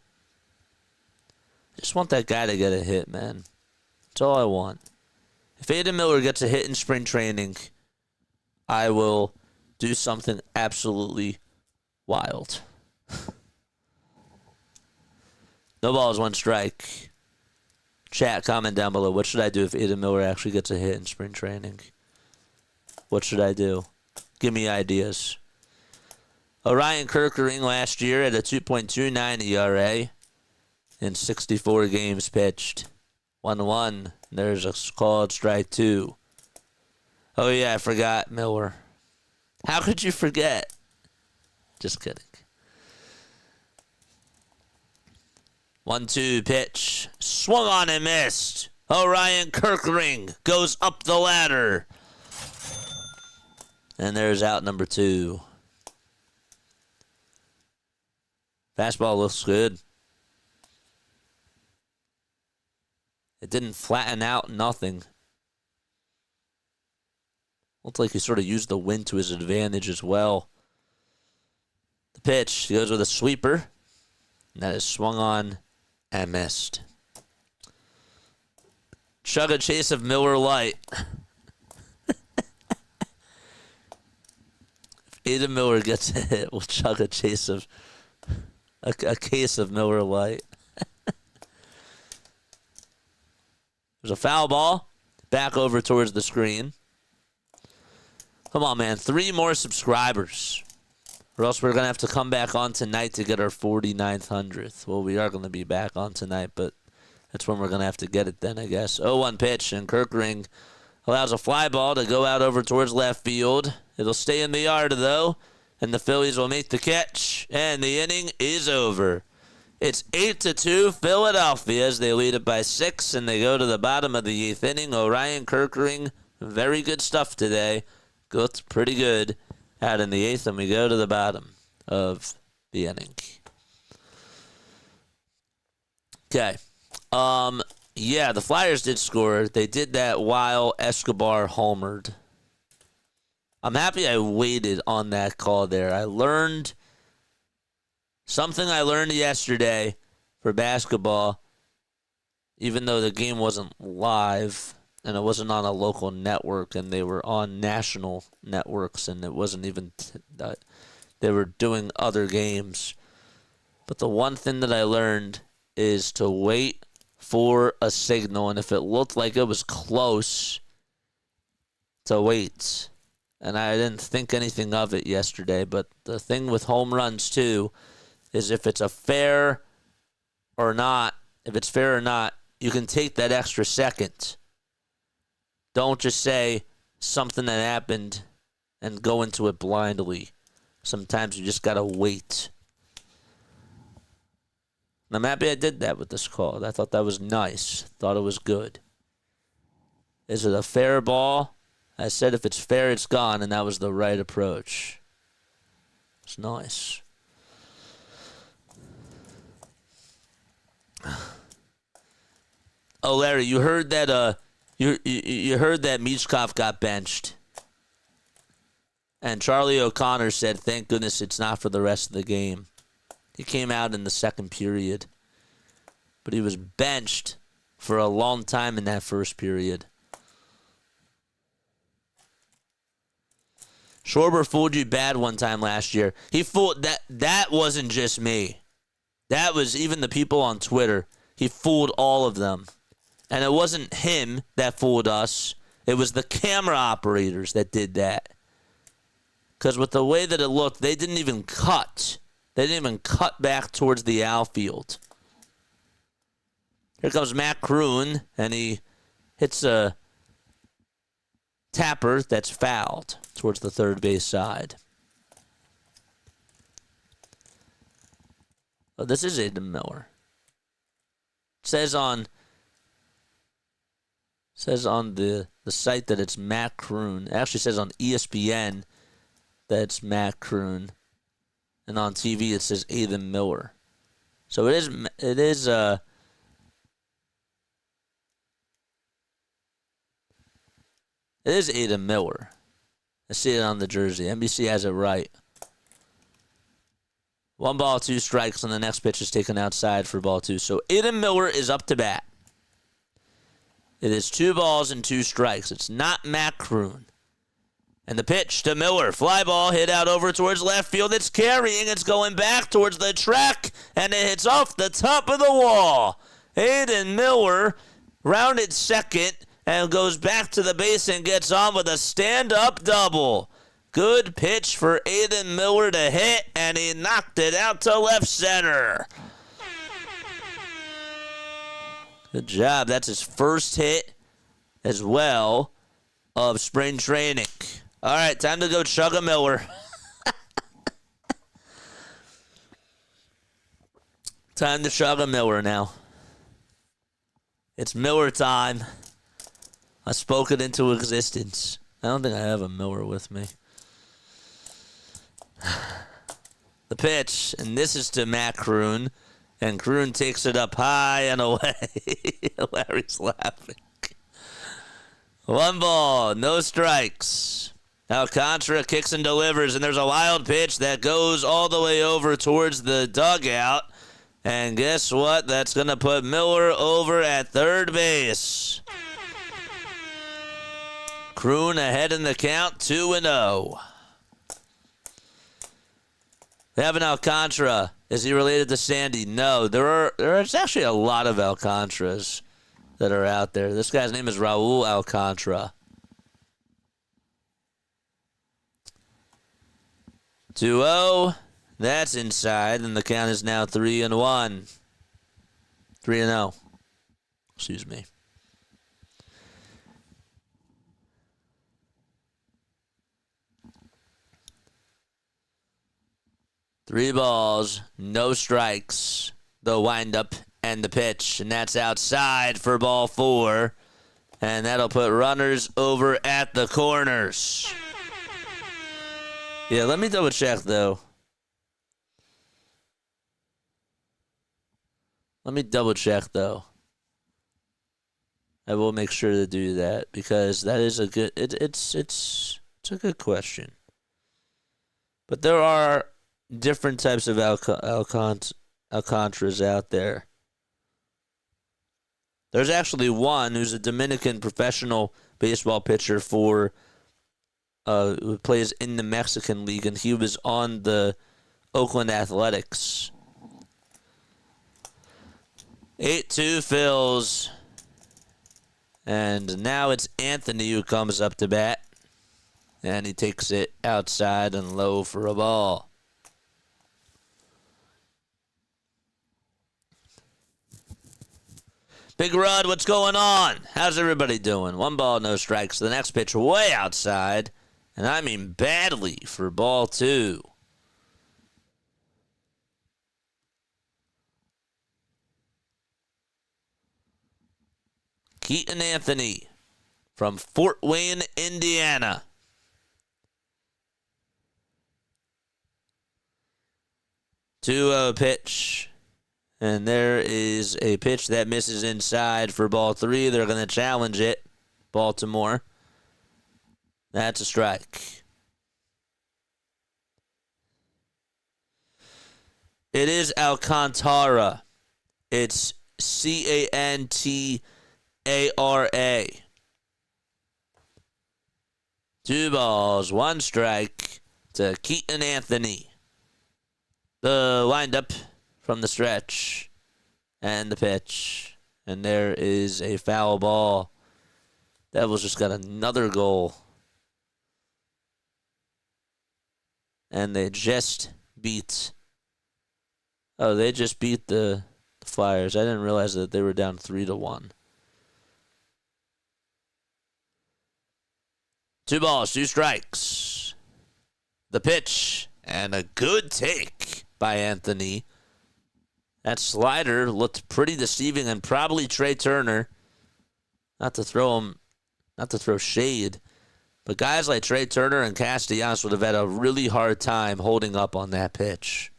Just want that guy to get a hit, man. That's all I want. If Aiden Miller gets a hit in spring training, I will do something absolutely wild. No balls, 1 strike. Chat, comment down below. What should I do if Aiden Miller actually gets a hit in spring training? What should I do? Give me ideas. Orion Kirkering last year at a 2.29 ERA in 64 games pitched. 1-1. There's a called strike 2. Oh, yeah, I forgot Miller. How could you forget? Just kidding. 1-2 pitch. Swung on and missed. Orion Kirkering goes up the ladder. And there's out number 2. Fastball looks good. It didn't flatten out, nothing. Looked like he sort of used the wind to his advantage as well. The pitch, he goes with a sweeper. And that is swung on and missed. Chug a chase of Miller Lite. If Aiden Miller gets a hit, we'll chug a chase of a case of Miller Lite. There's a foul ball. Back over towards the screen. Come on, man. 3 more subscribers. Or else we're going to have to come back on tonight to get our 49th, 100th. Well, we are going to be back on tonight, but that's when we're going to have to get it then, I guess. 0-1 pitch, and Kirkring allows a fly ball to go out over towards left field. It'll stay in the yard, though, and the Phillies will make the catch, and the inning is over. It's 8-2 Philadelphia as they lead it by 6, and they go to the bottom of the 8th inning. Orion Kirkring, very good stuff today. Looked pretty good out in the 8th, and we go to the bottom of the inning. Okay. Yeah, the Flyers did score. They did that while Escobar homered. I'm happy I waited on that call there. I learned something I learned yesterday for basketball, even though the game wasn't live and it wasn't on a local network and they were on national networks and it wasn't even they were doing other games. But the one thing that I learned is to wait for a signal, and if it looked like it was close, to wait. And I didn't think anything of it yesterday, but the thing with home runs too is if it's fair or not, you can take that extra second. Don't just say something that happened and go into it blindly. Sometimes you just got to wait. And I'm happy I did that with this call. I thought that was nice. Thought it was good. Is it a fair ball? I said if it's fair, it's gone, and that was the right approach. It's nice. Oh, Larry, you heard that you heard that Michkov got benched. And Charlie O'Connor said, thank goodness it's not for the rest of the game. He came out in the second period. But he was benched for a long time in that first period. Schwarber fooled you bad one time last year. He fooled that wasn't just me. That was even the people on Twitter. He fooled all of them. And it wasn't him that fooled us. It was the camera operators that did that. Because with the way that it looked, they didn't even cut. They didn't even cut back towards the outfield. Here comes Matt Kroon, and he hits a tapper that's fouled towards the third base side. Oh, this is Aiden Miller. Says on the site that it's Matt Kroon. It actually says on ESPN that it's Matt Kroon. And on TV it says Aiden Miller. So it is Aiden Miller. I see it on the jersey. NBC has it right. 1 ball, 2 strikes, and the next pitch is taken outside for ball 2. So Aiden Miller is up to bat. It is 2 balls and 2 strikes. It's not Matt Kroon. And the pitch to Miller. Fly ball hit out over towards left field. It's carrying. It's going back towards the track. And it hits off the top of the wall. Aiden Miller rounded second and goes back to the base and gets on with a stand-up double. Good pitch for Aiden Miller to hit, and he knocked it out to left center. Good job. That's his first hit as well of spring training. All right, time to go chug a Miller. Time to chug a Miller now. It's Miller time. I spoke it into existence. I don't think I have a Miller with me. The pitch, and this is to Matt Kroon, and Kroon takes it up high and away. Larry's laughing. 1 ball, no strikes. Alcantara kicks and delivers, and there's a wild pitch that goes all the way over towards the dugout. And guess what? That's going to put Miller over at third base. Kroon ahead in the count, 2-0. We have an Alcantara. Is he related to Sandy? No. There's actually a lot of Alcantaras. that are out there. This guy's name is Raul Alcantara. 2-0. That's inside, and the count is now 3-1. 3-0. Excuse me. Three balls, no strikes. The windup and the pitch, and that's outside for ball 4. And that'll put runners over at the corners. Yeah, let me double check, though. I will make sure to do that because that is a good. It's a good question. But there are different types of Alcantaras out there. There's actually one who's a Dominican professional baseball pitcher for who plays in the Mexican League, and he was on the Oakland Athletics. 8-2 Phils. And now it's Anthony who comes up to bat. And he takes it outside and low for a ball. Big Rod, what's going on? How's everybody doing? 1 ball, no strikes. The next pitch way outside. And I mean badly for ball 2. Keaton Anthony from Fort Wayne, Indiana. Two pitch. And there is a pitch that misses inside for ball 3. They're going to challenge it. Baltimore. That's a strike. It is Alcantara. It's Cantara. 2 balls, 1 strike to Keaton Anthony. The windup from the stretch and the pitch. And there is a foul ball. Devils just got another goal. And they just beat. Oh, they just beat the Flyers. I didn't realize that they were down 3-1. 2 balls, 2 strikes. The pitch, and a good take by Anthony. That slider looked pretty deceiving, and probably Trey Turner, not to throw shade, but guys like Trey Turner and Castellanos would have had a really hard time holding up on that pitch.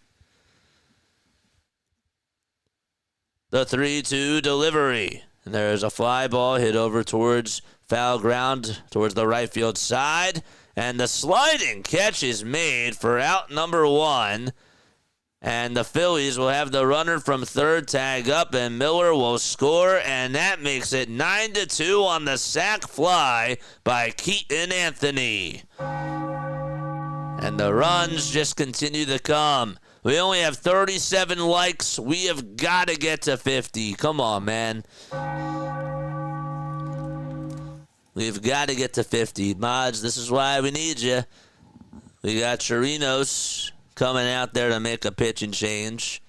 The 3-2 delivery, and there's a fly ball hit over towards foul ground towards the right field side. And the sliding catch is made for out number 1. And the Phillies will have the runner from third tag up, and Miller will score. And that makes it 9-2 on the sac fly by Keaton Anthony. And the runs just continue to come. We only have 37 likes. We have got to get to 50. Come on, man. We've got to get to 50. Mods, this is why we need you. We got Chirinos coming out there to make a pitching change.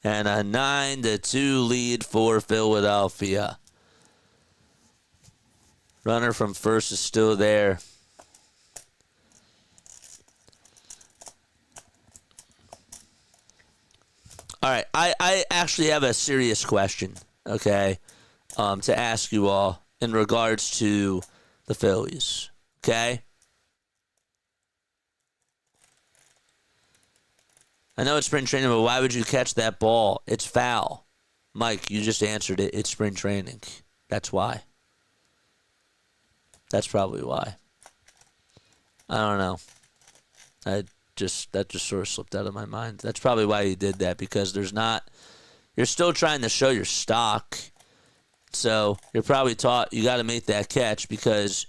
And a 9-2 lead for Philadelphia. Runner from first is still there. All right, I actually have a serious question, okay, to ask you all in regards to the Phillies, okay? I know it's spring training, but why would you catch that ball? It's foul. Mike, you just answered it. It's spring training. That's why. That's probably why. I don't know. That just sort of slipped out of my mind. That's probably why you did that, because you're still trying to show your stock. So you're probably taught you got to make that catch because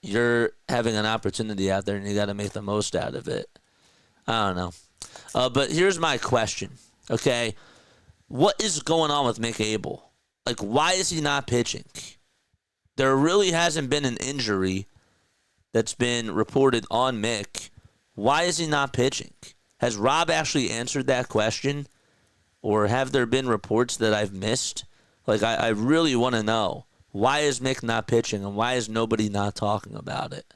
you're having an opportunity out there and you got to make the most out of it. I don't know. But here's my question, okay? What is going on with Mick Abel? Like, why is he not pitching? There really hasn't been an injury that's been reported on Mick. Why is he not pitching? Has Rob actually answered that question? Or have there been reports that I've missed? Like, I really want to know. Why is Mick not pitching, and why is nobody not talking about it?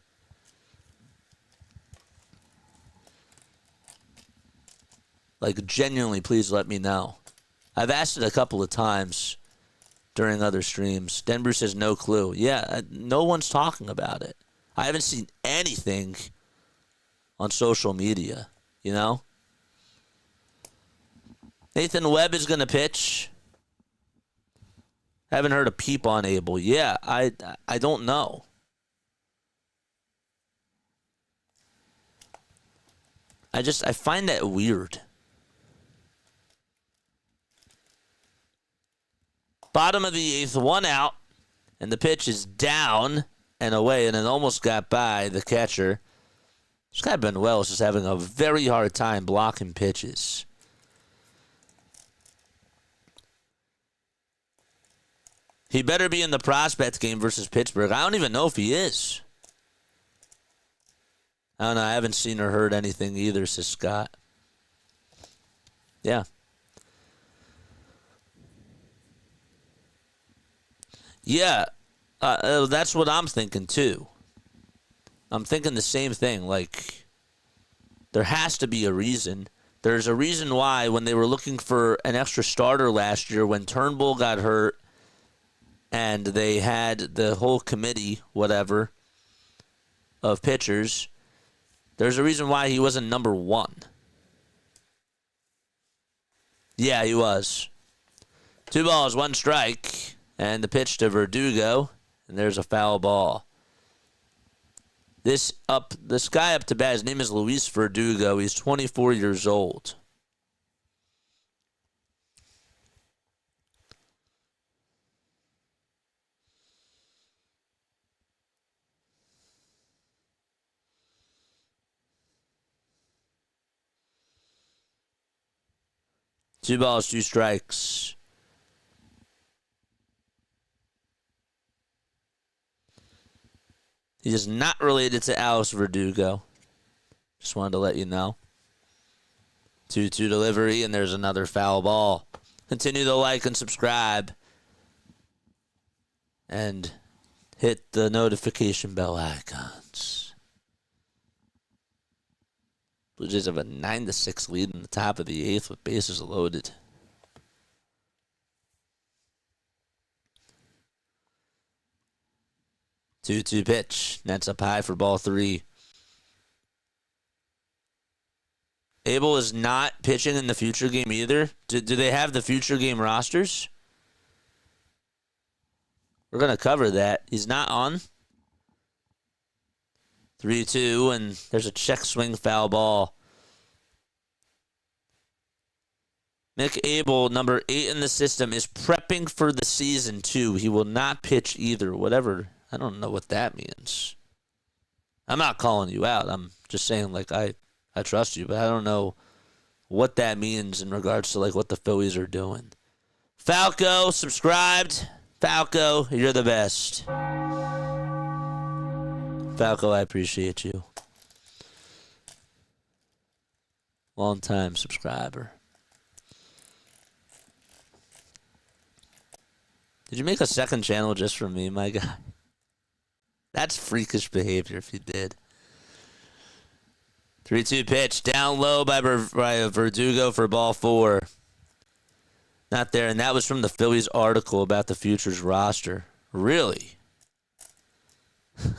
Like, genuinely, please let me know. I've asked it a couple of times during other streams. Denver says no clue. Yeah, no one's talking about it. I haven't seen anything on social media, you know? Nathan Webb is going to pitch. Haven't heard a peep on Abel. Yeah, I don't know. I find that weird. Bottom of the 8th, 1 out, and the pitch is down and away, and it almost got by the catcher. This guy Benuel is just having a very hard time blocking pitches. He better be in the prospect game versus Pittsburgh. I don't even know if he is. I don't know. I haven't seen or heard anything either, says Scott. Yeah. Yeah, that's what I'm thinking too. I'm thinking the same thing. Like, there has to be a reason. There's a reason why when they were looking for an extra starter last year, when Turnbull got hurt and they had the whole committee, whatever, of pitchers, there's a reason why he wasn't number 1. Yeah, he was. 2 balls, 1 strike. And the pitch to Verdugo, and there's a foul ball. This guy up to bat, his name is Luis Verdugo. He's 24 years old. Two balls, 2 strikes. He is not related to Alex Verdugo. Just wanted to let you know. 2-2 delivery, and there's another foul ball. Continue to like and subscribe. And hit the notification bell icons. Blue Jays have a 9-6 lead in the top of the 8th with bases loaded. Two pitch. Nets up high for ball 3. Abel is not pitching in the future game either. Do they have the future game rosters? We're going to cover that. He's not on. 3-2, and there's a check swing foul ball. Mick Abel, number 8 in the system, is prepping for the season, too. He will not pitch either, whatever. I don't know what that means. I'm not calling you out. I'm just saying, like, I trust you, but I don't know what that means in regards to, like, what the Phillies are doing. Falco, subscribed. Falco, you're the best. Falco, I appreciate you. Long-time subscriber. Did you make a second channel just for me, my guy? That's freakish behavior if you did. 3-2 pitch. Down low by Verdugo for ball 4. Not there. And that was from the Phillies article about the Futures roster. Really?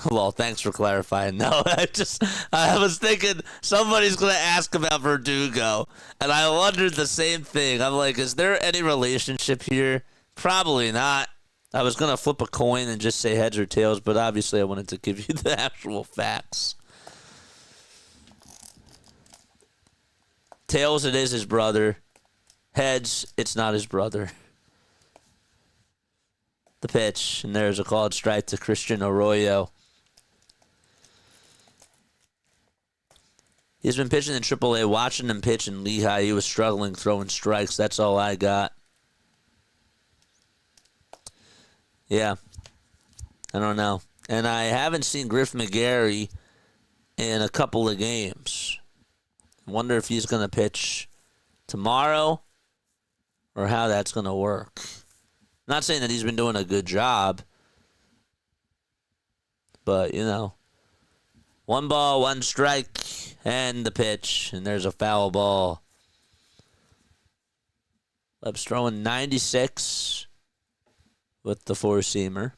Well, thanks for clarifying. No, I was thinking somebody's going to ask about Verdugo. And I wondered the same thing. I'm like, is there any relationship here? Probably not. I was going to flip a coin and just say heads or tails, but obviously I wanted to give you the actual facts. Tails, it is his brother. Heads, it's not his brother. The pitch, and there's a called strike to Christian Arroyo. He's been pitching in AAA. Watching him pitch in Lehigh, he was struggling throwing strikes. That's all I got. Yeah. I don't know. And I haven't seen Griff McGarry in a couple of games. I wonder if he's going to pitch tomorrow or how that's going to work. I'm not saying that he's been doing a good job, but, 1 ball, 1 strike, and the pitch, and there's a foul ball. Lepp's throwing 96 with the four-seamer.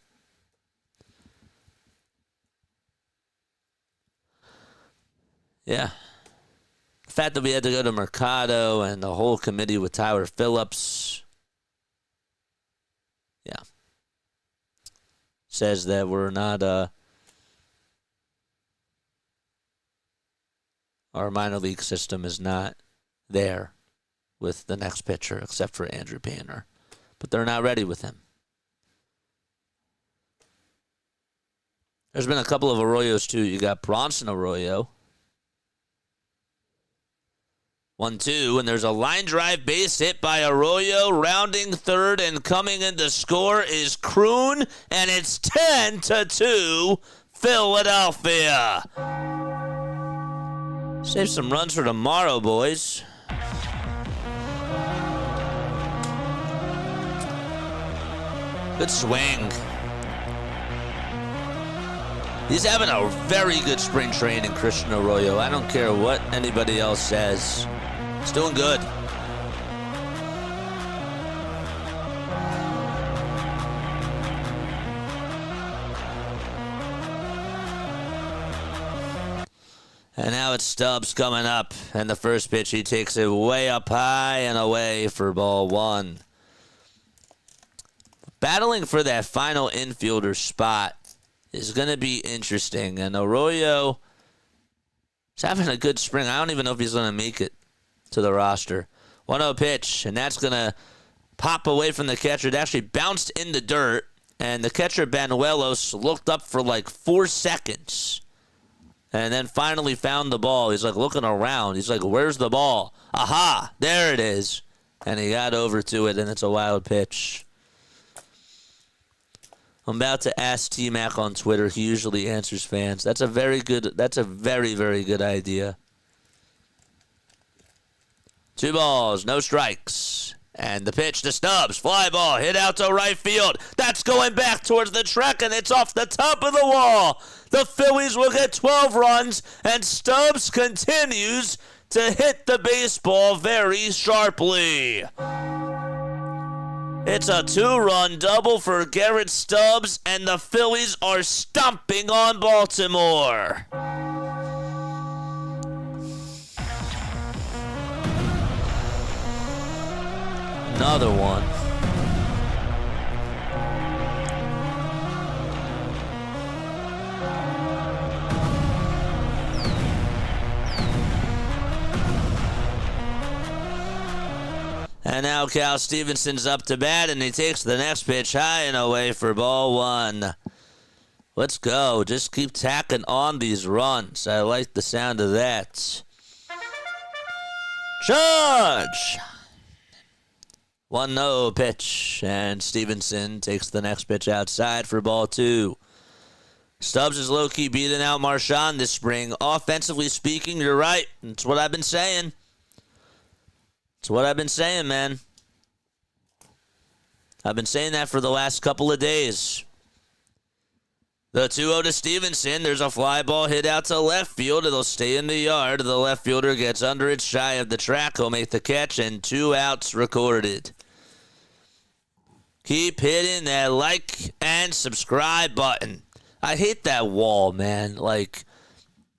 Yeah. The fact that we had to go to Mercado and the whole committee with Tyler Phillips, yeah, says that we're not, our minor league system is not there with the next pitcher except for Andrew Painter. But they're not ready with him. There's been a couple of Arroyos, too. You got Bronson Arroyo. 1-2, and there's a line drive base hit by Arroyo, rounding third, and coming in to score is Kroon, and it's 10-2, Philadelphia. Save some runs for tomorrow, boys. Good swing. He's having a very good spring training, Christian Arroyo. I don't care what anybody else says. He's doing good. And now it's Stubbs coming up. And the first pitch, he takes it way up high and away for ball 1. Battling for that final infielder spot is going to be interesting. And Arroyo is having a good spring. I don't even know if he's going to make it to the roster. 1-0 pitch, and that's going to pop away from the catcher. It actually bounced in the dirt, and the catcher, Banuelos, looked up for like 4 seconds and then finally found the ball. He's like looking around. He's like, where's the ball? Aha, there it is. And he got over to it, and it's a wild pitch. I'm about to ask T-Mac on Twitter. He usually answers fans. That's a very, very good idea. 2 balls, no strikes. And the pitch to Stubbs. Fly ball, hit out to right field. That's going back towards the track, and it's off the top of the wall. The Phillies will get 12 runs, and Stubbs continues to hit the baseball very sharply. It's a 2-run double for Garrett Stubbs, and the Phillies are stomping on Baltimore. Another one. And now Cal Stevenson's up to bat, and he takes the next pitch high and away for ball 1. Let's go. Just keep tacking on these runs. I like the sound of that. Charge! 1-0 pitch, and Stevenson takes the next pitch outside for ball 2. Stubbs is low-key beating out Marchand this spring. Offensively speaking, you're right. That's what I've been saying. That's what I've been saying, man. I've been saying that for the last couple of days. The 2-0 to Stevenson. There's a fly ball hit out to left field. It'll stay in the yard. The left fielder gets under it shy of the track. He'll make the catch, and 2 outs recorded. Keep hitting that like and subscribe button. I hate that wall, man. Like,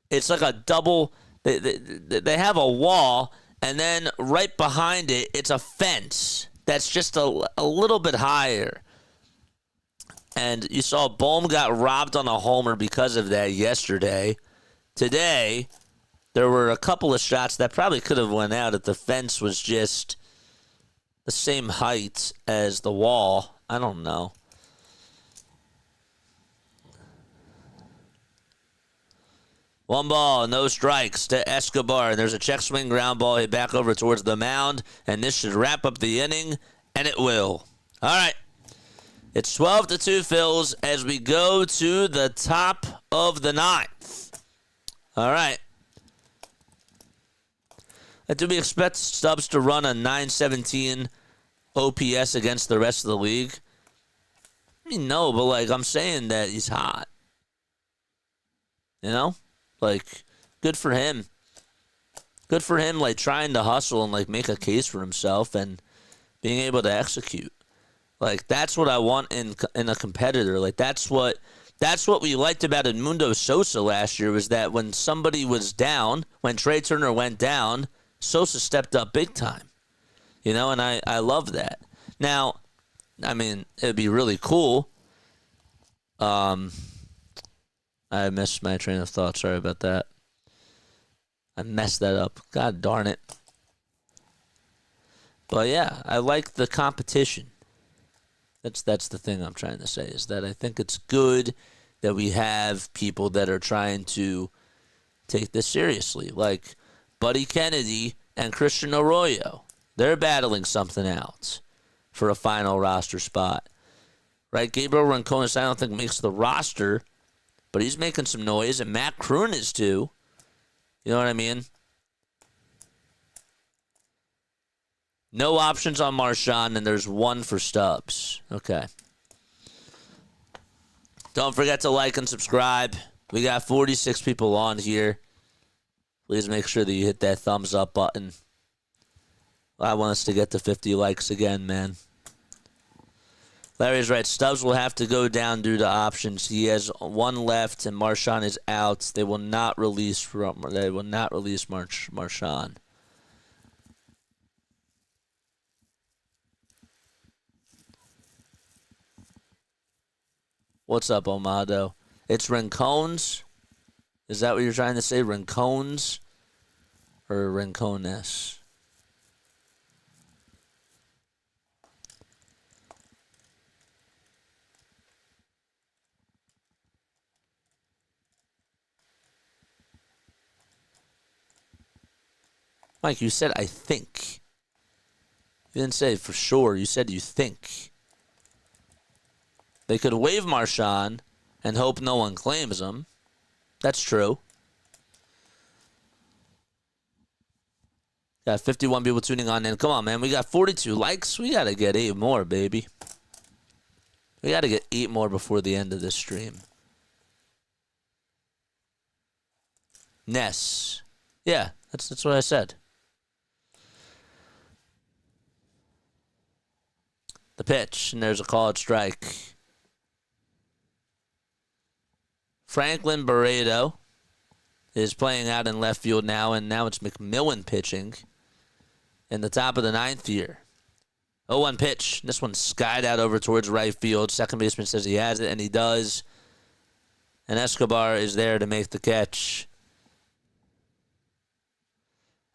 it's like a double. They have a wall, and then right behind it, it's a fence that's just a little bit higher. And you saw Bohm got robbed on a homer because of that yesterday. Today, there were a couple of shots that probably could have went out if the fence was just the same height as the wall. I don't know. One ball, no strikes to Escobar. And there's a check swing ground ball hit back over towards the mound. And this should wrap up the inning, and it will. All right. It's 12-2 Phils as we go to the top of the ninth. All right. Do we expect Stubbs to run a 917 OPS against the rest of the league? I mean, no, but, like, I'm saying that he's hot. You know? Like, good for him. Good for him, like, trying to hustle and, like, make a case for himself and being able to execute. Like, that's what I want in a competitor. Like, that's what we liked about Edmundo Sosa last year, was that when somebody was down, when Trey Turner went down, Sosa stepped up big time. You know, and I love that. Now, I mean, it'd be really cool. I missed my train of thought. Sorry about that. I messed that up. God darn it. But yeah, I like the competition. That's the thing I'm trying to say, is that I think it's good that we have people that are trying to take this seriously. Like Buddy Kennedy and Christian Arroyo. They're battling something out for a final roster spot. Right? Gabriel Rincones, I don't think makes the roster, but he's making some noise, and Matt Kroon is too. You know what I mean? No options on Marshawn, and there's one for Stubbs. Okay. Don't forget to like and subscribe. We got 46 people on here. Please make sure that you hit that thumbs up button. I want us to get to 50 likes again, man. Larry's right. Stubbs will have to go down due to options. He has one left, and Marshawn is out. They will not release Marshawn. What's up, Omado? It's Rincones? Is that what you're trying to say? Rincones or Rincones? Mike, you said I think. You didn't say for sure. You said you think. They could waive Marshawn and hope no one claims him. That's true. Got 51 people tuning on in. Come on, man. We got 42 likes. We got to get 8 more, baby. We got to get 8 more before the end of this stream. Ness. Yeah, that's what I said. The pitch, and there's a called strike. Franklin Barreto is playing out in left field now, and now it's McMillan pitching in the top of the ninth here. 0-1 pitch. This one skied out over towards right field. Second baseman says he has it, and he does. And Escobar is there to make the catch.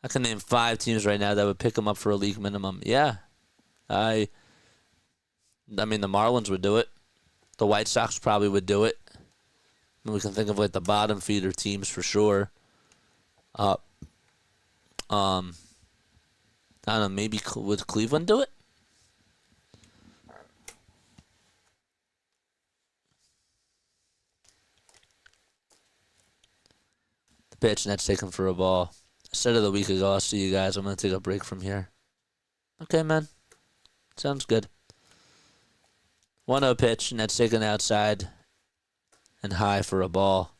I can name 5 teams right now that would pick him up for a league minimum. Yeah. I mean, the Marlins would do it. The White Sox probably would do it. We can think of like the bottom feeder teams for sure. I don't know. Maybe would Cleveland do it? The pitch, and that's taken for a ball. I said it a week ago. I'll see you guys. I'm gonna take a break from here. Okay, man. Sounds good. 1-0 pitch, and that's taken outside and high for a ball.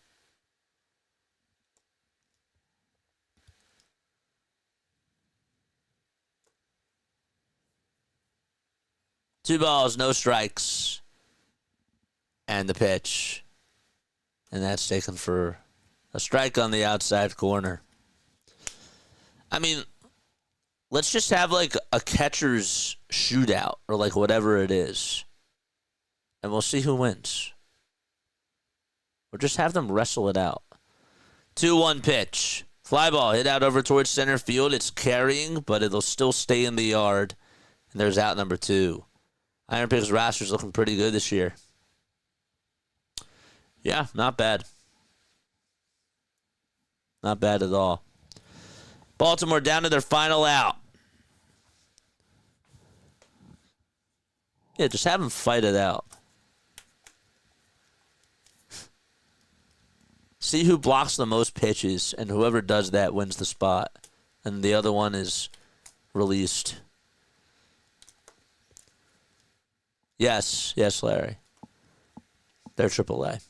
Two balls, no strikes. And the pitch. And that's taken for a strike on the outside corner. I mean, let's just have like a catcher's shootout or like whatever it is. And we'll see who wins. Or just have them wrestle it out. 2-1 pitch. Fly ball hit out over towards center field. It's carrying, but it'll still stay in the yard. And there's out number 2. Iron Pigs roster's looking pretty good this year. Yeah, not bad. Not bad at all. Baltimore down to their final out. Yeah, just have them fight it out. See who blocks the most pitches, and whoever does that wins the spot. And the other one is released. Yes, Larry. They're AAA.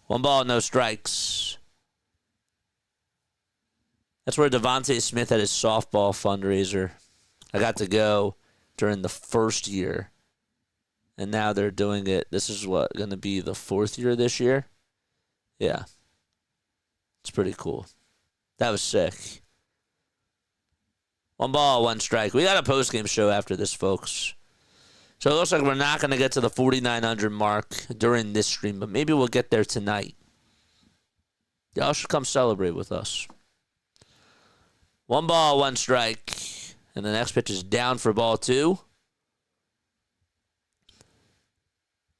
1 ball, no strikes. That's where Devontae Smith had his softball fundraiser. I got to go during the first year. And now they're doing it. This is going to be the 4th year this year? Yeah. It's pretty cool. That was sick. 1 ball, 1 strike. We got a post-game show after this, folks. So it looks like we're not going to get to the 4,900 mark during this stream, but maybe we'll get there tonight. Y'all should come celebrate with us. 1 ball, 1 strike. And the next pitch is down for ball 2.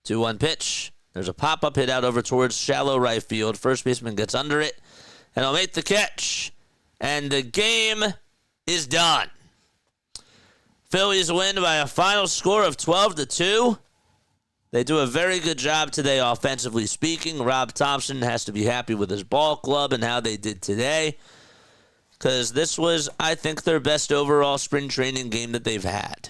2-1 pitch. There's a pop-up hit out over towards shallow right field. First baseman gets under it, and he'll make the catch. And the game is done. Phillies win by a final score of 12-2. They do a very good job today, offensively speaking. Rob Thompson has to be happy with his ball club and how they did today, because this was, I think, their best overall spring training game that they've had.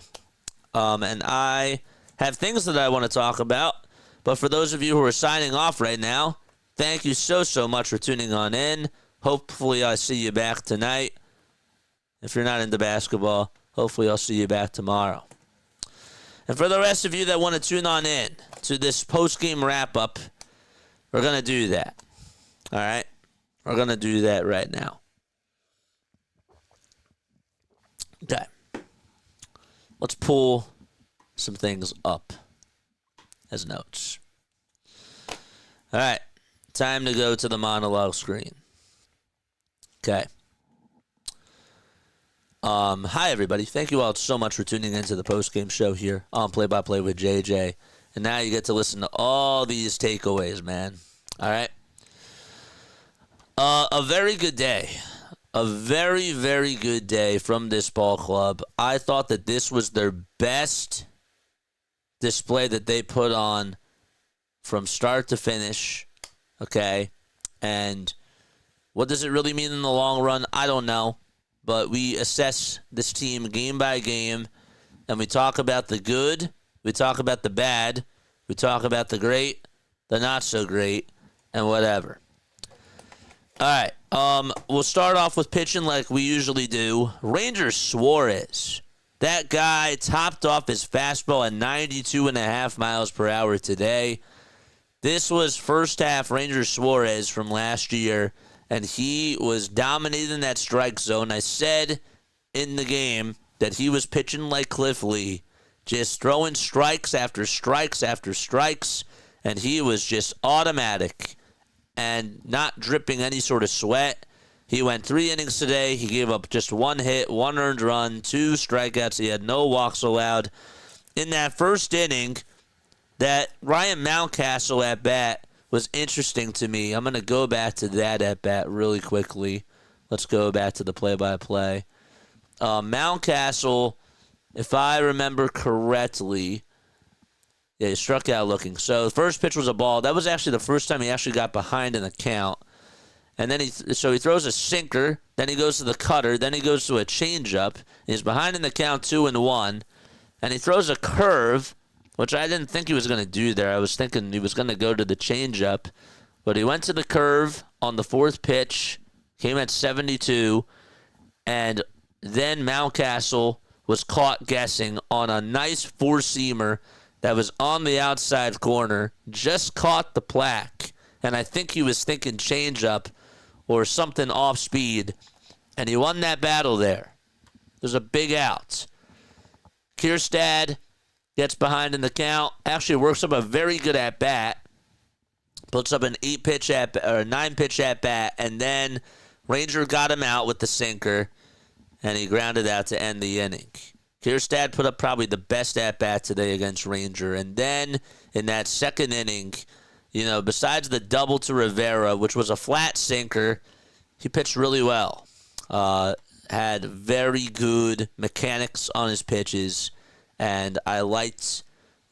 And I have things that I want to talk about, but for those of you who are signing off right now, thank you so much for tuning on in. Hopefully I see you back tonight. If you're not into basketball, hopefully I'll see you back tomorrow. And for the rest of you that want to tune on in to this post-game wrap-up, we're going to do that. All right? We're going to do that right now. Okay. Let's pull some things up as notes. All right. Time to go to the monologue screen. Okay. Hi, everybody. Thank you all so much for tuning into the post-game show here on Play-by-Play with JJ. And now you get to listen to all these takeaways, man. All right? A very good day. A very, very good day from this ball club. I thought that this was their best display that they put on from start to finish. Okay? And what does it really mean in the long run? I don't know. But we assess this team game by game, and we talk about the good, we talk about the bad, we talk about the great, the not so great, and whatever. All right, we'll start off with pitching like we usually do. Ranger Suarez. That guy topped off his fastball at 92.5 miles per hour today. This was first half Ranger Suarez from last year, and he was dominating that strike zone. I said in the game that he was pitching like Cliff Lee, just throwing strikes after strikes after strikes, and he was just automatic and not dripping any sort of sweat. He went 3 innings today. He gave up just 1 hit, 1 earned run, 2 strikeouts. He had no walks allowed. In that first inning, that Ryan Mountcastle at bat was interesting to me. I'm going to go back to that at bat really quickly. Let's go back to the play-by-play. Mountcastle, if I remember correctly, yeah, he struck out looking. So the first pitch was a ball. That was actually the first time he actually got behind in the count. And then he throws a sinker. Then he goes to the cutter. Then he goes to a changeup. He's behind in the count 2-1. And he throws a curve, which I didn't think he was going to do there. I was thinking he was going to go to the changeup. But he went to the curve on the 4th pitch, came at 72, and then Mountcastle was caught guessing on a nice 4-seamer that was on the outside corner, just caught the plaque. And I think he was thinking changeup or something off speed, and he won that battle there. There's a big out. Kierstad gets behind in the count, actually works up a very good at-bat, puts up an 9-pitch at-bat, and then Ranger got him out with the sinker, and he grounded out to end the inning. Kierstad put up probably the best at-bat today against Ranger, and then in that second inning, you know, besides the double to Rivera, which was a flat sinker, he pitched really well. Had very good mechanics on his pitches, and I liked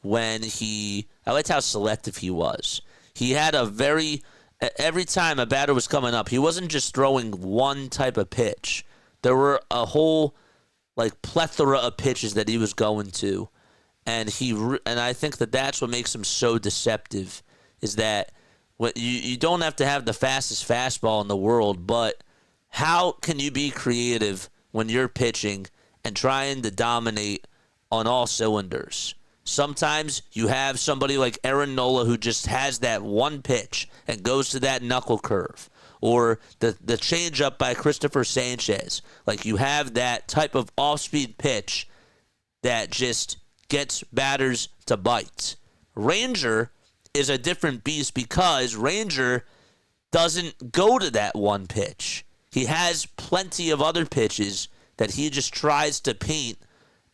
how selective he was. he had every time a batter was coming up, he wasn't just throwing one type of pitch. There were a whole plethora of pitches that he was going to, and I think that's what makes him so deceptive, is that you don't have to have the fastest fastball in the world, but how can you be creative when you're pitching and trying to dominate on all cylinders? Sometimes you have somebody like Aaron Nola who just has that one pitch and goes to that knuckle curve, or the changeup by Christopher Sanchez. You have that type of off-speed pitch that just gets batters to bite. Ranger is a different beast because Ranger doesn't go to that one pitch. He has plenty of other pitches that he just tries to paint,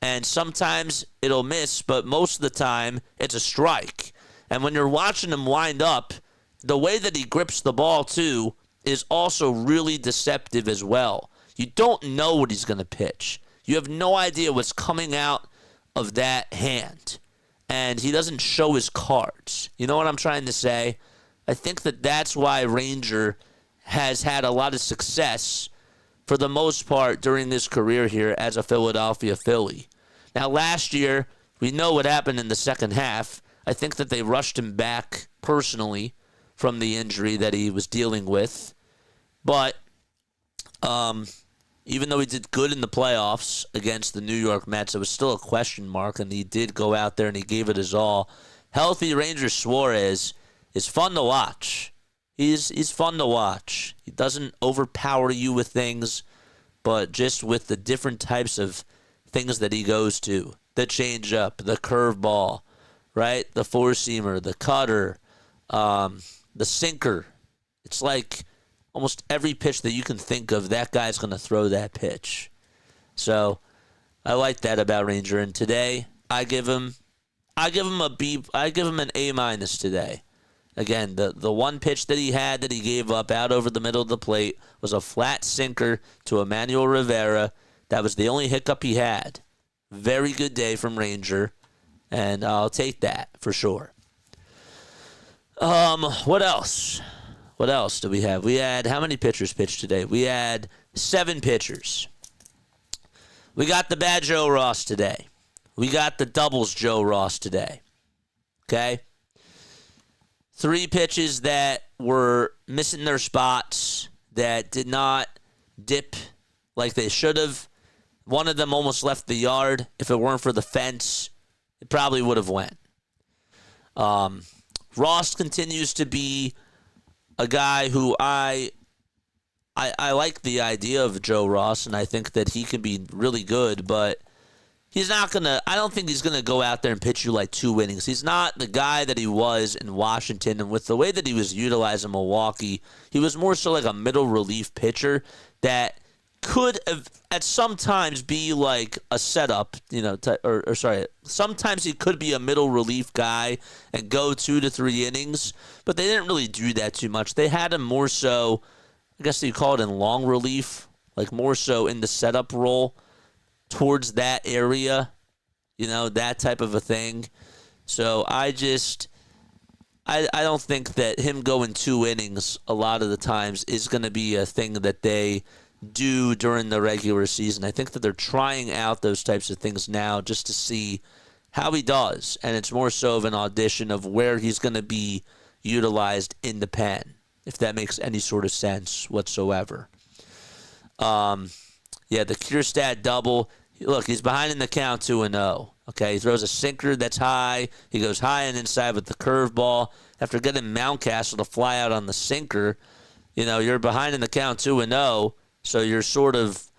and sometimes it'll miss, but most of the time it's a strike. And when you're watching him wind up, the way that he grips the ball too is also really deceptive as well. You don't know what he's going to pitch. You have no idea what's coming out of that hand, and he doesn't show his cards. You know what I'm trying to say? I think that's why Ranger has had a lot of success for the most part during his career here as a Philadelphia Philly. Now, last year, we know what happened in the second half. I think that they rushed him back personally from the injury that he was dealing with. But even though he did good in the playoffs against the New York Mets, it was still a question mark, and he did go out there and he gave it his all. Healthy Ranger Suarez is fun to watch. He's fun to watch. He doesn't overpower you with things, but just with the different types of things that he goes to. The changeup, the curveball, right? The four-seamer, the cutter, the sinker. It's like almost every pitch that you can think of, that guy's going to throw that pitch. So I like that about Ranger. And today I give him a B. I give him an A- today. Again, the one pitch that he had that he gave up out over the middle of the plate was a flat sinker to Emmanuel Rivera. That was the only hiccup he had. Very good day from Ranger, and I'll take that for sure. What else? What else do we have? We had, how many pitchers pitched today? We had 7 pitchers. We got the bad Joe Ross today. We got the doubles Joe Ross today. Okay? 3 pitches that were missing their spots, that did not dip like they should have. One of them almost left the yard. If it weren't for the fence, it probably would have went. Ross continues to be a guy who I like the idea of Joe Ross, and I think that he can be really good, but he's not going to – I don't think he's going to go out there and pitch you like 2 innings. He's not the guy that he was in Washington, and with the way that he was utilized in Milwaukee, he was more so like a middle relief pitcher that could have at some times be like a setup, sometimes he could be a middle relief guy and go 2 to 3 innings, but they didn't really do that too much. They had him more so, I guess you call it in long relief, like more so in the setup role towards that area, that type of a thing. So I don't think that him going 2 innings a lot of the times is going to be a thing that they do during the regular season. I think that they're trying out those types of things now just to see how he does, and it's more so of an audition of where he's going to be utilized in the pen, if that makes any sort of sense whatsoever. The Kierstad double. Look, he's behind in the count 2-0. Okay, he throws a sinker that's high. He goes high and inside with the curveball. After getting Mountcastle to fly out on the sinker, you're behind in the count 2-0, so you're sort of,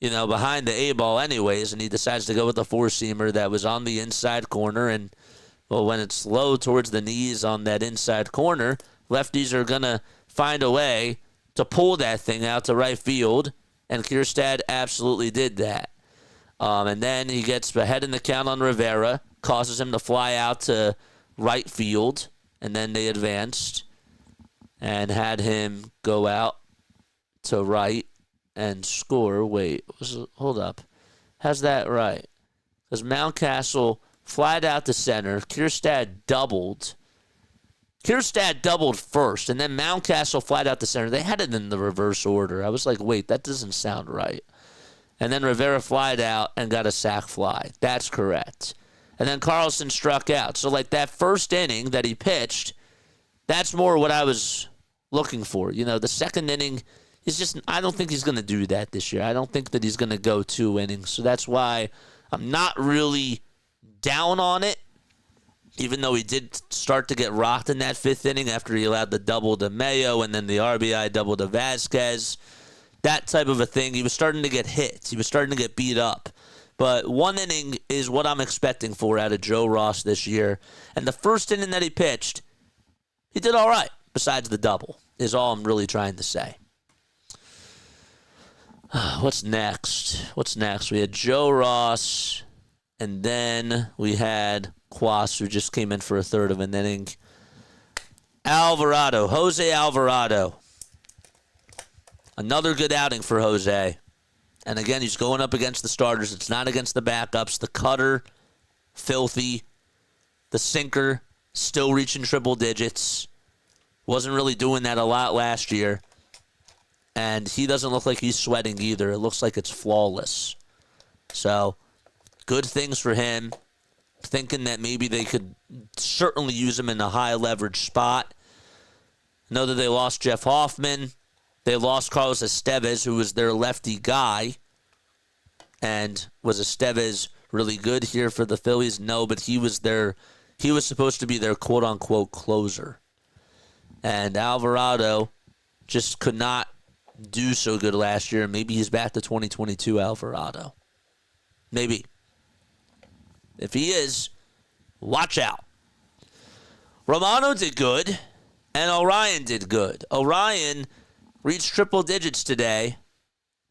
behind the A ball anyways, and he decides to go with the four-seamer that was on the inside corner. And, well, when it's low towards the knees on that inside corner, lefties are going to find a way to pull that thing out to right field, and Kierstad absolutely did that. And then he gets ahead in the count on Rivera, causes him to fly out to right field, and then they advanced and had him go out to right and score. Hold up. How's that right? Because Mountcastle flied out to center. Kierstad doubled. Kierstad doubled first, and then Mountcastle flied out to center. They had it in the reverse order. I was like, wait, that doesn't sound right. And then Rivera flied out and got a sac fly. That's correct. And then Carlson struck out. So, like, that first inning that he pitched, that's more what I was looking for. You know, the second inning is just, I don't think he's going to do that this year. I don't think that he's going to go 2 innings. So that's why I'm not really down on it, even though he did start to get rocked in that 5th inning after he allowed the double to Mayo and then the RBI double to Vasquez. That type of a thing. He was starting to get hit. He was starting to get beat up. But 1 inning is what I'm expecting for out of Joe Ross this year. And the first inning that he pitched, he did all right, besides the double, is all I'm really trying to say. What's next? We had Joe Ross, and then we had Quas, who just came in for a third of an inning. Jose Alvarado. Another good outing for Jose. And again, he's going up against the starters. It's not against the backups. The cutter, filthy. The sinker, still reaching triple digits. Wasn't really doing that a lot last year. And he doesn't look like he's sweating either. It looks like it's flawless. So, good things for him. Thinking that maybe they could certainly use him in a high leverage spot. Know that they lost Jeff Hoffman. They lost Carlos Estevez, who was their lefty guy. And was Estevez really good here for the Phillies? No, but he was supposed to be their quote-unquote closer. And Alvarado just could not do so good last year. Maybe he's back to 2022 Alvarado. Maybe. If he is, watch out. Romano did good, and Orion did good. Orion reached triple digits today,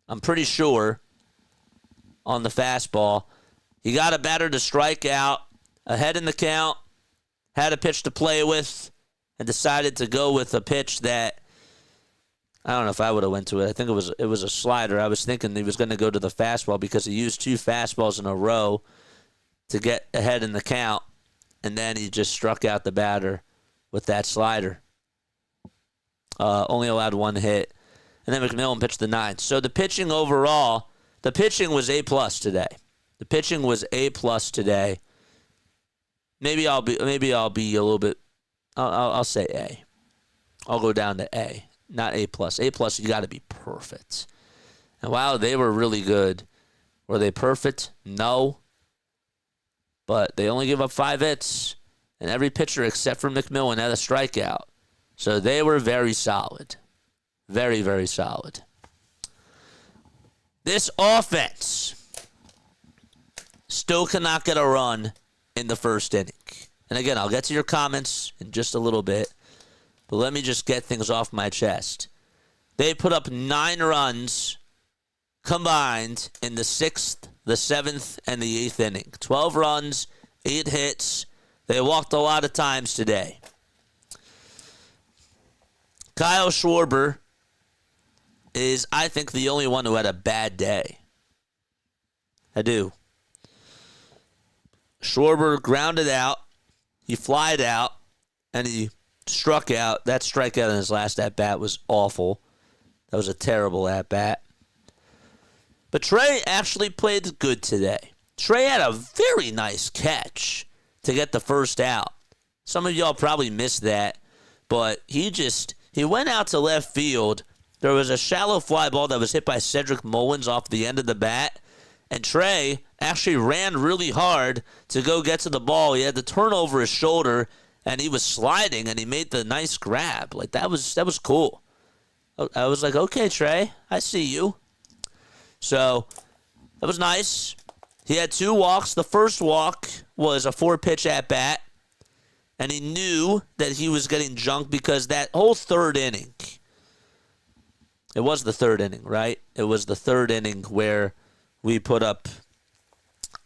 I'm pretty sure, on the fastball. He got a batter to strike out, ahead in the count, had a pitch to play with, and decided to go with a pitch that, I don't know if I would have went to it. I think it was a slider. I was thinking he was going to go to the fastball because he used 2 fastballs in a row to get ahead in the count, and then he just struck out the batter with that slider. Only allowed 1 hit. And then McMillan pitched the 9th. So the pitching overall, the pitching was A+ today. The pitching was A+ today. Maybe I'll be a little bit. I'll say A. I'll go down to A, not A+. A+, you got to be perfect. And wow, they were really good. Were they perfect? No. But they only give up 5 hits, and every pitcher except for McMillan had a strikeout. So they were very solid. Very, very solid. This offense still cannot get a run in the first inning. And again, I'll get to your comments in just a little bit, but let me just get things off my chest. They put up 9 runs combined in the 6th, the 7th, and the 8th inning. 12 runs, 8 hits. They walked a lot of times today. Kyle Schwarber is, I think, the only one who had a bad day. I do. Schwarber grounded out. He flied out, and he struck out. That strikeout in his last at-bat was awful. That was a terrible at-bat. But Trey actually played good today. Trey had a very nice catch to get the first out. Some of y'all probably missed that, but he went out to left field. There was a shallow fly ball that was hit by Cedric Mullins off the end of the bat, and Trey actually ran really hard to go get to the ball. He had to turn over his shoulder, and he was sliding, and he made the nice grab. Like, that was cool. I was like, okay, Trey, I see you. So, that was nice. He had 2 walks. The first walk was a 4-pitch at-bat, and he knew that he was getting junked because that whole 3rd inning, it was the 3rd inning, right? It was the 3rd inning where we put up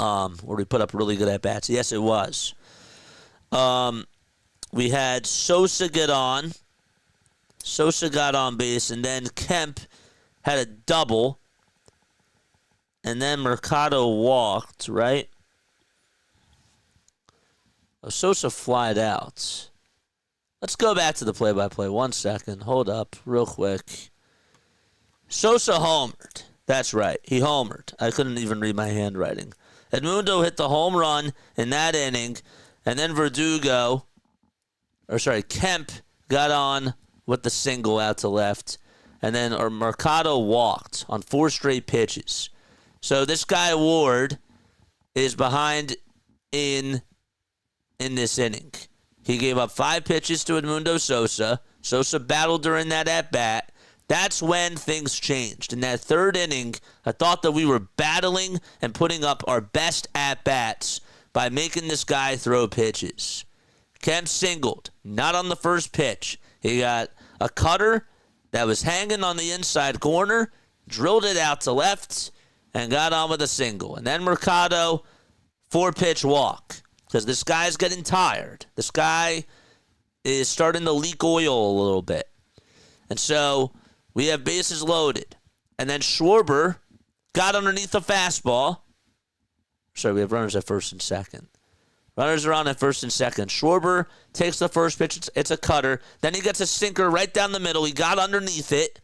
really good at-bats. Yes, it was. We had Sosa get on. Sosa got on base, and then Kemp had a double. And then Mercado walked, right? Sosa flied out. Let's go back to the play-by-play. 1 second. Hold up real quick. Sosa homered. That's right. He homered. I couldn't even read my handwriting. Edmundo hit the home run in that inning, and then Kemp got on with the single out to left, and then Mercado walked on 4 straight pitches. So this guy Ward is behind in this inning. He gave up 5 pitches to Edmundo Sosa. Sosa battled during that at-bat. That's when things changed. In that 3rd inning, I thought that we were battling and putting up our best at-bats by making this guy throw pitches. Kemp singled, not on the first pitch. He got a cutter that was hanging on the inside corner, drilled it out to left, and got on with a single. And then Mercado, 4-pitch walk, because this guy's getting tired. This guy is starting to leak oil a little bit. And so we have bases loaded. And then Schwarber got underneath the fastball. Sorry, we have runners at first and second. Runners are on at first and second. Schwarber takes the first pitch. It's a cutter. Then he gets a sinker right down the middle. He got underneath it.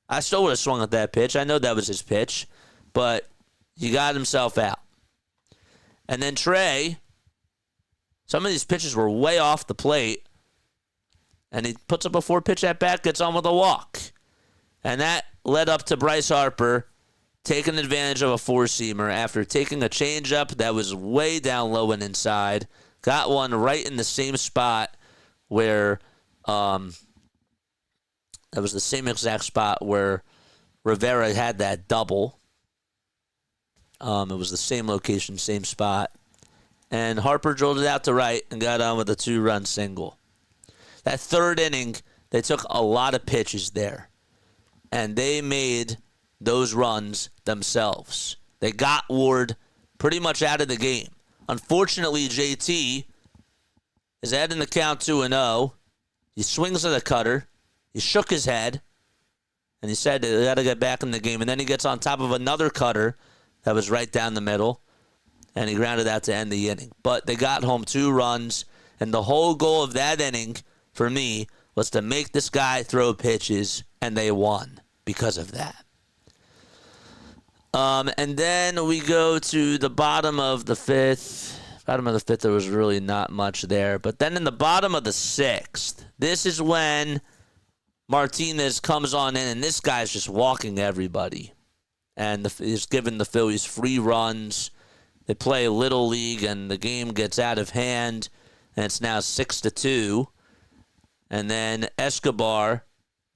I still would have swung at that pitch. I know that was his pitch. But he got himself out. And then Trey, some of these pitches were way off the plate. And he puts up a 4-pitch at bat, gets on with a walk. And that led up to Bryce Harper taking advantage of a 4-seamer after taking a changeup that was way down low and inside. Got one right in the same spot where that was the same exact spot where Rivera had that double. It was the same location, same spot. And Harper drilled it out to right and got on with a 2-run single. That 3rd inning, they took a lot of pitches there. And they made those runs themselves. They got Ward pretty much out of the game. Unfortunately, JT is ahead in the count 2-0. He swings at the cutter. He shook his head. And he said they got to get back in the game. And then he gets on top of another cutter that was right down the middle. And he grounded out to end the inning. But they got home 2 runs. And the whole goal of that inning, for me, was to make this guy throw pitches. And they won because of that. And then we go to the bottom of the 5th. Bottom of the 5th, there was really not much there. But then in the bottom of the 6th, this is when Martinez comes on in, and this guy's just walking everybody. And he's giving the Phillies free runs. They play Little League, and the game gets out of hand, and it's now 6-2. And then Escobar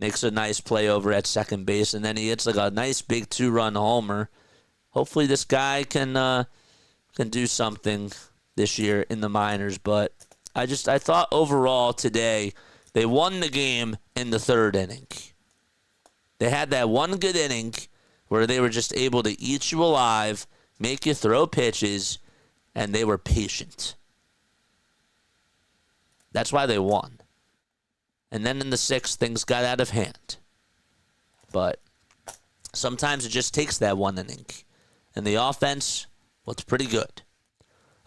makes a nice play over at second base, and then he hits like a nice big 2-run homer. Hopefully this guy can do something this year in the minors. But I thought overall today they won the game in the 3rd inning. They had that one good inning where they were just able to eat you alive, make you throw pitches, and they were patient. That's why they won. And then in the 6th, things got out of hand. But sometimes it just takes that one inning. And the offense looked pretty good.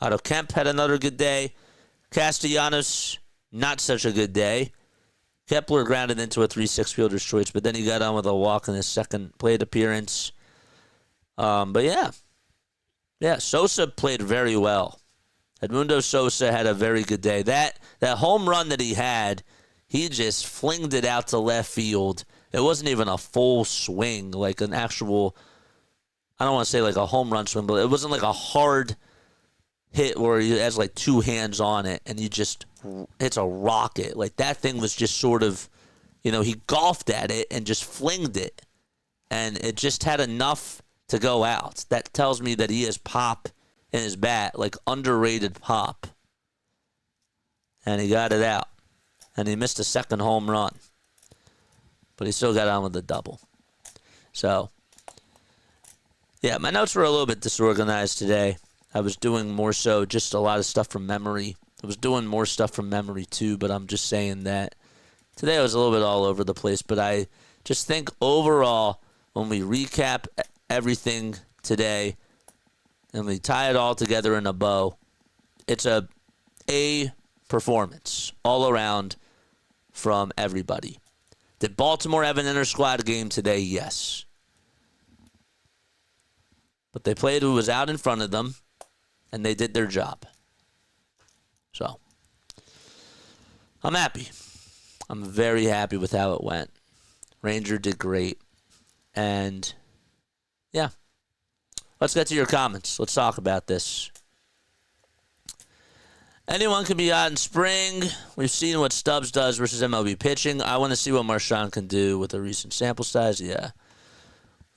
Otto Kemp had another good day. Castellanos, not such a good day. Kepler grounded into a 3-6 fielder's choice, but then he got on with a walk in his second plate appearance. But yeah, Sosa played very well. Edmundo Sosa had a very good day. That home run that he had, he just flinged it out to left field. It wasn't even a full swing, like an actual, I don't want to say like a home run swing, but it wasn't like a hard hit where he has like 2 hands on it and it's a rocket. Like that thing was just sort of, he golfed at it and just flinged it. And it just had enough to go out. That tells me that he has pop in his bat, like underrated pop. And he got it out. And he missed a second home run. But he still got on with the double. So, yeah, my notes were a little bit disorganized today. I was doing more so just a lot of stuff from memory. I was doing more stuff from memory too, but I'm just saying that today I was a little bit all over the place. But I just think overall, when we recap everything today and we tie it all together in a bow, it's a performance all around from everybody. Did Baltimore have an inter-squad game today? Yes. But they played who was out in front of them, and they did their job. So, I'm happy. I'm very happy with how it went. Ranger did great. And, yeah. Let's get to your comments. Let's talk about this. Anyone can be out in spring. We've seen what Stubbs does versus MLB pitching. I want to see what Marchand can do with a recent sample size. Yeah.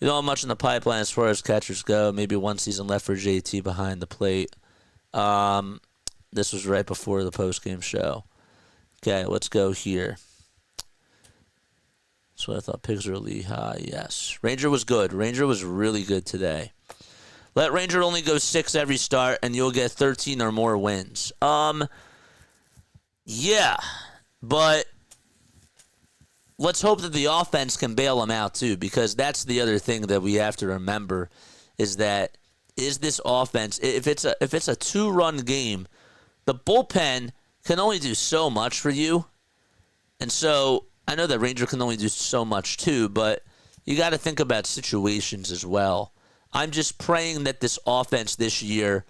We don't have much in the pipeline as far as catchers go. Maybe one season left for JT behind the plate. This was right before the postgame show. Okay, let's go here. So I thought Pigs are Lehigh. Yes. Ranger was good. Ranger was really good today. Let Ranger only go 6 every start, and you'll get 13 or more wins. Yeah, but let's hope that the offense can bail them out too, because that's the other thing that we have to remember is this offense, if it's a 2-run game, the bullpen can only do so much for you, and so I know that Ranger can only do so much too, but you got to think about situations as well. I'm just praying that this offense this year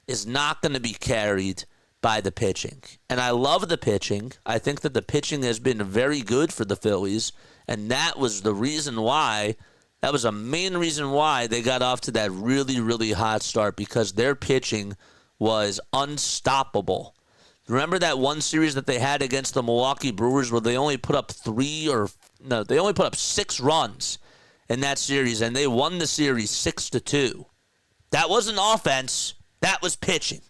is not going to be carried by the pitching. And I love the pitching. I think that the pitching has been very good for the Phillies, and that was the reason why, that was a main reason why they got off to that really, really hot start, because their pitching was unstoppable. Remember that one series that they had against the Milwaukee Brewers where they only put up 6 runs in that series, and they won the series 6-2. That wasn't offense. That was pitching.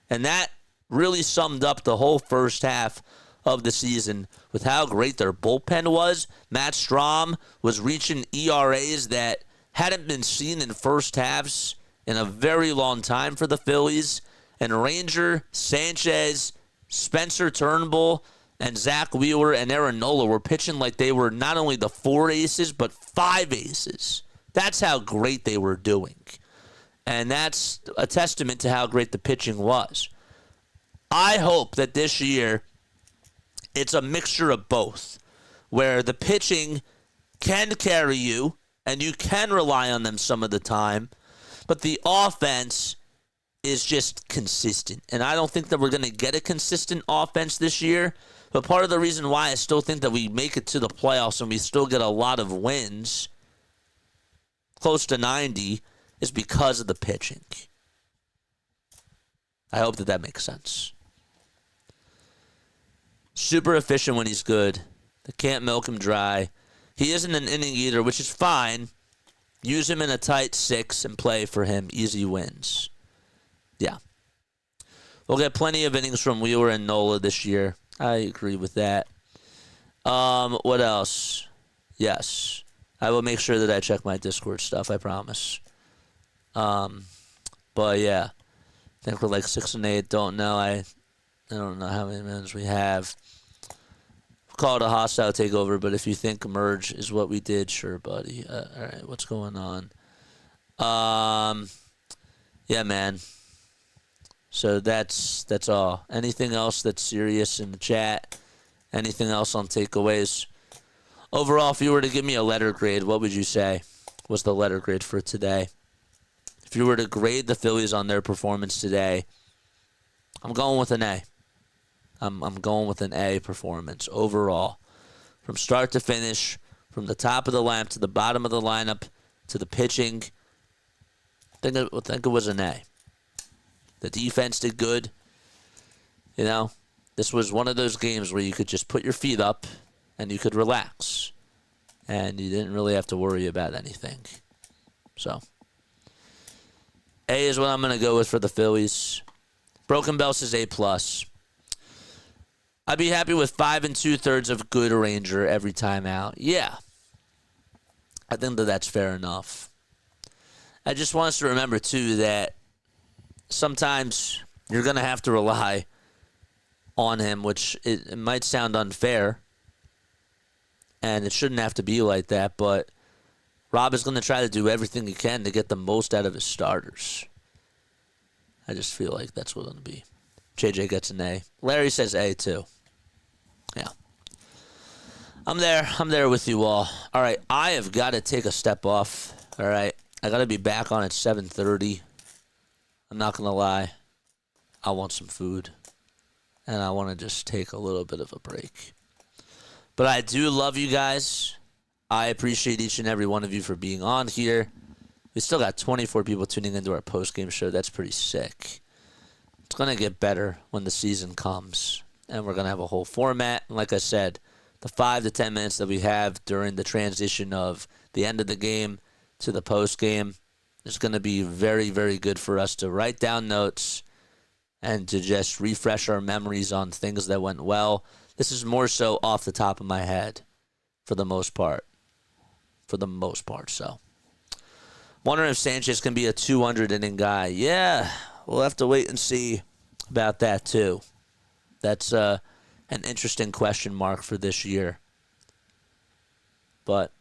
And that really summed up the whole first half of the season with how great their bullpen was. Matt Strahm was reaching ERAs that hadn't been seen in first halves in a very long time for the Phillies. And Ranger, Sanchez, Spencer Turnbull, and Zach Wheeler and Aaron Nola were pitching like they were not only the 4 aces, but 5 aces. That's how great they were doing. And that's a testament to how great the pitching was. I hope that this year it's a mixture of both, where the pitching can carry you and you can rely on them some of the time, but the offense is just consistent. And I don't think that we're going to get a consistent offense this year. But part of the reason why I still think that we make it to the playoffs and we still get a lot of wins, close to 90, is because of the pitching. I hope that makes sense. Super efficient when he's good. They can't milk him dry. He isn't an inning eater, which is fine. Use him in a tight 6 and play for him. Easy wins. Yeah. We'll get plenty of innings from Wheeler and Nola this year. I agree with that. What else? Yes. I will make sure that I check my Discord stuff, I promise. But yeah. I think we're like 6 and 8. Don't know. I don't know how many minutes we have. Call it a hostile takeover, but if you think merge is what we did, sure, buddy. All right, what's going on? Yeah, man. So that's all. Anything else that's serious in the chat? Anything else on takeaways? Overall, if you were to give me a letter grade, what would you say was the letter grade for today? If you were to grade the Phillies on their performance today, I'm going with an A. I'm going with an A performance overall. From start to finish, from the top of the lineup to the bottom of the lineup to the pitching, I think it was an A. The defense did good. You know, this was one of those games where you could just put your feet up and you could relax. And you didn't really have to worry about anything. So, A is what I'm going to go with for the Phillies. Broken Bell says A+. I'd be happy with 5 2/3 of good Ranger every time out. Yeah. I think that's fair enough. I just want us to remember, too, that sometimes you're going to have to rely on him, which it might sound unfair, and it shouldn't have to be like that, but Rob is going to try to do everything he can to get the most out of his starters. I just feel like that's what it's going to be. JJ gets an A. Larry says A, too. Yeah. I'm there with you all. All right, I have got to take a step off. All right, I got to be back on at 7:30. I'm not going to lie. I want some food, and I want to just take a little bit of a break. But I do love you guys. I appreciate each and every one of you for being on here. We still got 24 people tuning into our post-game show. That's pretty sick. It's going to get better when the season comes, and we're going to have a whole format. And like I said, the 5 to 10 minutes that we have during the transition of the end of the game to the post-game is going to be very, very good for us to write down notes and to just refresh our memories on things that went well. This is more so off the top of my head for the most part. So, wondering if Sanchez can be a 200-inning guy. Yeah, we'll have to wait and see about that too. That's an interesting question mark for this year. But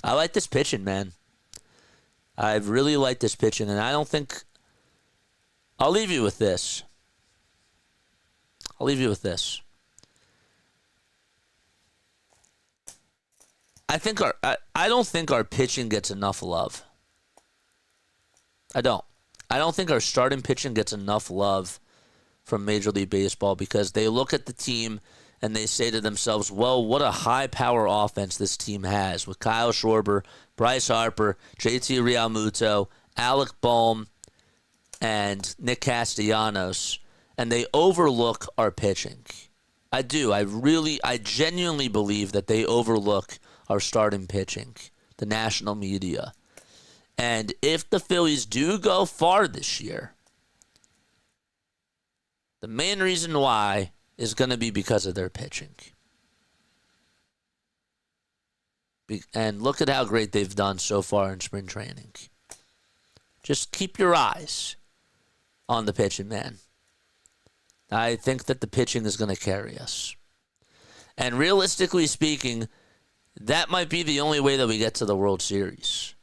I like this pitching, man. I really like this pitching, and I don't think... I'll leave you with this. I don't think our pitching gets enough love. I don't think our starting pitching gets enough love from Major League Baseball because they look at the team and they say to themselves, well, what a high-power offense this team has with Kyle Schwarber, Bryce Harper, JT Realmuto, Alec Bohm, and Nick Castellanos, and they overlook our pitching. I do. I genuinely believe that they overlook our starting pitching, the national media. And if the Phillies do go far this year, the main reason why is going to be because of their pitching. And look at how great they've done so far in spring training. Just keep your eyes on the pitching, man. I think that the pitching is going to carry us. And realistically speaking, that might be the only way that we get to the World Series,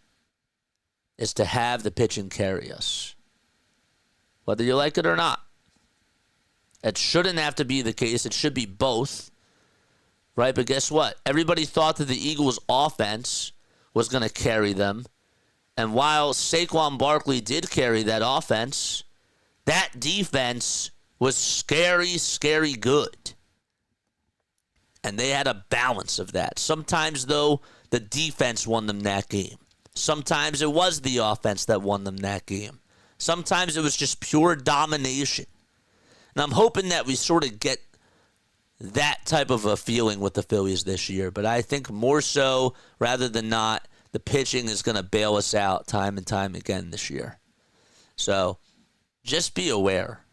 is to have the pitching carry us, whether you like it or not. It shouldn't have to be the case. It should be both, right? But guess what? Everybody thought that the Eagles' offense was going to carry them. And while Saquon Barkley did carry that offense, that defense was scary, scary good. And they had a balance of that. Sometimes, though, the defense won them that game. Sometimes it was the offense that won them that game. Sometimes it was just pure domination. And I'm hoping that we sort of get that type of a feeling with the Phillies this year. But I think more so, rather than not, the pitching is going to bail us out time and time again this year. So just be aware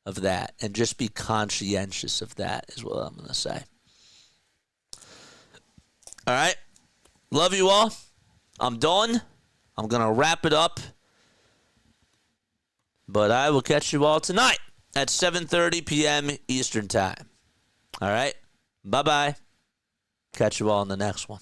of that and just be conscientious of that is what I'm going to say. All right. Love you all. I'm done. I'm going to wrap it up. But I will catch you all tonight at 7:30 p.m. Eastern Time. All right. Bye-bye. Catch you all in the next one.